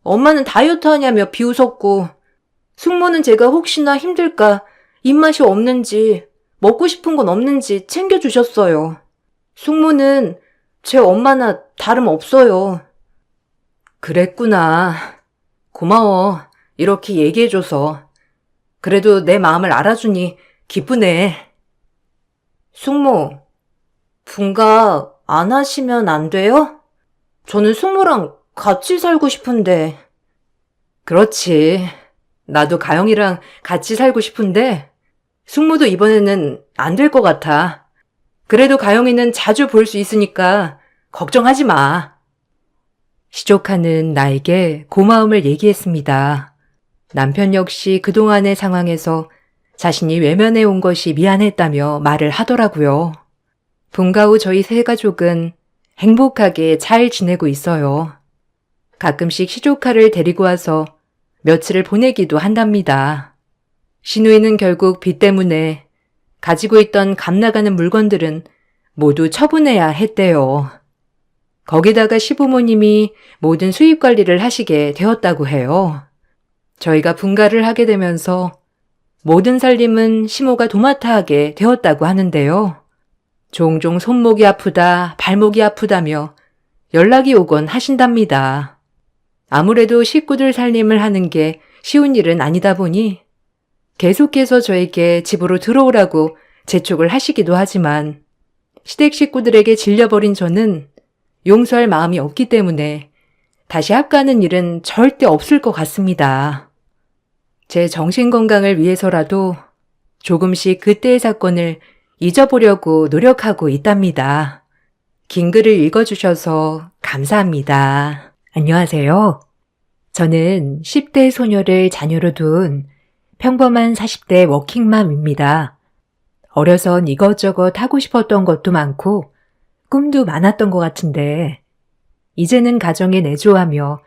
엄마는 다이어트 하냐며 비웃었고 숙모는 제가 혹시나 힘들까 입맛이 없는지 먹고 싶은 건 없는지 챙겨주셨어요. 숙모는 제 엄마나 다름없어요. 그랬구나. 고마워. 이렇게 얘기해줘서. 그래도 내 마음을 알아주니 기쁘네. 숙모, 분가 안 하시면 안 돼요? 저는 숙모랑 같이 살고 싶은데. 그렇지. 나도 가영이랑 같이 살고 싶은데 숙모도 이번에는 안 될 것 같아. 그래도 가영이는 자주 볼 수 있으니까 걱정하지 마. 시조카는 나에게 고마움을 얘기했습니다. 남편 역시 그동안의 상황에서 자신이 외면해 온 것이 미안했다며 말을 하더라고요. 분가 후 저희 세 가족은 행복하게 잘 지내고 있어요. 가끔씩 시조카를 데리고 와서 며칠을 보내기도 한답니다. 신우이는 결국 빚 때문에 가지고 있던 값나가는 물건들은 모두 처분해야 했대요. 거기다가 시부모님이 모든 수입 관리를 하시게 되었다고 해요. 저희가 분가를 하게 되면서 모든 살림은 시모가 도맡아 하게 되었다고 하는데요. 종종 손목이 아프다, 발목이 아프다며 연락이 오곤 하신답니다. 아무래도 식구들 살림을 하는 게 쉬운 일은 아니다 보니 계속해서 저에게 집으로 들어오라고 재촉을 하시기도 하지만 시댁 식구들에게 질려버린 저는 용서할 마음이 없기 때문에 다시 합가하는 일은 절대 없을 것 같습니다. 제 정신건강을 위해서라도 조금씩 그때의 사건을 잊어보려고 노력하고 있답니다. 긴 글을 읽어주셔서 감사합니다. 안녕하세요. 저는 10대 소녀를 자녀로 둔 평범한 40대 워킹맘입니다. 어려선 이것저것 하고 싶었던 것도 많고 꿈도 많았던 것 같은데 이제는 가정에 내조하며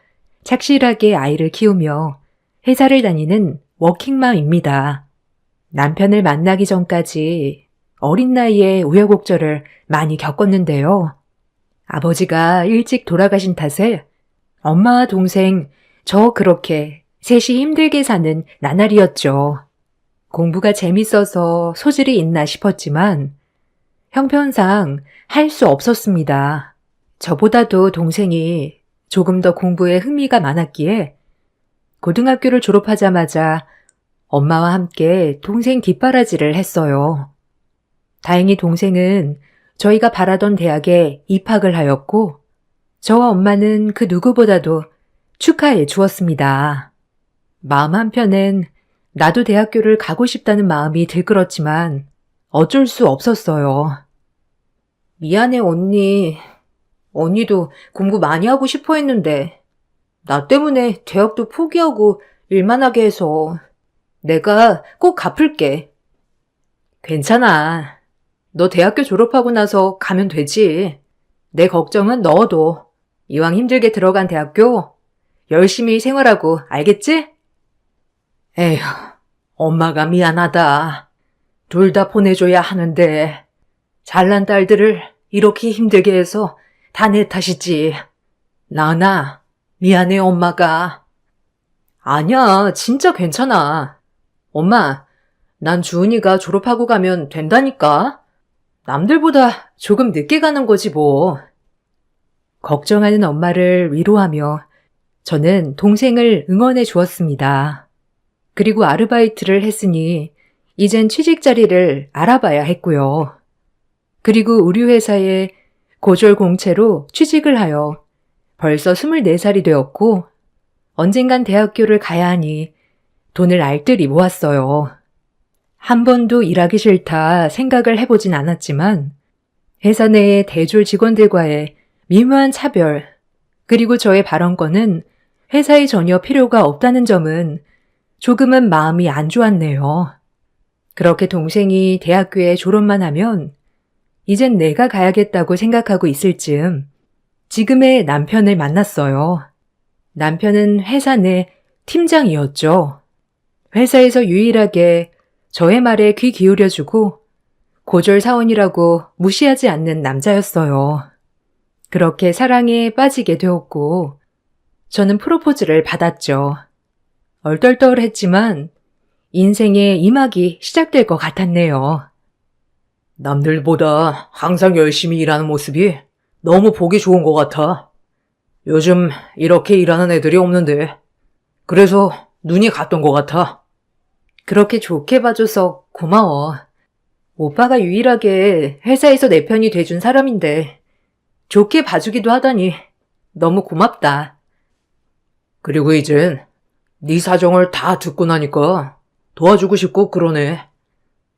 착실하게 아이를 키우며 회사를 다니는 워킹맘입니다. 남편을 만나기 전까지 어린 나이에 우여곡절을 많이 겪었는데요. 아버지가 일찍 돌아가신 탓에 엄마와 동생 저 그렇게 셋이 힘들게 사는 나날이었죠. 공부가 재밌어서 소질이 있나 싶었지만 형편상 할 수 없었습니다. 저보다도 동생이 조금 더 공부에 흥미가 많았기에 고등학교를 졸업하자마자 엄마와 함께 동생 뒷바라지를 했어요. 다행히 동생은 저희가 바라던 대학에 입학을 하였고 저와 엄마는 그 누구보다도 축하해 주었습니다. 마음 한편엔 나도 대학교를 가고 싶다는 마음이 들끓었지만 어쩔 수 없었어요. 미안해 언니. 언니도 공부 많이 하고 싶어 했는데 나 때문에 대학도 포기하고 일만 하게 해서 내가 꼭 갚을게. 괜찮아. 너 대학교 졸업하고 나서 가면 되지. 내 걱정은 넣어둬. 이왕 힘들게 들어간 대학교 열심히 생활하고 알겠지? 에휴, 엄마가 미안하다. 둘 다 보내줘야 하는데 잘난 딸들을 이렇게 힘들게 해서 다 내 탓이지. 나나 미안해 엄마가. 아니야, 진짜 괜찮아. 엄마, 난 주은이가 졸업하고 가면 된다니까. 남들보다 조금 늦게 가는 거지 뭐. 걱정하는 엄마를 위로하며 저는 동생을 응원해 주었습니다. 그리고 아르바이트를 했으니 이젠 취직 자리를 알아봐야 했고요. 그리고 우리 회사에 고졸 공채로 취직을 하여 벌써 24살이 되었고 언젠간 대학교를 가야 하니 돈을 알뜰히 모았어요. 한 번도 일하기 싫다 생각을 해보진 않았지만 회사 내의 대졸 직원들과의 미묘한 차별 그리고 저의 발언권은 회사에 전혀 필요가 없다는 점은 조금은 마음이 안 좋았네요. 그렇게 동생이 대학교에 졸업만 하면 이젠 내가 가야겠다고 생각하고 있을 즈음 지금의 남편을 만났어요. 남편은 회사 내 팀장이었죠. 회사에서 유일하게 저의 말에 귀 기울여주고 고졸 사원이라고 무시하지 않는 남자였어요. 그렇게 사랑에 빠지게 되었고 저는 프로포즈를 받았죠. 얼떨떨했지만 인생의 이막이 시작될 것 같았네요. 남들보다 항상 열심히 일하는 모습이 너무 보기 좋은 것 같아. 요즘 이렇게 일하는 애들이 없는데 그래서 눈이 갔던 것 같아. 그렇게 좋게 봐줘서 고마워. 오빠가 유일하게 회사에서 내 편이 돼준 사람인데 좋게 봐주기도 하다니 너무 고맙다. 그리고 이젠 네 사정을 다 듣고 나니까 도와주고 싶고 그러네.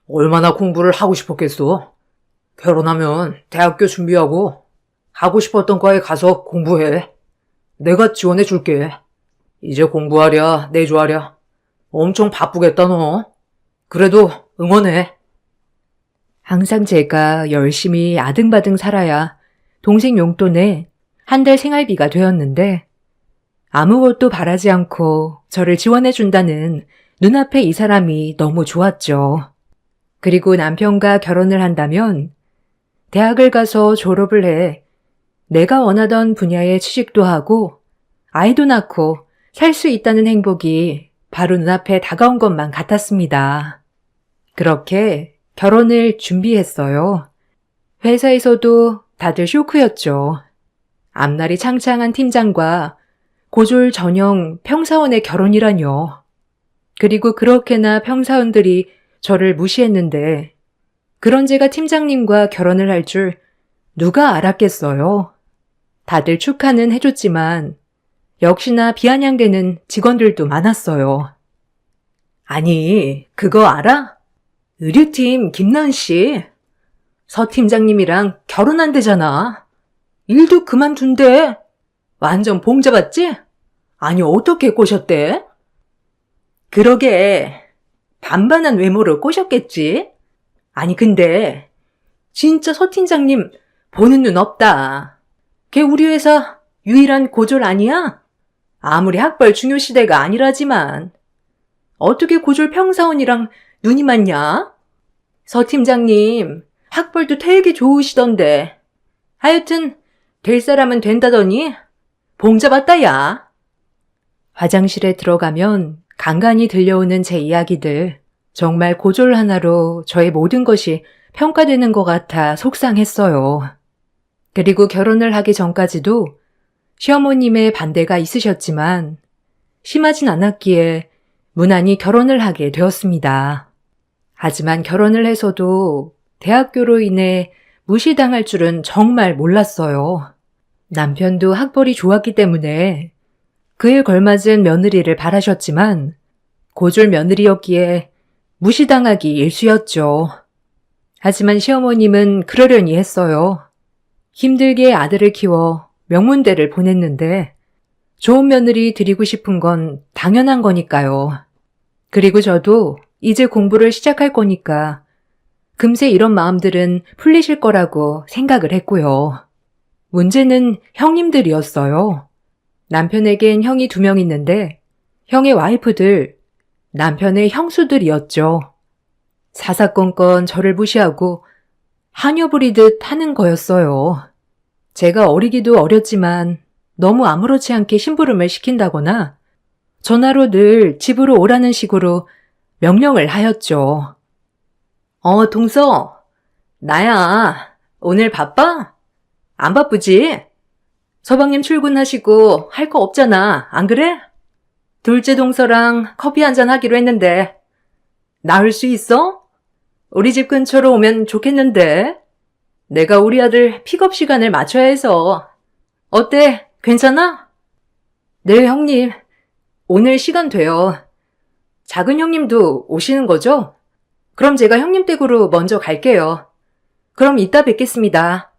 얼마나 공부를 하고 싶었겠어. 결혼하면 대학교 준비하고 하고 싶었던 과에 가서 공부해. 내가 지원해 줄게. 이제 공부하랴 내조하랴 엄청 바쁘겠다 너. 그래도 응원해. 항상 제가 열심히 아등바등 살아야 동생 용돈에 한 달 생활비가 되었는데 아무것도 바라지 않고 저를 지원해준다는 눈앞에 이 사람이 너무 좋았죠. 그리고 남편과 결혼을 한다면 대학을 가서 졸업을 해 내가 원하던 분야에 취직도 하고 아이도 낳고 살 수 있다는 행복이 바로 눈앞에 다가온 것만 같았습니다. 그렇게 결혼을 준비했어요. 회사에서도 다들 쇼크였죠. 앞날이 창창한 팀장과 고졸 전형 평사원의 결혼이라뇨. 그리고 그렇게나 평사원들이 저를 무시했는데 그런 제가 팀장님과 결혼을 할 줄 누가 알았겠어요. 다들 축하는 해줬지만 역시나 비아냥대는 직원들도 많았어요. 아니, 그거 알아? 의류팀 김나은 씨. 서 팀장님이랑 결혼한대잖아. 일도 그만둔대. 완전 봉 잡았지? 아니, 어떻게 꼬셨대? 그러게, 반반한 외모로 꼬셨겠지? 아니, 근데 진짜 서 팀장님 보는 눈 없다. 걔 우리 회사 유일한 고졸 아니야? 아무리 학벌 중요시대가 아니라지만 어떻게 고졸 평사원이랑 눈이 맞냐? 서 팀장님 학벌도 되게 좋으시던데. 하여튼 될 사람은 된다더니 봉 잡았다 야. 화장실에 들어가면 간간히 들려오는 제 이야기들. 정말 고졸 하나로 저의 모든 것이 평가되는 것 같아 속상했어요. 그리고 결혼을 하기 전까지도 시어머님의 반대가 있으셨지만 심하진 않았기에 무난히 결혼을 하게 되었습니다. 하지만 결혼을 해서도 대학교로 인해 무시당할 줄은 정말 몰랐어요. 남편도 학벌이 좋았기 때문에 그에 걸맞은 며느리를 바라셨지만 고졸 며느리였기에 무시당하기 일쑤였죠. 하지만 시어머님은 그러려니 했어요. 힘들게 아들을 키워 명문대를 보냈는데 좋은 며느리 드리고 싶은 건 당연한 거니까요. 그리고 저도 이제 공부를 시작할 거니까 금세 이런 마음들은 풀리실 거라고 생각을 했고요. 문제는 형님들이었어요. 남편에겐 형이 2명 있는데 형의 와이프들, 남편의 형수들이었죠. 사사건건 저를 무시하고 하녀 부리듯 하는 거였어요. 제가 어리기도 어렸지만 너무 아무렇지 않게 심부름을 시킨다거나 전화로 늘 집으로 오라는 식으로 명령을 하였죠. 동서, 나야. 오늘 바빠? 안 바쁘지? 서방님 출근하시고 할 거 없잖아. 안 그래? 둘째 동서랑 커피 한잔 하기로 했는데 나올 수 있어? 우리 집 근처로 오면 좋겠는데. 내가 우리 아들 픽업 시간을 맞춰야 해서. 어때? 괜찮아? 네, 형님. 오늘 시간 돼요. 작은 형님도 오시는 거죠? 그럼 제가 형님 댁으로 먼저 갈게요. 그럼 이따 뵙겠습니다.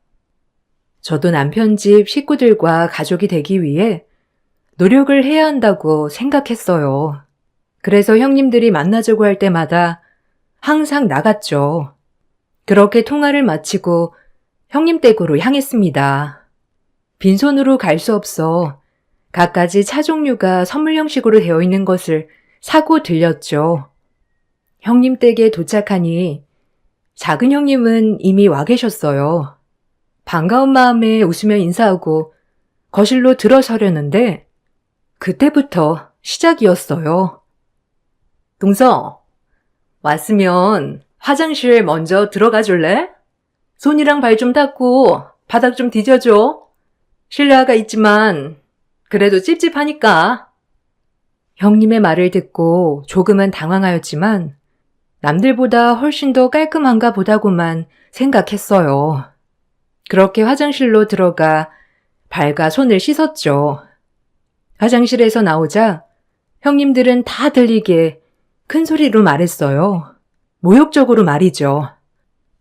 저도 남편 집 식구들과 가족이 되기 위해 노력을 해야 한다고 생각했어요. 그래서 형님들이 만나자고 할 때마다 항상 나갔죠. 그렇게 통화를 마치고 형님 댁으로 향했습니다. 빈손으로 갈 수 없어 갖가지 차 종류가 선물 형식으로 되어 있는 것을 사고 들렸죠. 형님 댁에 도착하니 작은 형님은 이미 와 계셨어요. 반가운 마음에 웃으며 인사하고 거실로 들어서려는데 그때부터 시작이었어요. 동서, 왔으면 화장실 먼저 들어가 줄래? 손이랑 발 좀 닦고 바닥 좀 뒤져줘. 실내화가 있지만 그래도 찝찝하니까. 형님의 말을 듣고 조금은 당황하였지만 남들보다 훨씬 더 깔끔한가 보다고만 생각했어요. 그렇게 화장실로 들어가 발과 손을 씻었죠. 화장실에서 나오자 형님들은 다 들리게 큰 소리로 말했어요. 모욕적으로 말이죠.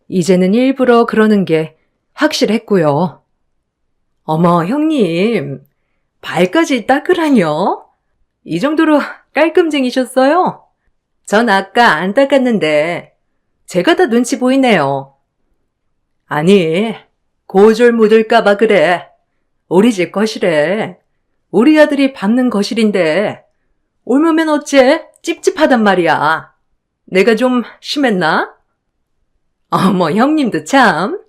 이제는 일부러 그러는 게 확실했고요. 어머, 형님, 발까지 닦으라뇨? 이 정도로 깔끔쟁이셨어요? 전 아까 안 닦았는데 제가 다 눈치 보이네요. 아니, 고졸 묻을까봐 그래. 우리 집 거실에 우리 아들이 밟는 거실인데 옮으면 어째 찝찝하단 말이야. 내가 좀 심했나? 어머, 형님도 참.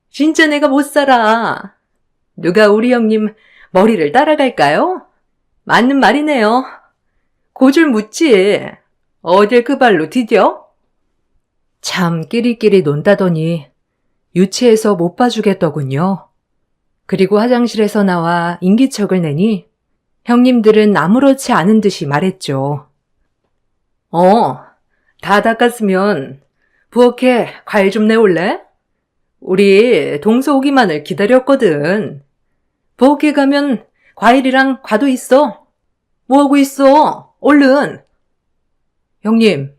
진짜 내가 못 살아. 누가 우리 형님 머리를 따라갈까요? 맞는 말이네요. 고줄 묻지. 어딜 그 발로 디뎌? 참 끼리끼리 논다더니 유치해서 못 봐주겠더군요. 그리고 화장실에서 나와 인기척을 내니 형님들은 아무렇지 않은 듯이 말했죠. 다 닦았으면 부엌에 과일 좀 내올래? 우리 동서 오기만을 기다렸거든. 부엌에 가면 과일이랑 과도 있어. 뭐하고 있어? 얼른. 형님,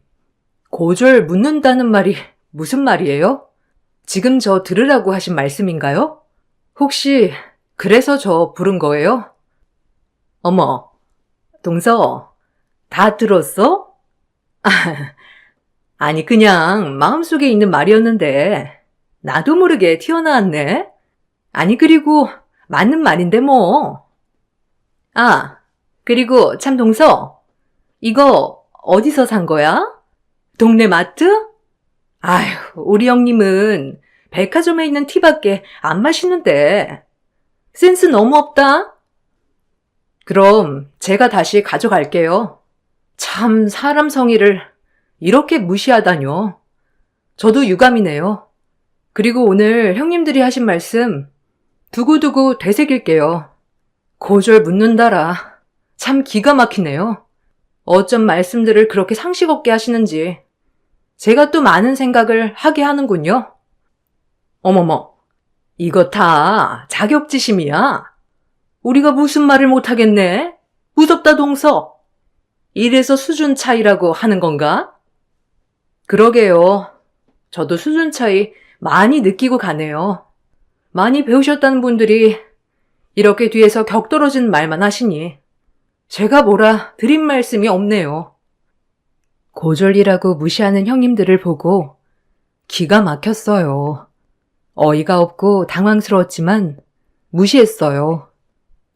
고졸 묻는다는 말이 무슨 말이에요? 지금 저 들으라고 하신 말씀인가요? 혹시 그래서 저 부른 거예요? 어머, 동서, 다 들었어? 아니, 그냥 마음속에 있는 말이었는데 나도 모르게 튀어나왔네. 아니, 그리고 맞는 말인데 뭐. 아, 그리고 참 동서, 이거 어디서 산 거야? 동네 마트? 아휴, 우리 형님은 백화점에 있는 티밖에 안 마시는데 센스 너무 없다. 그럼 제가 다시 가져갈게요. 참 사람 성의를 이렇게 무시하다뇨. 저도 유감이네요. 그리고 오늘 형님들이 하신 말씀 두고두고 되새길게요. 고졸 묻는다라. 참 기가 막히네요. 어쩜 말씀들을 그렇게 상식 없게 하시는지 제가 또 많은 생각을 하게 하는군요. 어머머, 이거 다 자격지심이야. 우리가 무슨 말을 못하겠네. 무섭다 동서. 이래서 수준 차이라고 하는 건가? 그러게요. 저도 수준 차이 많이 느끼고 가네요. 많이 배우셨다는 분들이 이렇게 뒤에서 격떨어진 말만 하시니 제가 뭐라 드린 말씀이 없네요. 고졸이라고 무시하는 형님들을 보고 기가 막혔어요. 어이가 없고 당황스러웠지만 무시했어요.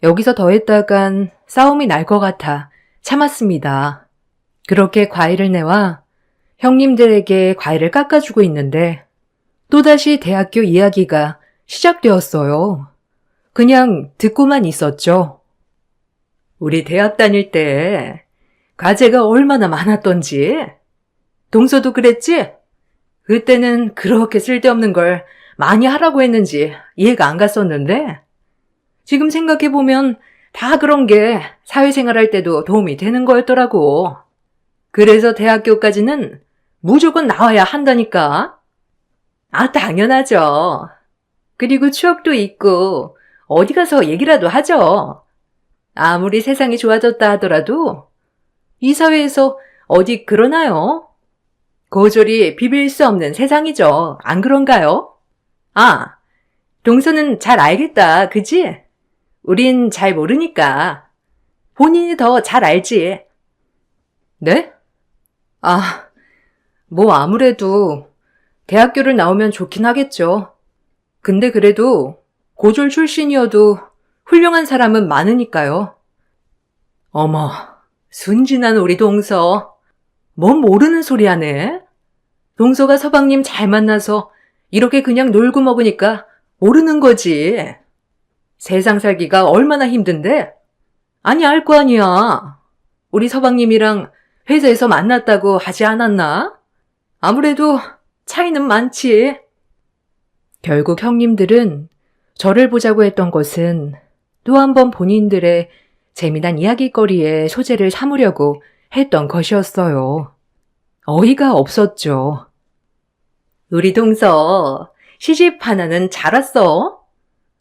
여기서 더 했다간 싸움이 날 것 같아 참았습니다. 그렇게 과일을 내와 형님들에게 과일을 깎아주고 있는데 또다시 대학교 이야기가 시작되었어요. 그냥 듣고만 있었죠. 우리 대학 다닐 때 과제가 얼마나 많았던지. 동서도 그랬지? 그때는 그렇게 쓸데없는 걸 많이 하라고 했는지 이해가 안 갔었는데 지금 생각해보면 다 그런 게 사회생활 할 때도 도움이 되는 거였더라고. 그래서 대학교까지는 무조건 나와야 한다니까. 아, 당연하죠. 그리고 추억도 있고 어디 가서 얘기라도 하죠. 아무리 세상이 좋아졌다 하더라도 이 사회에서 어디 그러나요? 고졸이 비빌 수 없는 세상이죠. 안 그런가요? 아, 동서는 잘 알겠다, 그지? 우린 잘 모르니까. 본인이 더 잘 알지. 네? 아, 뭐 아무래도 대학교를 나오면 좋긴 하겠죠. 근데 그래도 고졸 출신이어도 훌륭한 사람은 많으니까요. 어머, 순진한 우리 동서. 뭔 모르는 소리 하네. 동서가 서방님 잘 만나서 이렇게 그냥 놀고 먹으니까 모르는 거지. 세상 살기가 얼마나 힘든데? 아니, 알 거 아니야. 우리 서방님이랑 회사에서 만났다고 하지 않았나? 아무래도 차이는 많지. 결국 형님들은 저를 보자고 했던 것은 또 한 번 본인들의 재미난 이야기거리에 소재를 삼으려고 했던 것이었어요. 어이가 없었죠. 우리 동서 시집 하나는 잘 왔어.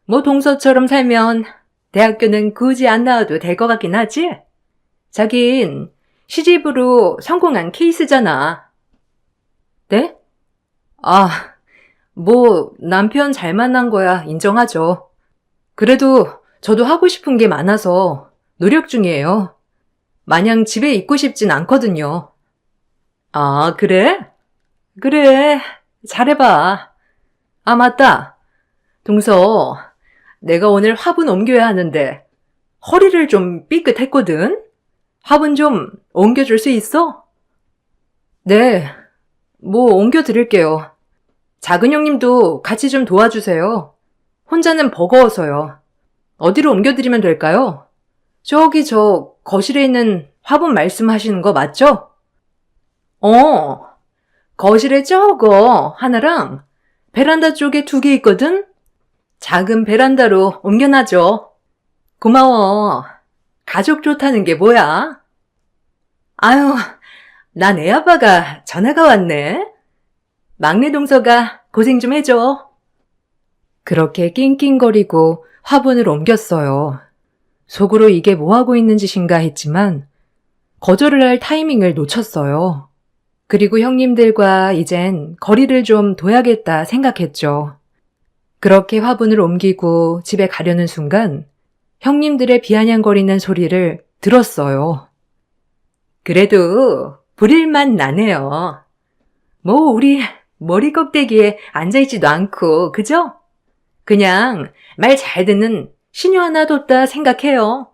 뭐 동서처럼 살면 대학교는 굳이 안 나와도 될 것 같긴 하지? 자긴 시집으로 성공한 케이스잖아. 네? 아, 뭐 남편 잘 만난 거야 인정하죠. 그래도 저도 하고 싶은 게 많아서 노력 중이에요. 마냥 집에 있고 싶진 않거든요. 아, 그래? 그래, 잘해봐. 아, 맞다. 동서, 내가 오늘 화분 옮겨야 하는데 허리를 좀 삐끗했거든? 화분 좀 옮겨줄 수 있어? 네, 뭐 옮겨드릴게요. 작은 형님도 같이 좀 도와주세요. 혼자는 버거워서요. 어디로 옮겨드리면 될까요? 저기 저 거실에 있는 화분 말씀하시는 거 맞죠? 거실에 저거 하나랑 베란다 쪽에 2개 있거든? 작은 베란다로 옮겨놔줘. 고마워. 가족 좋다는 게 뭐야? 아유, 난 애아빠가 전화가 왔네. 막내 동서가 고생 좀 해줘. 그렇게 낑낑거리고 화분을 옮겼어요. 속으로 이게 뭐하고 있는 짓인가 했지만 거절을 할 타이밍을 놓쳤어요. 그리고 형님들과 이젠 거리를 좀 둬야겠다 생각했죠. 그렇게 화분을 옮기고 집에 가려는 순간 형님들의 비아냥거리는 소리를 들었어요. 그래도 부릴만 나네요. 뭐 우리 머리 꼭대기에 앉아있지도 않고 그죠? 그냥 말 잘 듣는 시녀 하나 뒀다 생각해요.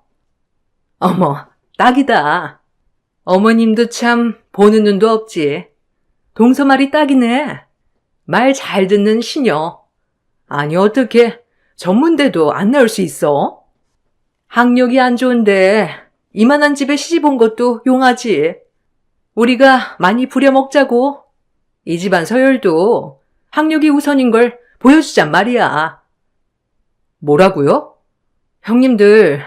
어머, 딱이다. 어머님도 참 보는 눈도 없지. 동서 말이 딱이네. 말 잘 듣는 시녀. 아니 어떻게 전문대도 안 나올 수 있어? 학력이 안 좋은데 이만한 집에 시집 온 것도 용하지. 우리가 많이 부려먹자고. 이 집안 서열도 학력이 우선인 걸 보여주잔 말이야. 뭐라고요? 형님들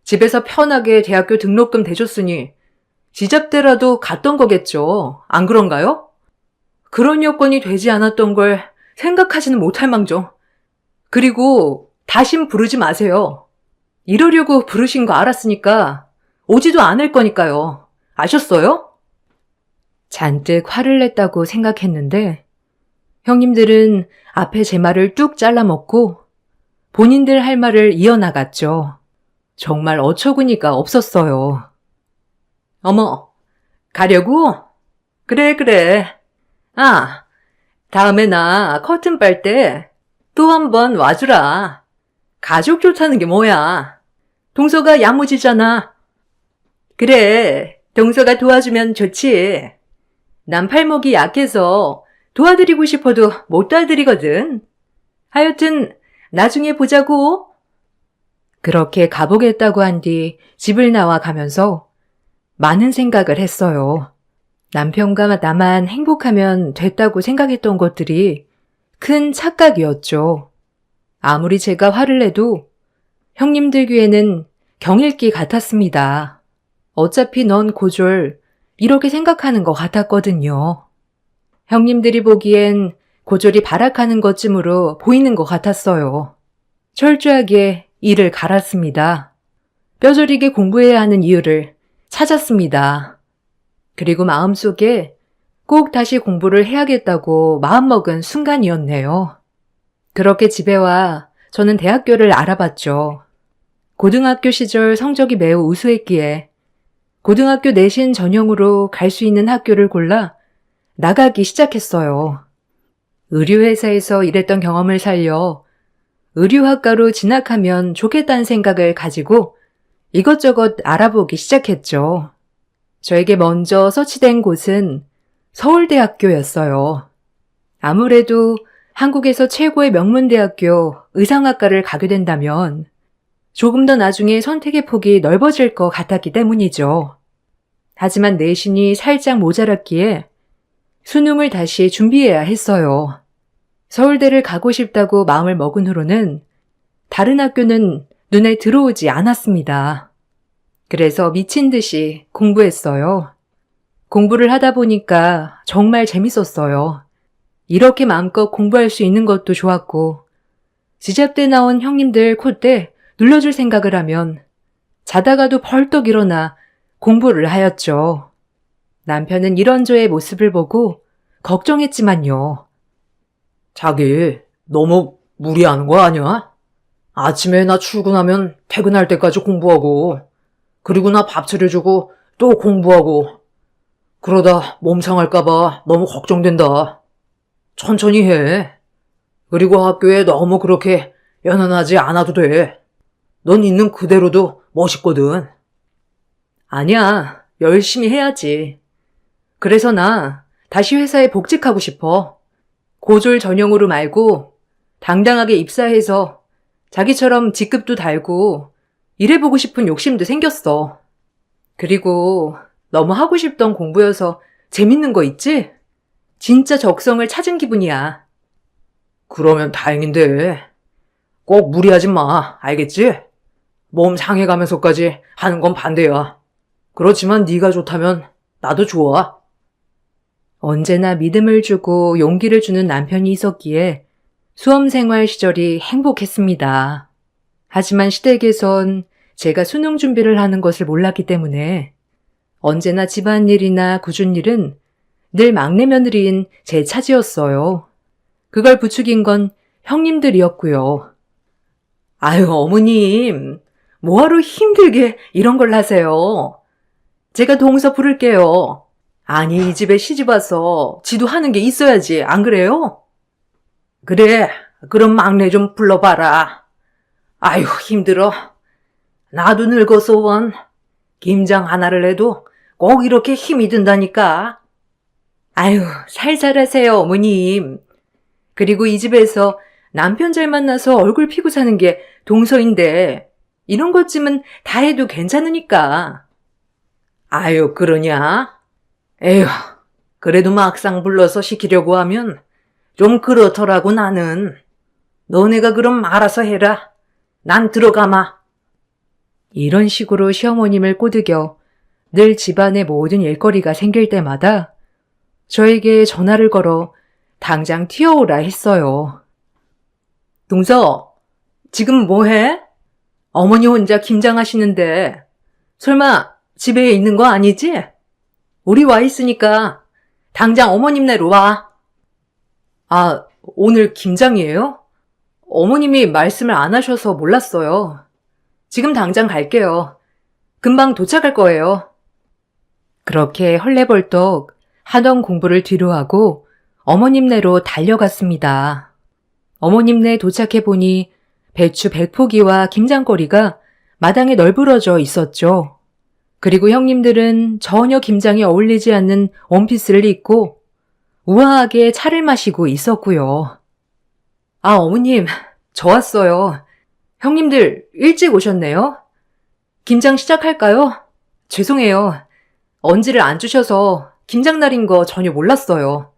집에서 편하게 대학교 등록금 대줬으니 지잡대라도 갔던 거겠죠. 안 그런가요? 그런 여건이 되지 않았던 걸 생각하지는 못할 망정. 그리고 다신 부르지 마세요. 이러려고 부르신 거 알았으니까 오지도 않을 거니까요. 아셨어요? 잔뜩 화를 냈다고 생각했는데 형님들은 앞에 제 말을 뚝 잘라먹고 본인들 할 말을 이어나갔죠. 정말 어처구니가 없었어요. 어머, 가려고? 그래. 아, 다음에 나 커튼 빨 때 또 한번 와주라. 가족 좋다는 게 뭐야? 동서가 야무지잖아. 그래, 동서가 도와주면 좋지. 난 팔목이 약해서 도와드리고 싶어도 못 도와드리거든. 하여튼 나중에 보자고. 그렇게 가보겠다고 한 뒤 집을 나와 가면서 많은 생각을 했어요. 남편과 나만 행복하면 됐다고 생각했던 것들이 큰 착각이었죠. 아무리 제가 화를 내도 형님들 귀에는 경일기 같았습니다. 어차피 넌 고졸 이렇게 생각하는 것 같았거든요. 형님들이 보기엔 고졸이 발악하는 것쯤으로 보이는 것 같았어요. 철저하게 이를 갈았습니다. 뼈저리게 공부해야 하는 이유를 찾았습니다. 그리고 마음속에 꼭 다시 공부를 해야겠다고 마음먹은 순간이었네요. 그렇게 집에 와 저는 대학교를 알아봤죠. 고등학교 시절 성적이 매우 우수했기에 고등학교 내신 전형으로 갈 수 있는 학교를 골라 나가기 시작했어요. 의류회사에서 일했던 경험을 살려 의류학과로 진학하면 좋겠다는 생각을 가지고 이것저것 알아보기 시작했죠. 저에게 먼저 서치된 곳은 서울대학교였어요. 아무래도 한국에서 최고의 명문대학교 의상학과를 가게 된다면 조금 더 나중에 선택의 폭이 넓어질 것 같았기 때문이죠. 하지만 내신이 살짝 모자랐기에 수능을 다시 준비해야 했어요. 서울대를 가고 싶다고 마음을 먹은 후로는 다른 학교는 눈에 들어오지 않았습니다. 그래서 미친 듯이 공부했어요. 공부를 하다 보니까 정말 재밌었어요. 이렇게 마음껏 공부할 수 있는 것도 좋았고 지잡대 나온 형님들 콧대 눌러줄 생각을 하면 자다가도 벌떡 일어나 공부를 하였죠. 남편은 이런 저의 모습을 보고 걱정했지만요. 자기, 너무 무리하는 거 아니야? 아침에 나 출근하면 퇴근할 때까지 공부하고, 그리고 나 밥 차려주고 또 공부하고, 그러다 몸 상할까봐 너무 걱정된다. 천천히 해. 그리고 학교에 너무 그렇게 연연하지 않아도 돼. 넌 있는 그대로도 멋있거든. 아니야, 열심히 해야지. 그래서 나 다시 회사에 복직하고 싶어. 고졸 전형으로 말고 당당하게 입사해서 자기처럼 직급도 달고 일해보고 싶은 욕심도 생겼어. 그리고 너무 하고 싶던 공부여서 재밌는 거 있지? 진짜 적성을 찾은 기분이야. 그러면 다행인데. 꼭 무리하지 마. 알겠지? 몸 상해가면서까지 하는 건 반대야. 그렇지만 네가 좋다면 나도 좋아. 언제나 믿음을 주고 용기를 주는 남편이 있었기에 수험생활 시절이 행복했습니다. 하지만 시댁에선 제가 수능 준비를 하는 것을 몰랐기 때문에 언제나 집안일이나 굳은 일은 늘 막내 며느리인 제 차지였어요. 그걸 부추긴 건 형님들이었고요. 아유, 어머님, 뭐하러 힘들게 이런 걸 하세요? 제가 동서 부를게요. 아니, 이 집에 시집 와서 지도 하는 게 있어야지, 안 그래요? 그래, 그럼 막내 좀 불러봐라. 아유, 힘들어. 나도 늙어서 원. 김장 하나를 해도 꼭 이렇게 힘이 든다니까. 아유, 살살 하세요, 어머님. 그리고 이 집에서 남편 잘 만나서 얼굴 피고 사는 게 동서인데 이런 것쯤은 다 해도 괜찮으니까. 아유, 그러냐? 에휴, 그래도 막상 불러서 시키려고 하면 좀 그렇더라고, 나는. 너네가 그럼 알아서 해라. 난 들어가마. 이런 식으로 시어머님을 꼬드겨 늘 집안의 모든 일거리가 생길 때마다 저에게 전화를 걸어 당장 튀어오라 했어요. 동서, 지금 뭐해? 어머니 혼자 김장하시는데 설마 집에 있는 거 아니지? 우리 와 있으니까 당장 어머님네로 와. 아, 오늘 김장이에요? 어머님이 말씀을 안 하셔서 몰랐어요. 지금 당장 갈게요. 금방 도착할 거예요. 그렇게 헐레벌떡 하던 공부를 뒤로하고 어머님네로 달려갔습니다. 어머님네 도착해보니 배추 100포기와 김장거리가 마당에 널브러져 있었죠. 그리고 형님들은 전혀 김장에 어울리지 않는 원피스를 입고 우아하게 차를 마시고 있었고요. 아, 어머님, 저 왔어요. 형님들 일찍 오셨네요. 김장 시작할까요? 죄송해요. 언지를 안 주셔서 김장날인 거 전혀 몰랐어요.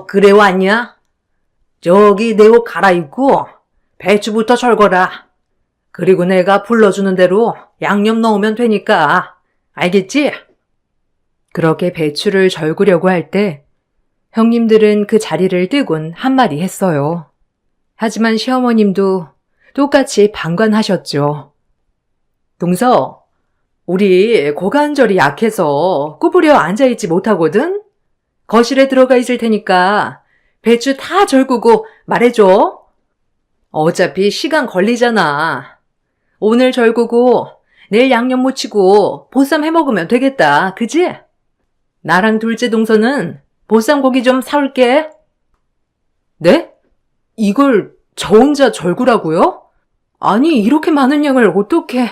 그래 왔냐? 저기 내 옷 갈아입고 배추부터 절거라. 그리고 내가 불러주는 대로 양념 넣으면 되니까. 알겠지? 그렇게 배추를 절구려고 할 때 형님들은 그 자리를 뜨곤 한마디 했어요. 하지만 시어머님도 똑같이 방관하셨죠. 동서, 우리 고관절이 약해서 구부려 앉아있지 못하거든? 거실에 들어가 있을 테니까 배추 다 절구고 말해줘. 어차피 시간 걸리잖아. 오늘 절구고 내일 양념 무치고 보쌈 해먹으면 되겠다. 그지? 나랑 둘째 동서는 보쌈 고기 좀 사올게. 네? 이걸 저 혼자 절구라고요? 아니, 이렇게 많은 양을 어떻게...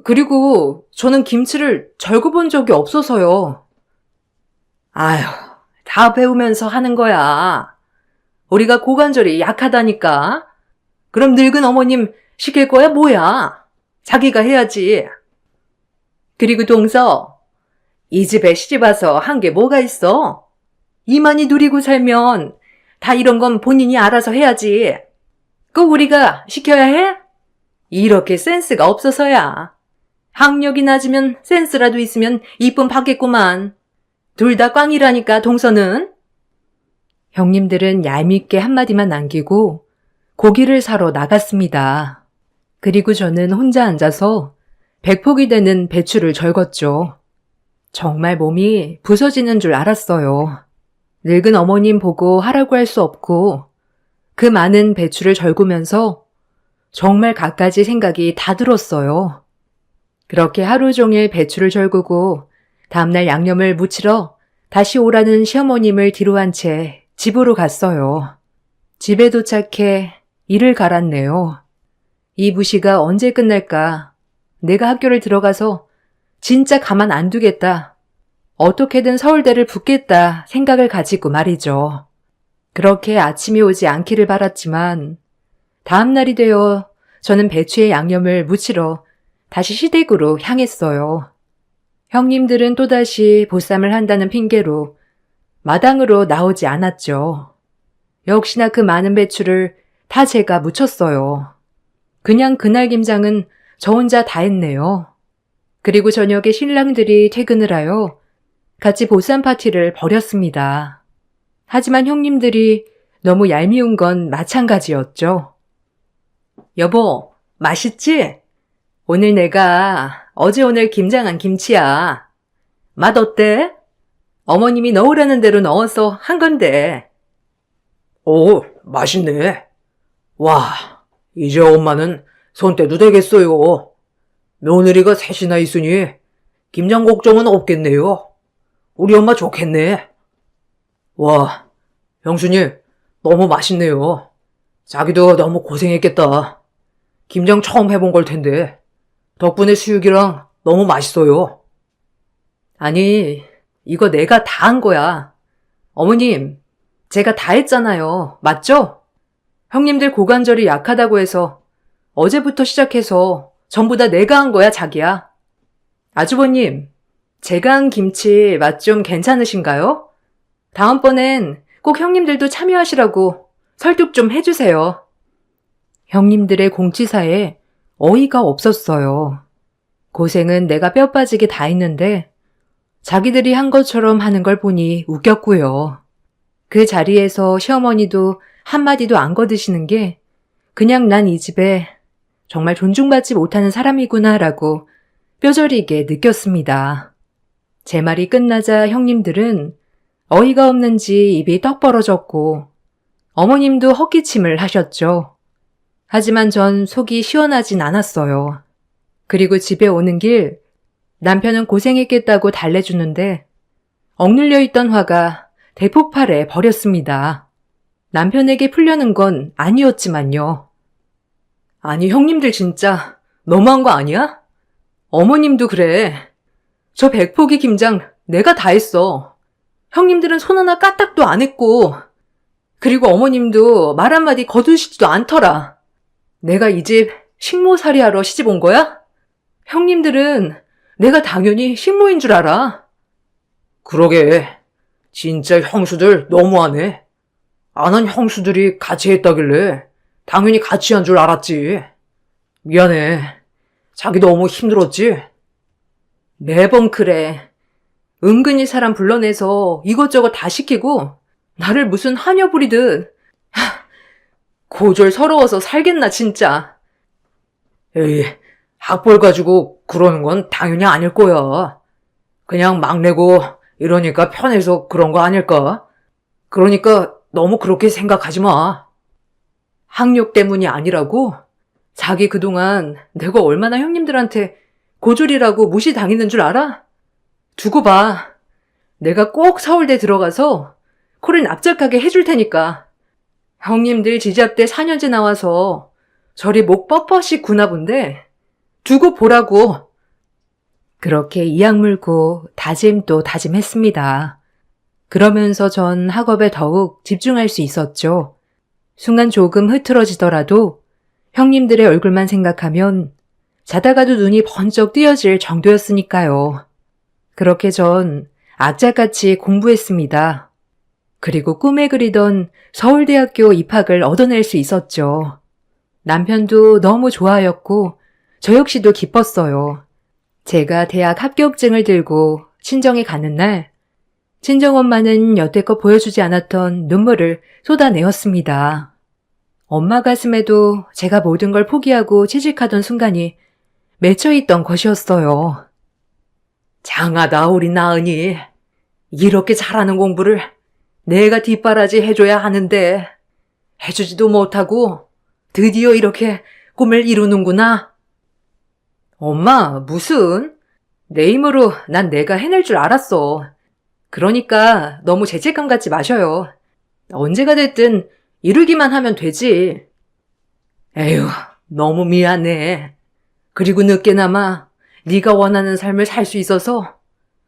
그리고 저는 김치를 절구본 적이 없어서요. 아휴, 다 배우면서 하는 거야. 우리가 고관절이 약하다니까. 그럼 늙은 어머님 시킬 거야 뭐야? 자기가 해야지. 그리고 동서, 이 집에 시집 와서 한 게 뭐가 있어? 이만희 누리고 살면 다 이런 건 본인이 알아서 해야지. 꼭 우리가 시켜야 해? 이렇게 센스가 없어서야. 학력이 낮으면 센스라도 있으면 이쁨 받겠구만. 둘 다 꽝이라니까, 동서는. 형님들은 얄밉게 한마디만 남기고 고기를 사러 나갔습니다. 그리고 저는 혼자 앉아서 100폭이 되는 배추를 절궜죠. 정말 몸이 부서지는 줄 알았어요. 늙은 어머님 보고 하라고 할 수 없고 그 많은 배추를 절구면서 정말 갖가지 생각이 다 들었어요. 그렇게 하루 종일 배추를 절구고 다음날 양념을 무치러 다시 오라는 시어머님을 뒤로한 채 집으로 갔어요. 집에 도착해 이를 갈았네요. 이 무시가 언제 끝날까? 내가 학교를 들어가서 진짜 가만 안 두겠다. 어떻게든 서울대를 붙겠다 생각을 가지고 말이죠. 그렇게 아침이 오지 않기를 바랐지만 다음 날이 되어 저는 배추에 양념을 묻히러 다시 시댁으로 향했어요. 형님들은 또다시 보쌈을 한다는 핑계로 마당으로 나오지 않았죠. 역시나 그 많은 배추를 다 제가 무쳤어요. 그냥 그날 김장은 저 혼자 다 했네요. 그리고 저녁에 신랑들이 퇴근을 하여 같이 보쌈 파티를 벌였습니다. 하지만 형님들이 너무 얄미운 건 마찬가지였죠. 여보, 맛있지? 오늘 내가 오늘 김장한 김치야. 맛 어때? 어머님이 넣으라는 대로 넣어서 한 건데. 오, 맛있네. 와, 이제 엄마는 손 떼도 되겠어요. 며느리가 셋이나 있으니 김장 걱정은 없겠네요. 우리 엄마 좋겠네. 와, 형수님, 너무 맛있네요. 자기도 너무 고생했겠다. 김장 처음 해본 걸 텐데 덕분에 수육이랑 너무 맛있어요. 아니, 이거 내가 다 한 거야. 어머님, 제가 다 했잖아요. 맞죠? 형님들 고관절이 약하다고 해서 어제부터 시작해서 전부 다 내가 한 거야, 자기야. 아주버님, 제가 한 김치 맛 좀 괜찮으신가요? 다음번엔 꼭 형님들도 참여하시라고 설득 좀 해주세요. 형님들의 공치사에 어이가 없었어요. 고생은 내가 뼈 빠지게 다 했는데 자기들이 한 것처럼 하는 걸 보니 웃겼고요. 그 자리에서 시어머니도 한마디도 안 거드시는 게 그냥 난 이 집에 정말 존중받지 못하는 사람이구나라고 뼈저리게 느꼈습니다. 제 말이 끝나자 형님들은 어이가 없는지 입이 떡 벌어졌고 어머님도 헛기침을 하셨죠. 하지만 전 속이 시원하진 않았어요. 그리고 집에 오는 길 남편은 고생했겠다고 달래주는데 억눌려 있던 화가 대폭발해 버렸습니다. 남편에게 풀려는 건 아니었지만요. 아니, 형님들 진짜 너무한 거 아니야? 어머님도 그래. 저 백포기 김장 내가 다 했어. 형님들은 손 하나 까딱도 안 했고, 그리고 어머님도 말 한마디 거두시지도 않더라. 내가 이 집 식모살이 하러 시집 온 거야? 형님들은 내가 당연히 식모인 줄 알아. 그러게, 진짜 형수들 너무하네. 안 한 형수들이 같이 했다길래 당연히 같이 한 줄 알았지. 미안해. 자기 너무 힘들었지? 매번 그래. 은근히 사람 불러내서 이것저것 다 시키고 나를 무슨 하녀 부리듯. 고졸 서러워서 살겠나 진짜. 에이, 학벌 가지고 그러는 건 당연히 아닐 거야. 그냥 막내고 이러니까 편해서 그런 거 아닐까? 그러니까 너무 그렇게 생각하지 마. 학력 때문이 아니라고? 자기 그동안 내가 얼마나 형님들한테 고졸이라고 무시당했는 줄 알아? 두고 봐. 내가 꼭 서울대 들어가서 코를 납작하게 해줄 테니까. 형님들 지잡대 4년제 나와서 저리 목 뻣뻣이 구나 본데 두고 보라고. 그렇게 이악 물고 다짐 또 다짐했습니다. 그러면서 전 학업에 더욱 집중할 수 있었죠. 순간 조금 흐트러지더라도 형님들의 얼굴만 생각하면 자다가도 눈이 번쩍 뜨여질 정도였으니까요. 그렇게 전 악착같이 공부했습니다. 그리고 꿈에 그리던 서울대학교 입학을 얻어낼 수 있었죠. 남편도 너무 좋아했고 저 역시도 기뻤어요. 제가 대학 합격증을 들고 친정에 가는 날 친정엄마는 여태껏 보여주지 않았던 눈물을 쏟아내었습니다. 엄마 가슴에도 제가 모든 걸 포기하고 취직하던 순간이 맺혀있던 것이었어요. 장하다 우리 나은이. 이렇게 잘하는 공부를 내가 뒷바라지 해줘야 하는데 해주지도 못하고 드디어 이렇게 꿈을 이루는구나. 엄마, 무슨? 내 힘으로 난 내가 해낼 줄 알았어. 그러니까 너무 죄책감 갖지 마셔요. 언제가 됐든 이루기만 하면 되지. 에휴, 너무 미안해. 그리고 늦게나마 네가 원하는 삶을 살 수 있어서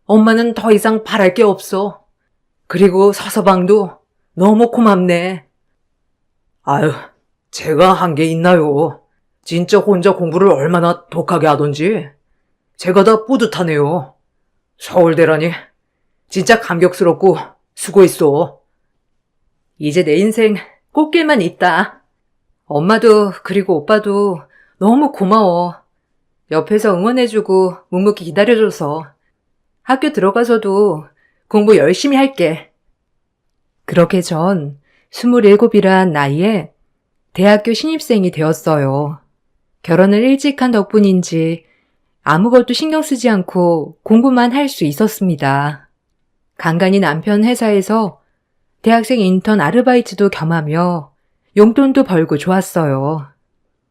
엄마는 더 이상 바랄 게 없어. 그리고 서서방도 너무 고맙네. 아유, 제가 한 게 있나요? 진짜 혼자 공부를 얼마나 독하게 하던지 제가 다 뿌듯하네요. 서울대라니 진짜 감격스럽고 수고했어. 이제 내 인생 꽃길만 있다. 엄마도 그리고 오빠도 너무 고마워. 옆에서 응원해주고 묵묵히 기다려줘서. 학교 들어가서도 공부 열심히 할게. 그렇게 전 27이란 나이에 대학교 신입생이 되었어요. 결혼을 일찍 한 덕분인지 아무것도 신경 쓰지 않고 공부만 할 수 있었습니다. 간간히 남편 회사에서 대학생 인턴 아르바이트도 겸하며 용돈도 벌고 좋았어요.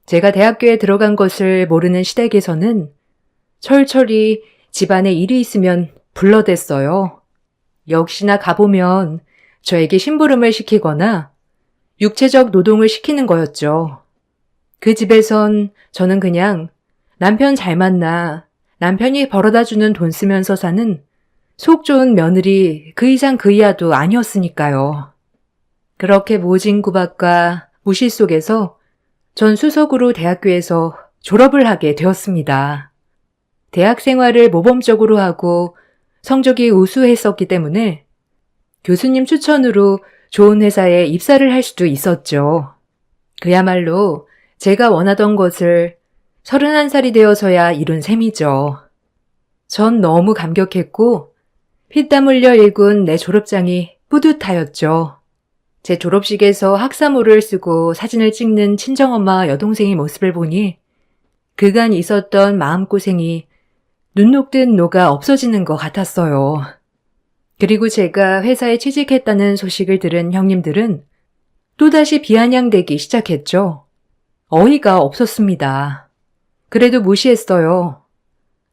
제가 대학교에 들어간 것을 모르는 시댁에서는 철철이 집안에 일이 있으면 불러댔어요. 역시나 가보면 저에게 심부름을 시키거나 육체적 노동을 시키는 거였죠. 그 집에선 저는 그냥 남편 잘 만나 남편이 벌어다주는 돈 쓰면서 사는 속 좋은 며느리 그 이상 그 이하도 아니었으니까요. 그렇게 모진 구박과 무시 속에서 전 수석으로 대학교에서 졸업을 하게 되었습니다. 대학 생활을 모범적으로 하고 성적이 우수했었기 때문에 교수님 추천으로 좋은 회사에 입사를 할 수도 있었죠. 그야말로 제가 원하던 것을 31살이 되어서야 이룬 셈이죠. 전 너무 감격했고 피땀 흘려 읽은 내 졸업장이 뿌듯하였죠. 제 졸업식에서 학사모를 쓰고 사진을 찍는 친정엄마와 여동생의 모습을 보니 그간 있었던 마음고생이 눈 녹듯 녹아 없어지는 것 같았어요. 그리고 제가 회사에 취직했다는 소식을 들은 형님들은 또다시 비아냥대기 시작했죠. 어이가 없었습니다. 그래도 무시했어요.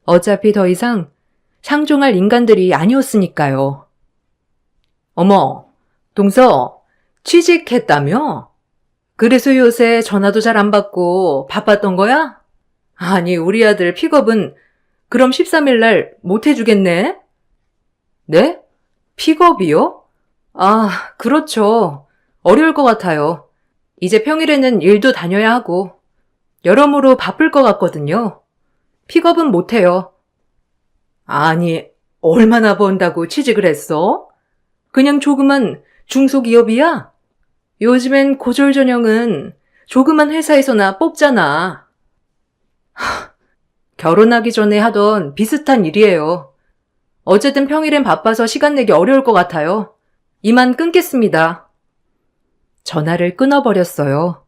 어차피 더 이상 상종할 인간들이 아니었으니까요. 어머, 동서, 취직했다며? 그래서 요새 전화도 잘 안 받고 바빴던 거야? 아니, 우리 아들 픽업은 그럼 13일 날 못 해주겠네? 네? 픽업이요? 아, 그렇죠. 어려울 것 같아요. 이제 평일에는 일도 다녀야 하고 여러모로 바쁠 것 같거든요. 픽업은 못해요. 아니, 얼마나 번다고 취직을 했어? 그냥 조그만 중소기업이야? 요즘엔 고졸 전형은 조그만 회사에서나 뽑잖아. 결혼하기 전에 하던 비슷한 일이에요. 어쨌든 평일엔 바빠서 시간 내기 어려울 것 같아요. 이만 끊겠습니다. 전화를 끊어버렸어요.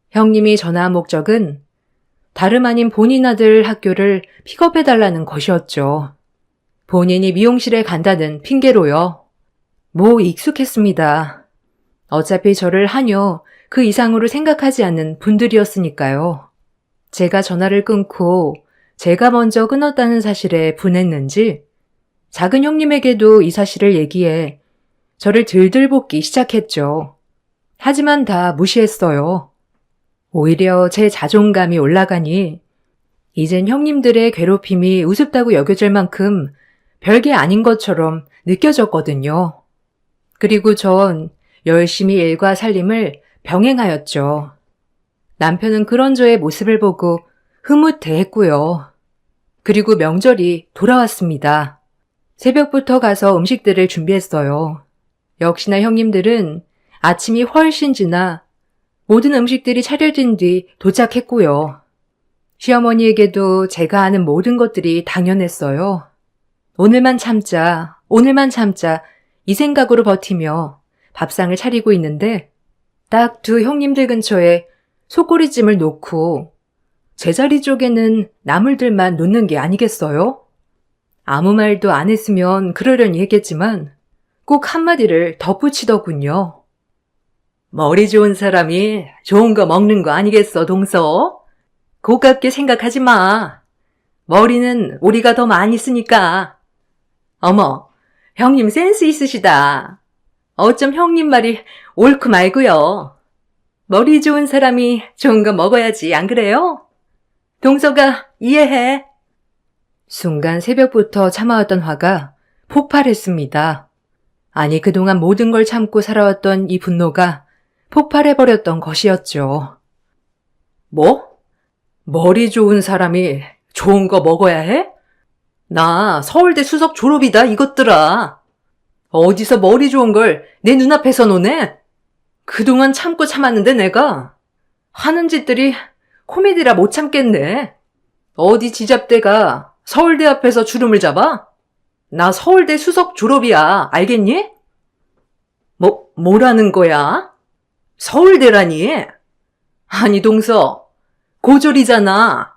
형님이 전화한 목적은 다름 아닌 본인 아들 학교를 픽업해달라는 것이었죠. 본인이 미용실에 간다는 핑계로요. 뭐 익숙했습니다. 어차피 저를 하녀 그 이상으로 생각하지 않는 분들이었으니까요. 제가 전화를 끊고 제가 먼저 끊었다는 사실에 분했는지 작은 형님에게도 이 사실을 얘기해 저를 들들 볶기 시작했죠. 하지만 다 무시했어요. 오히려 제 자존감이 올라가니 이젠 형님들의 괴롭힘이 우습다고 여겨질 만큼 별게 아닌 것처럼 느껴졌거든요. 그리고 전 열심히 일과 살림을 병행하였죠. 남편은 그런 저의 모습을 보고 흐뭇해했고요. 그리고 명절이 돌아왔습니다. 새벽부터 가서 음식들을 준비했어요. 역시나 형님들은 아침이 훨씬 지나 모든 음식들이 차려진 뒤 도착했고요. 시어머니에게도 제가 아는 모든 것들이 당연했어요. 오늘만 참자, 오늘만 참자 이 생각으로 버티며 밥상을 차리고 있는데 딱 두 형님들 근처에 속꼬리찜을 놓고 제자리 쪽에는 나물들만 놓는 게 아니겠어요? 아무 말도 안 했으면 그러려니 했겠지만 꼭 한마디를 덧붙이더군요. 머리 좋은 사람이 좋은 거 먹는 거 아니겠어, 동서? 고깝게 생각하지 마. 머리는 우리가 더 많이 쓰니까. 어머, 형님 센스 있으시다. 어쩜 형님 말이 옳고 말고요. 머리 좋은 사람이 좋은 거 먹어야지, 안 그래요? 동서가 이해해. 순간 새벽부터 참아왔던 화가 폭발했습니다. 아니, 그동안 모든 걸 참고 살아왔던 이 분노가 폭발해버렸던 것이었죠. 뭐? 머리 좋은 사람이 좋은 거 먹어야 해? 나 서울대 수석 졸업이다 이것들아. 어디서 머리 좋은 걸 내 눈앞에서 노네? 그동안 참고 참았는데 내가 하는 짓들이 코미디라 못 참겠네. 어디 지잡대가 서울대 앞에서 주름을 잡아? 나 서울대 수석 졸업이야. 알겠니? 뭐라는 거야? 서울대라니? 아니, 동서. 고졸이잖아.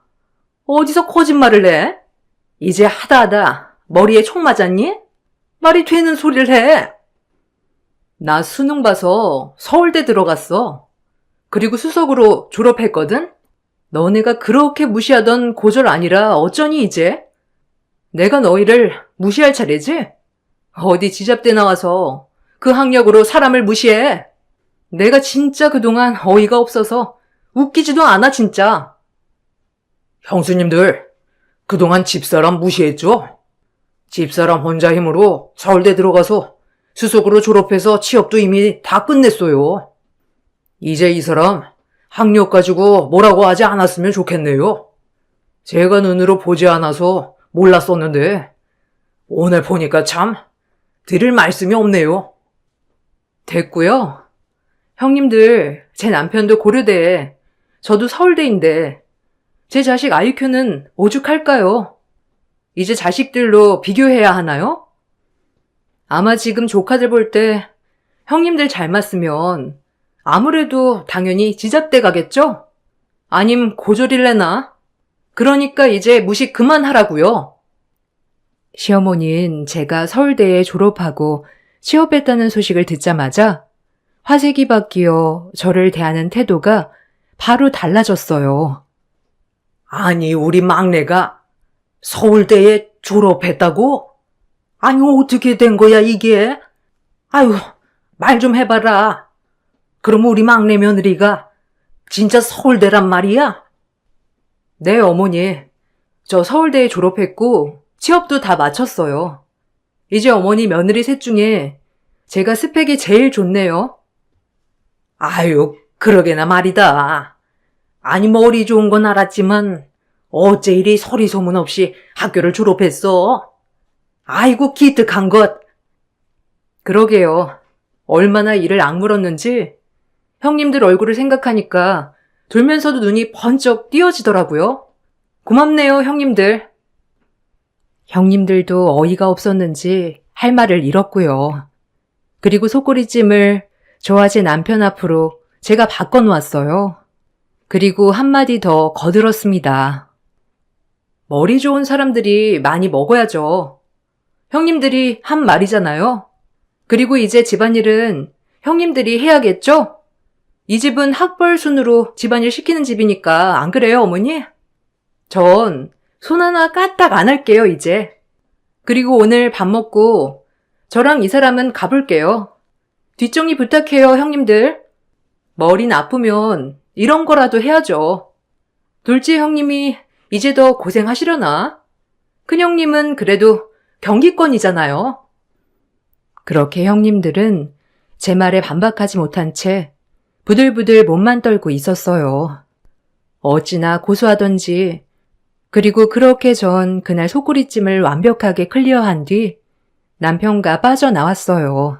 어디서 거짓말을 해? 이제 하다 머리에 총 맞았니? 말이 되는 소리를 해. 나 수능 봐서 서울대 들어갔어. 그리고 수석으로 졸업했거든? 너네가 그렇게 무시하던 고졸 아니라 어쩌니 이제? 내가 너희를 무시할 차례지? 어디 지잡대 나와서 그 학력으로 사람을 무시해. 내가 진짜 그동안 어이가 없어서 웃기지도 않아 진짜. 형수님들, 그동안 집사람 무시했죠? 집사람 혼자 힘으로 서울대 들어가서 수석으로 졸업해서 취업도 이미 다 끝냈어요. 이제 이 사람 학력 가지고 뭐라고 하지 않았으면 좋겠네요. 제가 눈으로 보지 않아서 몰랐었는데 오늘 보니까 참 드릴 말씀이 없네요. 됐고요. 형님들, 제 남편도 고려대, 저도 서울대인데 제 자식 IQ는 오죽할까요? 이제 자식들로 비교해야 하나요? 아마 지금 조카들 볼 때 형님들 잘 맞으면 아무래도 당연히 지잡대 가겠죠? 아님 고졸일래나? 그러니까 이제 무식 그만하라고요. 시어머니는 제가 서울대에 졸업하고 취업했다는 소식을 듣자마자 화색이 바뀌어 저를 대하는 태도가 바로 달라졌어요. 아니, 우리 막내가 서울대에 졸업했다고? 아니, 어떻게 된 거야, 이게? 아유, 말 좀 해봐라. 그럼 우리 막내 며느리가 진짜 서울대란 말이야? 네, 어머니. 저 서울대에 졸업했고 취업도 다 마쳤어요. 이제 어머니 며느리 셋 중에 제가 스펙이 제일 좋네요. 아유, 그러게나 말이다. 아니, 머리 좋은 건 알았지만 어째 이리 서리소문 없이 학교를 졸업했어? 아이고, 기특한 것. 그러게요. 얼마나 일을 악물었는지 형님들 얼굴을 생각하니까 돌면서도 눈이 번쩍 띄어지더라고요. 고맙네요, 형님들. 형님들도 어이가 없었는지 할 말을 잃었고요. 그리고 속꼬리찜을 저와 제 남편 앞으로 제가 바꿔놓았어요. 그리고 한마디 더 거들었습니다. 머리 좋은 사람들이 많이 먹어야죠. 형님들이 한 말이잖아요. 그리고 이제 집안일은 형님들이 해야겠죠? 이 집은 학벌 순으로 집안일 시키는 집이니까 안 그래요, 어머니? 전 손 하나 까딱 안 할게요, 이제. 그리고 오늘 밥 먹고 저랑 이 사람은 가볼게요. 뒷정리 부탁해요, 형님들. 머리는 아프면 이런 거라도 해야죠. 돌지 형님이 이제 더 고생하시려나? 큰형님은 그래도 경기권이잖아요. 그렇게 형님들은 제 말에 반박하지 못한 채 부들부들 몸만 떨고 있었어요. 어찌나 고소하던지. 그리고 그렇게 전 그날 속구리찜을 완벽하게 클리어한 뒤 남편과 빠져나왔어요.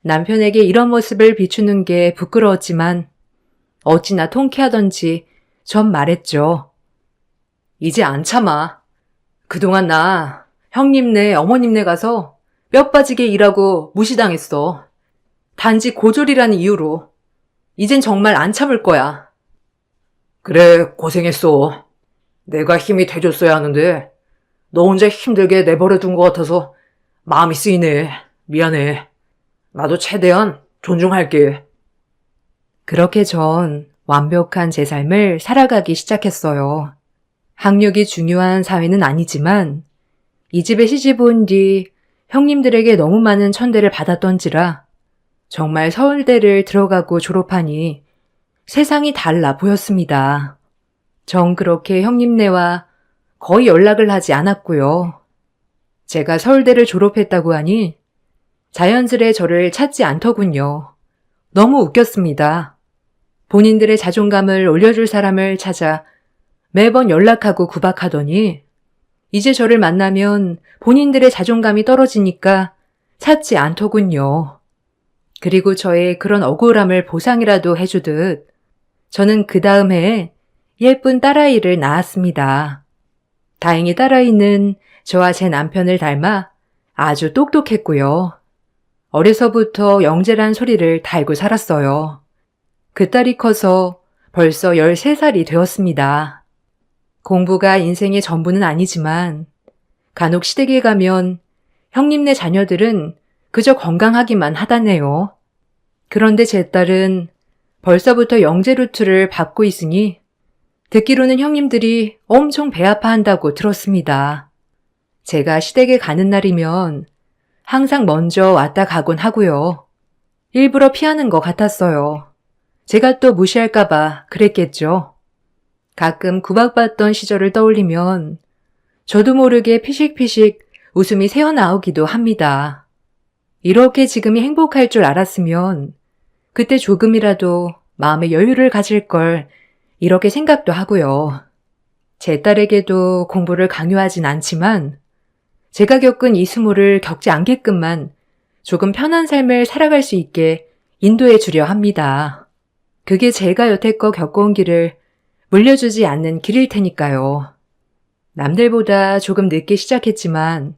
남편에게 이런 모습을 비추는 게 부끄러웠지만 어찌나 통쾌하던지 전 말했죠. 이제 안 참아. 그동안 나 형님네 어머님네 가서 뼈 빠지게 일하고 무시당했어. 단지 고졸이라는 이유로. 이젠 정말 안 참을 거야. 그래, 고생했어. 내가 힘이 돼줬어야 하는데 너 혼자 힘들게 내버려둔 것 같아서 마음이 쓰이네. 미안해. 나도 최대한 존중할게. 그렇게 전 완벽한 제 삶을 살아가기 시작했어요. 학력이 중요한 사회는 아니지만 이 집에 시집 온 뒤 형님들에게 너무 많은 천대를 받았던지라 정말 서울대를 들어가고 졸업하니 세상이 달라 보였습니다. 전 그렇게 형님네와 거의 연락을 하지 않았고요. 제가 서울대를 졸업했다고 하니 자연스레 저를 찾지 않더군요. 너무 웃겼습니다. 본인들의 자존감을 올려줄 사람을 찾아 매번 연락하고 구박하더니 이제 저를 만나면 본인들의 자존감이 떨어지니까 찾지 않더군요. 그리고 저의 그런 억울함을 보상이라도 해주듯 저는 그 다음 해에 예쁜 딸아이를 낳았습니다. 다행히 딸아이는 저와 제 남편을 닮아 아주 똑똑했고요. 어려서부터 영재란 소리를 달고 살았어요. 그 딸이 커서 벌써 13살이 되었습니다. 공부가 인생의 전부는 아니지만 간혹 시댁에 가면 형님네 자녀들은 그저 건강하기만 하다네요. 그런데 제 딸은 벌써부터 영재 루트를 밟고 있으니 듣기로는 형님들이 엄청 배 아파한다고 들었습니다. 제가 시댁에 가는 날이면 항상 먼저 왔다 가곤 하고요. 일부러 피하는 것 같았어요. 제가 또 무시할까봐 그랬겠죠. 가끔 구박받던 시절을 떠올리면 저도 모르게 피식피식 웃음이 새어나오기도 합니다. 이렇게 지금이 행복할 줄 알았으면 그때 조금이라도 마음의 여유를 가질 걸 이렇게 생각도 하고요. 제 딸에게도 공부를 강요하진 않지만 제가 겪은 이 수모를 겪지 않게끔만 조금 편한 삶을 살아갈 수 있게 인도해 주려 합니다. 그게 제가 여태껏 겪어온 길을 물려주지 않는 길일 테니까요. 남들보다 조금 늦게 시작했지만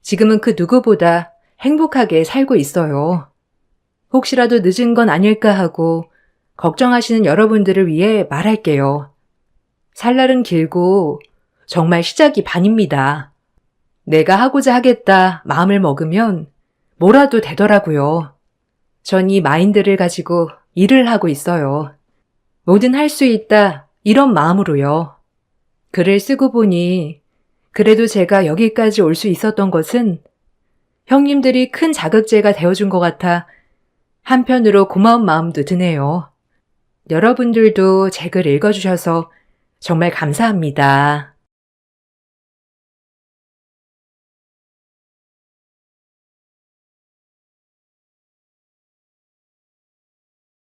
지금은 그 누구보다 행복하게 살고 있어요. 혹시라도 늦은 건 아닐까 하고 걱정하시는 여러분들을 위해 말할게요. 살 날은 길고 정말 시작이 반입니다. 내가 하고자 하겠다 마음을 먹으면 뭐라도 되더라고요. 전 이 마인드를 가지고 일을 하고 있어요. 뭐든 할 수 있다 이런 마음으로요. 글을 쓰고 보니 그래도 제가 여기까지 올 수 있었던 것은 형님들이 큰 자극제가 되어준 것 같아 한편으로 고마운 마음도 드네요. 여러분들도 제 글 읽어주셔서 정말 감사합니다.